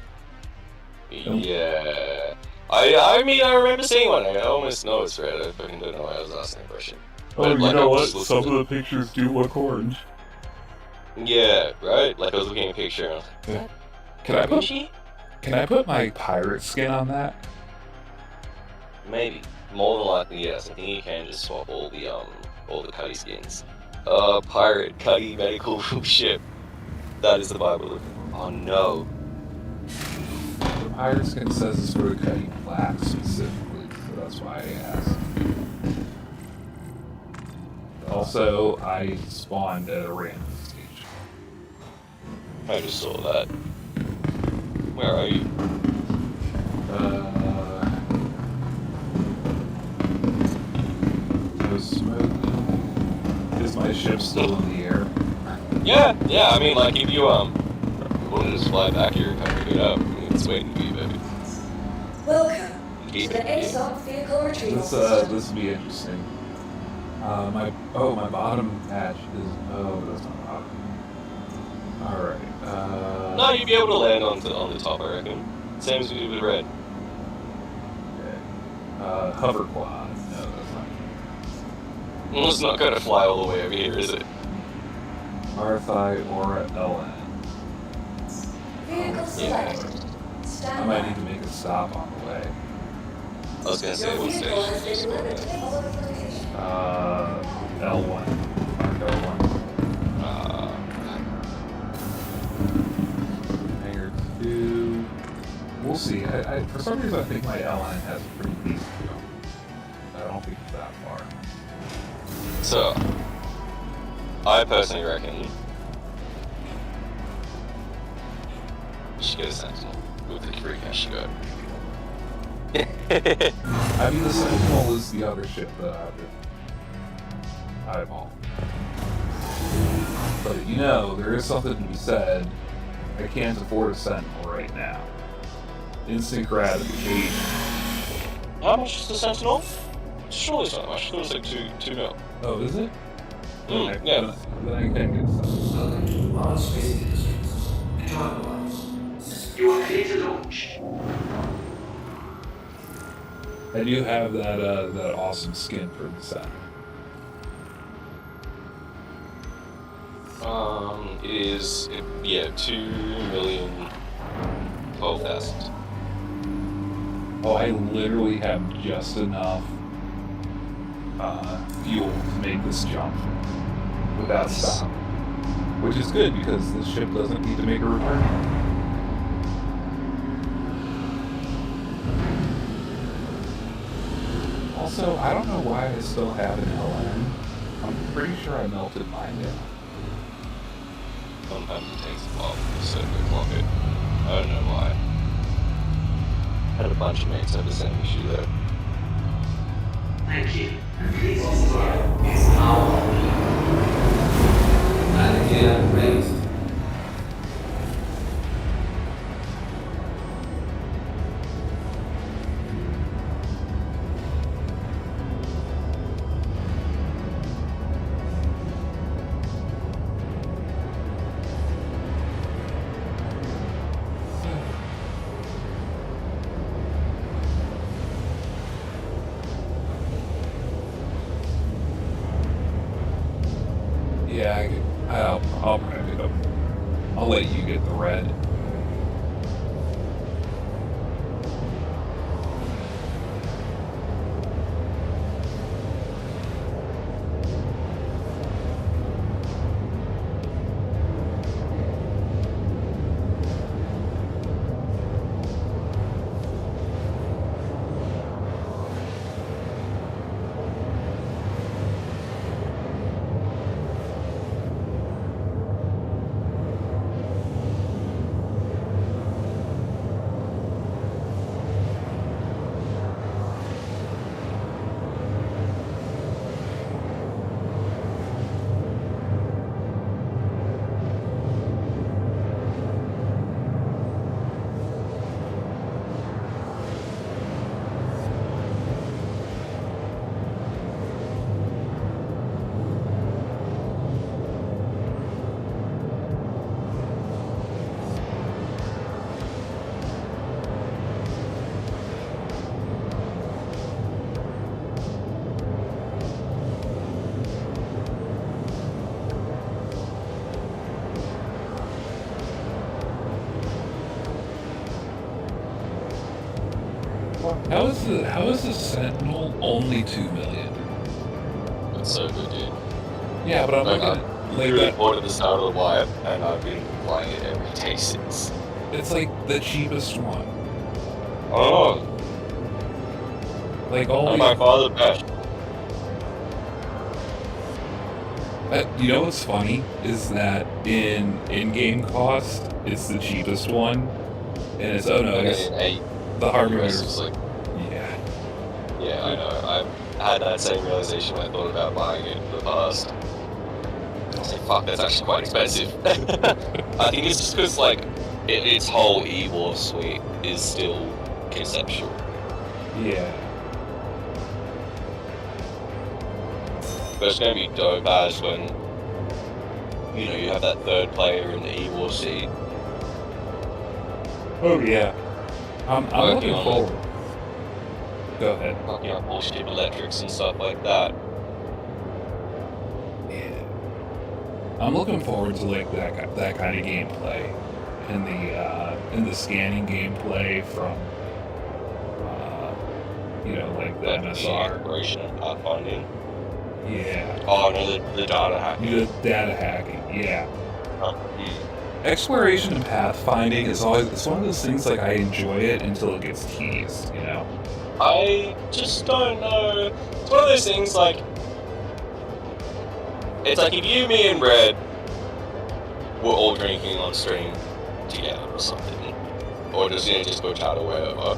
yeah. I mean, I remember seeing one. I almost know it's red. I fucking don't know why I was asking that question. oh, But, you know what? I was just Some of looking the pictures do look orange. Yeah, right. Like I was looking at a picture. And I was like, Yeah. Can I put my pirate skin on that? maybe. More than likely, yes. I think you can just swap all the Cutty skins. Pirate Cutty medical ship. That is the Bible. Oh no. The pirate skin says it's for the Cutty Black specifically, so that's why I asked. Also, I spawned at a random stage. I just saw that. Where are you? No smoke. Is my ship still in the air? Yeah. I mean, like if you wanted to just fly back here, kind of pick it up. I mean, it's waiting for you, baby. Welcome to Keep the it. ASOP vehicle retrieval system. This will be interesting. My bottom hatch is that's not bottom. All right. No, you'd be able to land on the top, I reckon. Same as we did with red. Okay. Hover quad. No, that's not. Well, it's not going to fly all the way over here, is it? Marthi or LN. Vehicle selected. I might need to make a stop on the way. I was going to say, Your what vehicle has station? been delivered to the following location. L1. Mark L1. Hangar 2. We'll see. I for some reason I think my LN has a pretty decent jump. I don't think it's that far. So, I personally reckon you should get a Sentinel with the free cash you got. I mean, the Sentinel is the other ship that I've all. But you know, there is something to be said. I can't afford a Sentinel right now. Instant gratification. How much is the Sentinel? Surely it's not much. It was like 2 mil. Oh, is it? Mm, yeah. Then I can get something. Welcome to Mars Space Industries. Command. You are clear to launch. I do have that awesome skin for the set. It is 2,012,000. Oh, I literally have just enough fuel to make this jump without stop, which is good because this ship doesn't need to make a return. Also, I don't know why I still have an LN. I'm pretty sure I melted mine down. Sometimes it takes a while for the server to clock it. I don't know why. Had a bunch of mates have the same issue though. Thank you. Please describe is now and again raised. Yeah, I'll probably pick up. I'll let you get the red. How is the Sentinel only 2 million? That's so good, dude. Yeah, but I'm looking at literally bought at the start of the wipe, and I've been playing it every day since. It's like the cheapest one. Oh, Like all and by far the best. You know what's funny is that in-game cost, it's the cheapest one, and it's it's the hardware is like, yeah. yeah, I know. I've had that same realization when I thought about buying it in the past. I was like, fuck, that's actually quite expensive. I think it's just because like its whole E-War suite is still conceptual. Yeah. But it's gonna be dope as when you have that third player in the E-War seat. Oh yeah. I'm looking on forward. Go ahead. Fucking up bullshit electrics and stuff like that. Yeah. I'm looking forward to like that kind of gameplay, and the scanning gameplay from like the MSR. Exploration and pathfinding. Yeah. Oh no, the data hacking. The data hacking. Yeah. Exploration and pathfinding is always, it's one of those things like I enjoy it until it gets teased, you know? I just don't know. It's one of those things like, it's like if you, me, and Red were all drinking on stream together or something, or just Discord chat or whatever,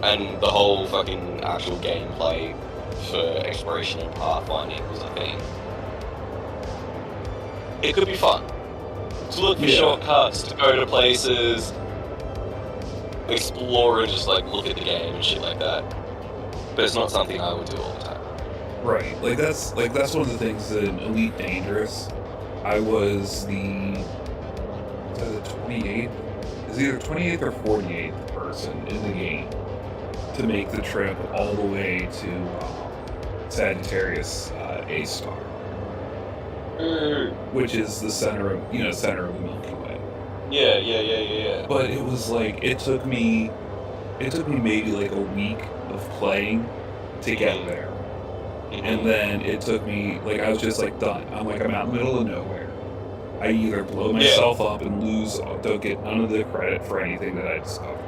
and the whole fucking actual gameplay for exploration and pathfinding was a thing. It could be fun. To look for shortcuts, to go to places, explore and just like look at the game and shit like that. But it's not something I would do all the time. Right. That's one of the things in Elite Dangerous. I was the 28th? It's either 28th or 48th person in the game to make the trip all the way to Sagittarius A-Star. which is the center of the Milky Way. Yeah. But it was like it took me maybe like a week of playing to get there. And then it took me, like, I was just like done. I'm like, I'm out in the middle of nowhere. I either blow myself up and don't get none of the credit for anything that I discovered.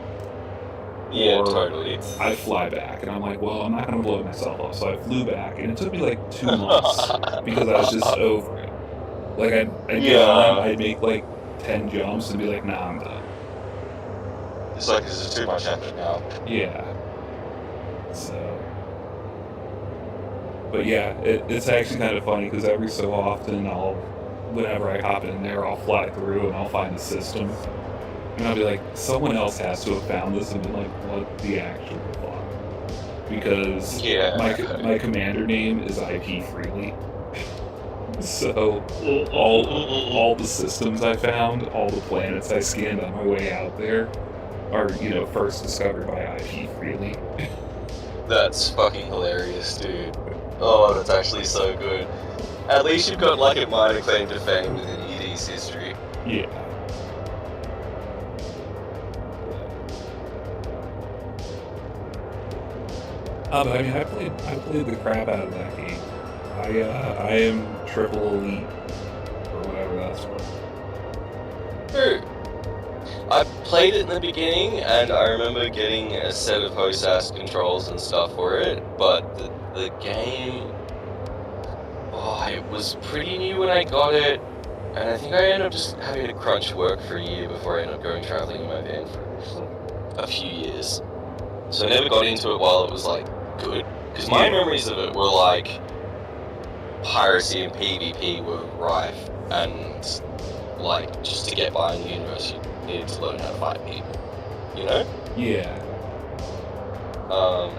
Yeah, or totally. I fly back, and I'm like, well, I'm not going to blow myself up. So I flew back, and it took me like 2 months because I was just over it. Like, I'd get on, I'd make like 10 jumps and be like, nah, I'm done. It's like, this is too much effort now. Yeah. So. But yeah, it's actually kind of funny because every so often whenever I hop in there, I'll fly through and I'll find the system. And I'll be like, someone else has to have found this and been like, what the actual fuck? Because my commander name is IP Freely. So all the systems I found, all the planets I scanned on my way out there are, first discovered by IP Freely. That's fucking hilarious, dude. Oh, that's actually so good. At least you've got like a minor claim to fame within ED's history. Yeah. But I mean, I played the crap out of that game. I am triple elite, or whatever that's for. I played it in the beginning, and I remember getting a set of host-ass controls and stuff for it, but the game, it was pretty new when I got it, and I think I ended up just having to crunch work for a year before I ended up going traveling in my van for a few years. So I never got into it while it was, like, good, because my memories of it were, like, piracy and PvP were rife, and, like, just to get by in the universe, you needed to learn how to fight people, Yeah.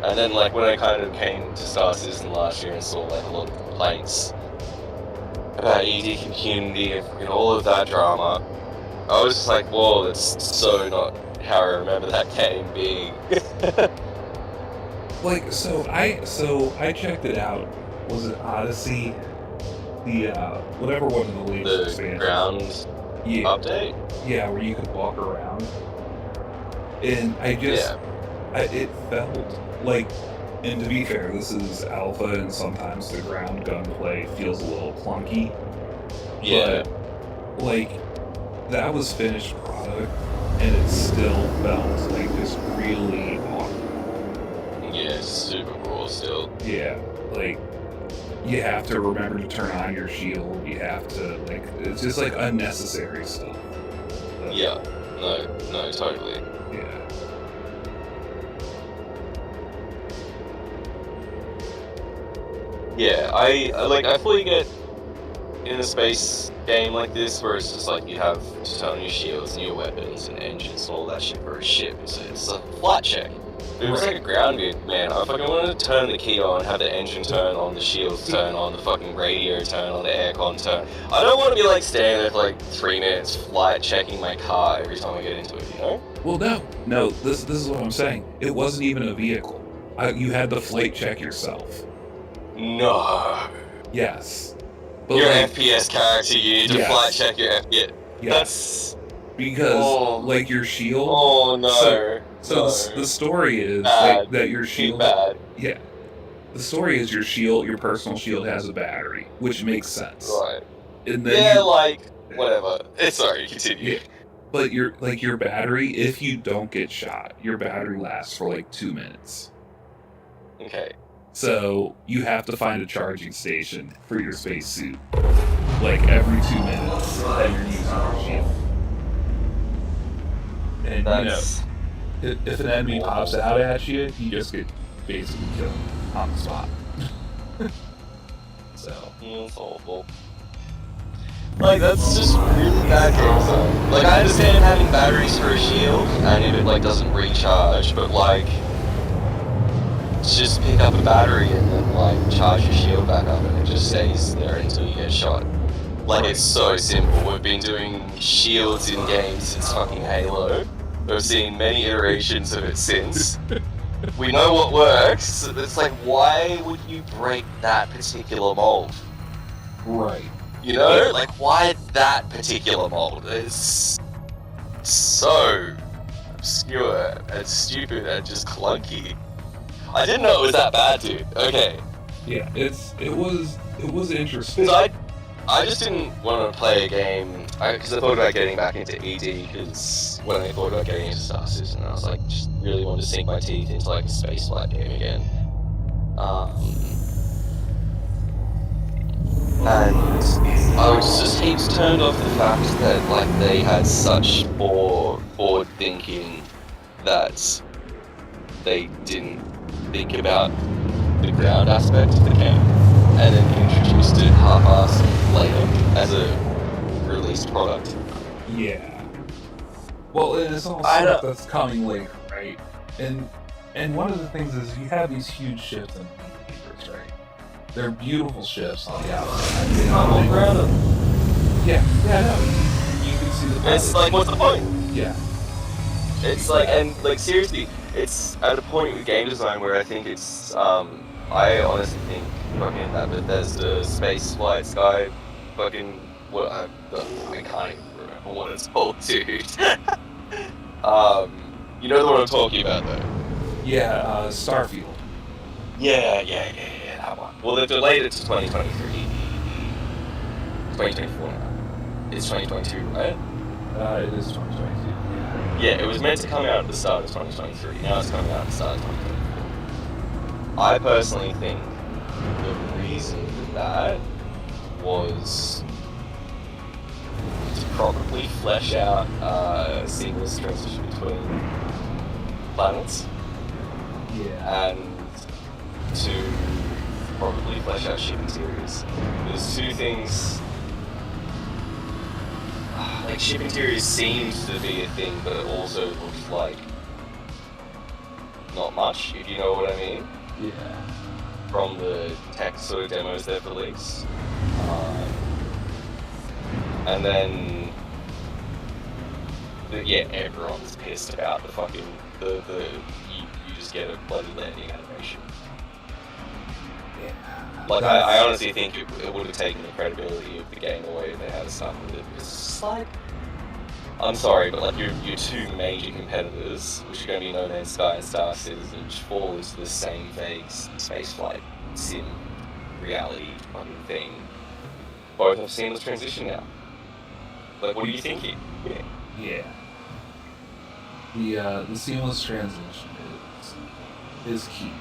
And then, like, when I kind of came to Star Citizen last year and saw, like, a lot of complaints about ED community and all of that drama, I was just like, whoa, that's so not how I remember that game being. Like, so I checked it out. Was it Odyssey? The, whatever one of the latest expansions. The ground update? Yeah, where you could walk around. And it felt like, and to be fair, this is alpha, and sometimes the ground gunplay feels a little clunky. Yeah. But, like, that was finished product, and it still felt like just really awkward. Yeah, it's super cool still. Yeah, like, you have to remember to turn on your shield, you have to, like, it's just, like, unnecessary stuff. Yeah, no, totally. Yeah. Yeah, I fully get in a space game like this where it's just like you have to turn on your shields and your weapons and engines and all that shit for a ship. So it's a flight check. If it was like a ground game, man, I fucking wanted to turn the key on, have the engine turn on, the shields turn on, the fucking radio turn on, the aircon turn. I don't want to be like standing there for like 3 minutes flight checking my car every time I get into it, Well, no, this is what I'm saying. It wasn't even a vehicle. You had to flight check yourself. No. Yes. But your FPS character, you need to flight check your FPS. Yes. That's... Because, like, your shield... Oh, no. So the story is that your shield... Bad. Yeah. The story is your personal shield has a battery, which makes sense. Right. And then whatever. Sorry, continue. Yeah. But your battery, if you don't get shot, your battery lasts for like 2 minutes. Okay. So you have to find a charging station for your spacesuit, like every 2 minutes that you're using your shield. And if an enemy pops out at you, you just get basically killed on the spot. So. That's awful. Like, that's just really bad game design. Like, I understand having batteries for a shield, and if it, like, doesn't recharge, but, like, just pick up a battery and then, like, charge your shield back up, and it just stays there until you get shot. Like, it's so simple. We've been doing shields in games since fucking Halo. We've seen many iterations of it since. We know what works. It's like, why would you break that particular mold? Right. You know, like why that particular mold? It's so obscure and stupid and just clunky. I didn't know it was that bad, dude. Okay. Yeah, it was interesting. Because I just didn't want to play a game, because I thought about getting back into ED, because when I thought about getting into Star Citizen, I was like, just really wanted to sink my teeth into like a spaceflight game again. And I was just heaps turned off the fact that like they had such forward thinking that they didn't think about the ground aspect of the game, and then introduced it half-assed later as a released product. Yeah. Well, and it's all stuff that's coming later, right? And one of the things is you have these huge ships in Beavers, right? They're beautiful ships on the outside. On the ground. Yeah, no. You can see the. It's like, what's the point? Yeah. It's like, and like seriously, it's at a point with game design where I think it's, I honestly think fucking that Bethesda space flight sky, fucking what I can't even remember what it's called, dude. You know the one I'm talking about though. Yeah, Starfield. Yeah, that one. Well, they've delayed it to 2023. 2024 now. It's 2022, right? It is 2022. Yeah, it was meant to come out at the start of 2023. Now it's coming out at the start of 2024. I personally think the reason for that was to probably flesh out a seamless transition between planets. Yeah. And to probably flesh out ship interiors. There's two things. Like, ship interiors seems to be a thing, but it also looks like not much, if you know what I mean. Yeah. From the tech sort of demos they've released. And then, everyone's pissed about the fucking, you just get a bloody landing animation. Yeah. Like, I honestly think it would have taken the credibility of the game away if they had stuff with it. It's just like, I'm sorry, but like your two major competitors, which are going to be No Man's Sky and Star Citizen, just fall into the same vague spaceflight sim reality fucking thing. Both have seamless transition now. Like, what are you thinking? Yeah. The seamless transition is key.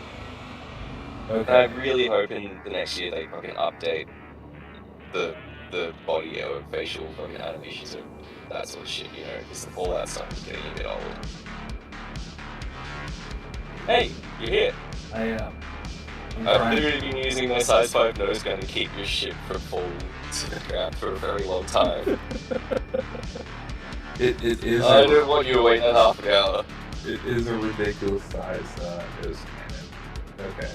Okay. I'm really hoping the next year they fucking update the body or facial fucking animations and that sort of shit, you know, because all that stuff is getting a bit old. Hey, you're here. I am. I've literally been using my size 5 nose gun to keep your ship from falling to the ground for a very long time. It is. I don't want you to wait half an hour. It is a ridiculous size nose cannon. Okay.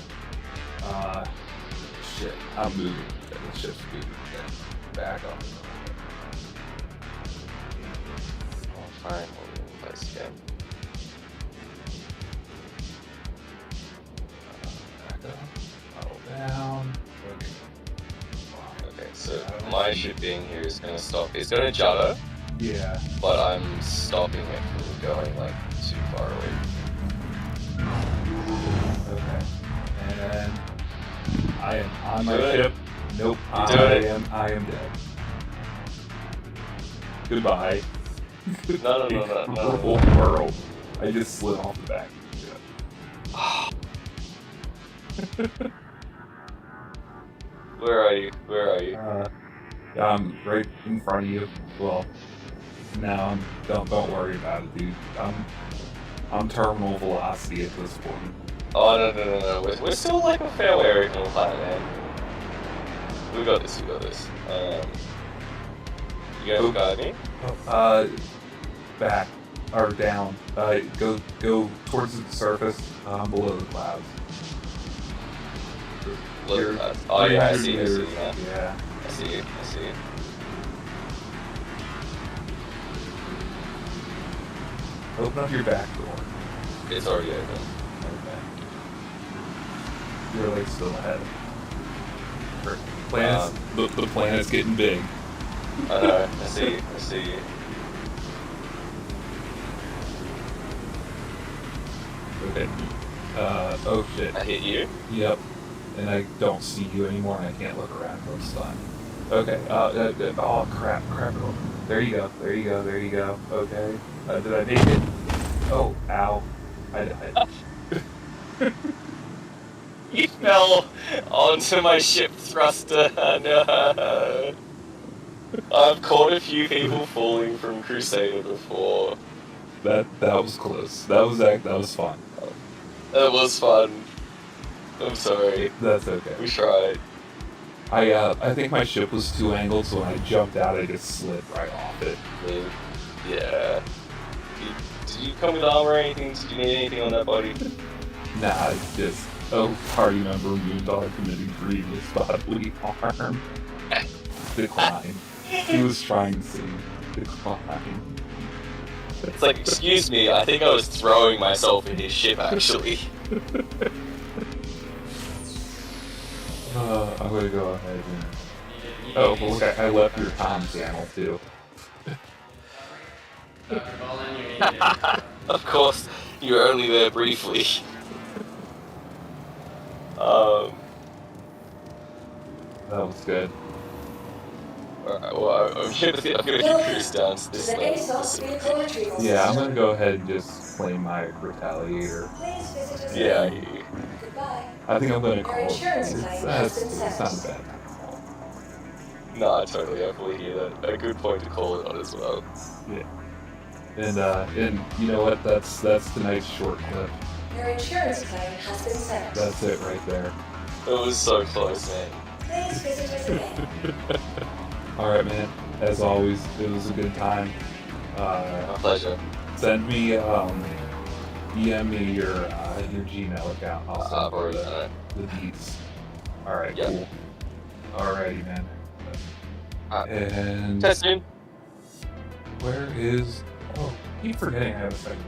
Shit. I'm moving. The ship's moving. Back on. Fine, we'll in place again. Back up. Model down. Okay, so my ship being here is going to stop. It's going to judder. Yeah. But I'm stopping it from going like too far away. Okay. And I am on my Do it. ship. Nope. You doing it? I am dead. Goodbye. No. Whole world. I just slid off the back. Where are you? I'm right in front of you. Well, no, don't worry about it, dude. I'm terminal velocity at this point. Oh no. We're still like a fair way away from the planet, man. We got this. You guys got me? Back or down. Go towards the surface, below the clouds. Look, oh yeah, I see you now. Yeah. I see you. Open up your back door. It's already open. Okay. You're like still ahead. Perfect. The planet's getting big. I see. Okay. Oh shit. I hit you. Yep. And I don't see you anymore, and I can't look around most time. Okay. Oh crap. There you go. Okay. Did I make it? Oh, ow. I died. You fell onto my ship thruster. No. I've caught a few people falling from Crusader before. That was close. That was fun. It was fun. I'm sorry. That's okay. We tried. I think my ship was too angled, so when I jumped out, I just slid right off it. Yeah. Did you come with armor or anything? Did you need anything on that body? Nah, it's just party member Moondog committing grievous bodily harm. Decline. He was trying to say decline. It's like, excuse me, I think I was throwing myself in his ship, actually. I'm gonna go ahead and... Oh, well, look, I left your Tom channel, too. Of course, you were only there briefly. That was good. Alright, well, I'm gonna cruise down to this The ASOS vehicle retrieval Yeah, I'm system. gonna go ahead and just claim my retaliator. Please visit us Yeah, again. Goodbye. I think I'm gonna Your call it. insurance claim has been It's not set. bad. no, I fully hear that. A good point to call it on as well. Yeah. And you know what? That's tonight's short clip. Your insurance claim has been set. That's it right there. It was so close, man. Please visit us again. Alright, man. As always, it was a good time. My pleasure. Send me, DM me your Gmail account. I'll send I've already you done it. the deets. Alright, Yep. cool. Alrighty, man. And Testing. where is... Oh, keep forgetting I have a second.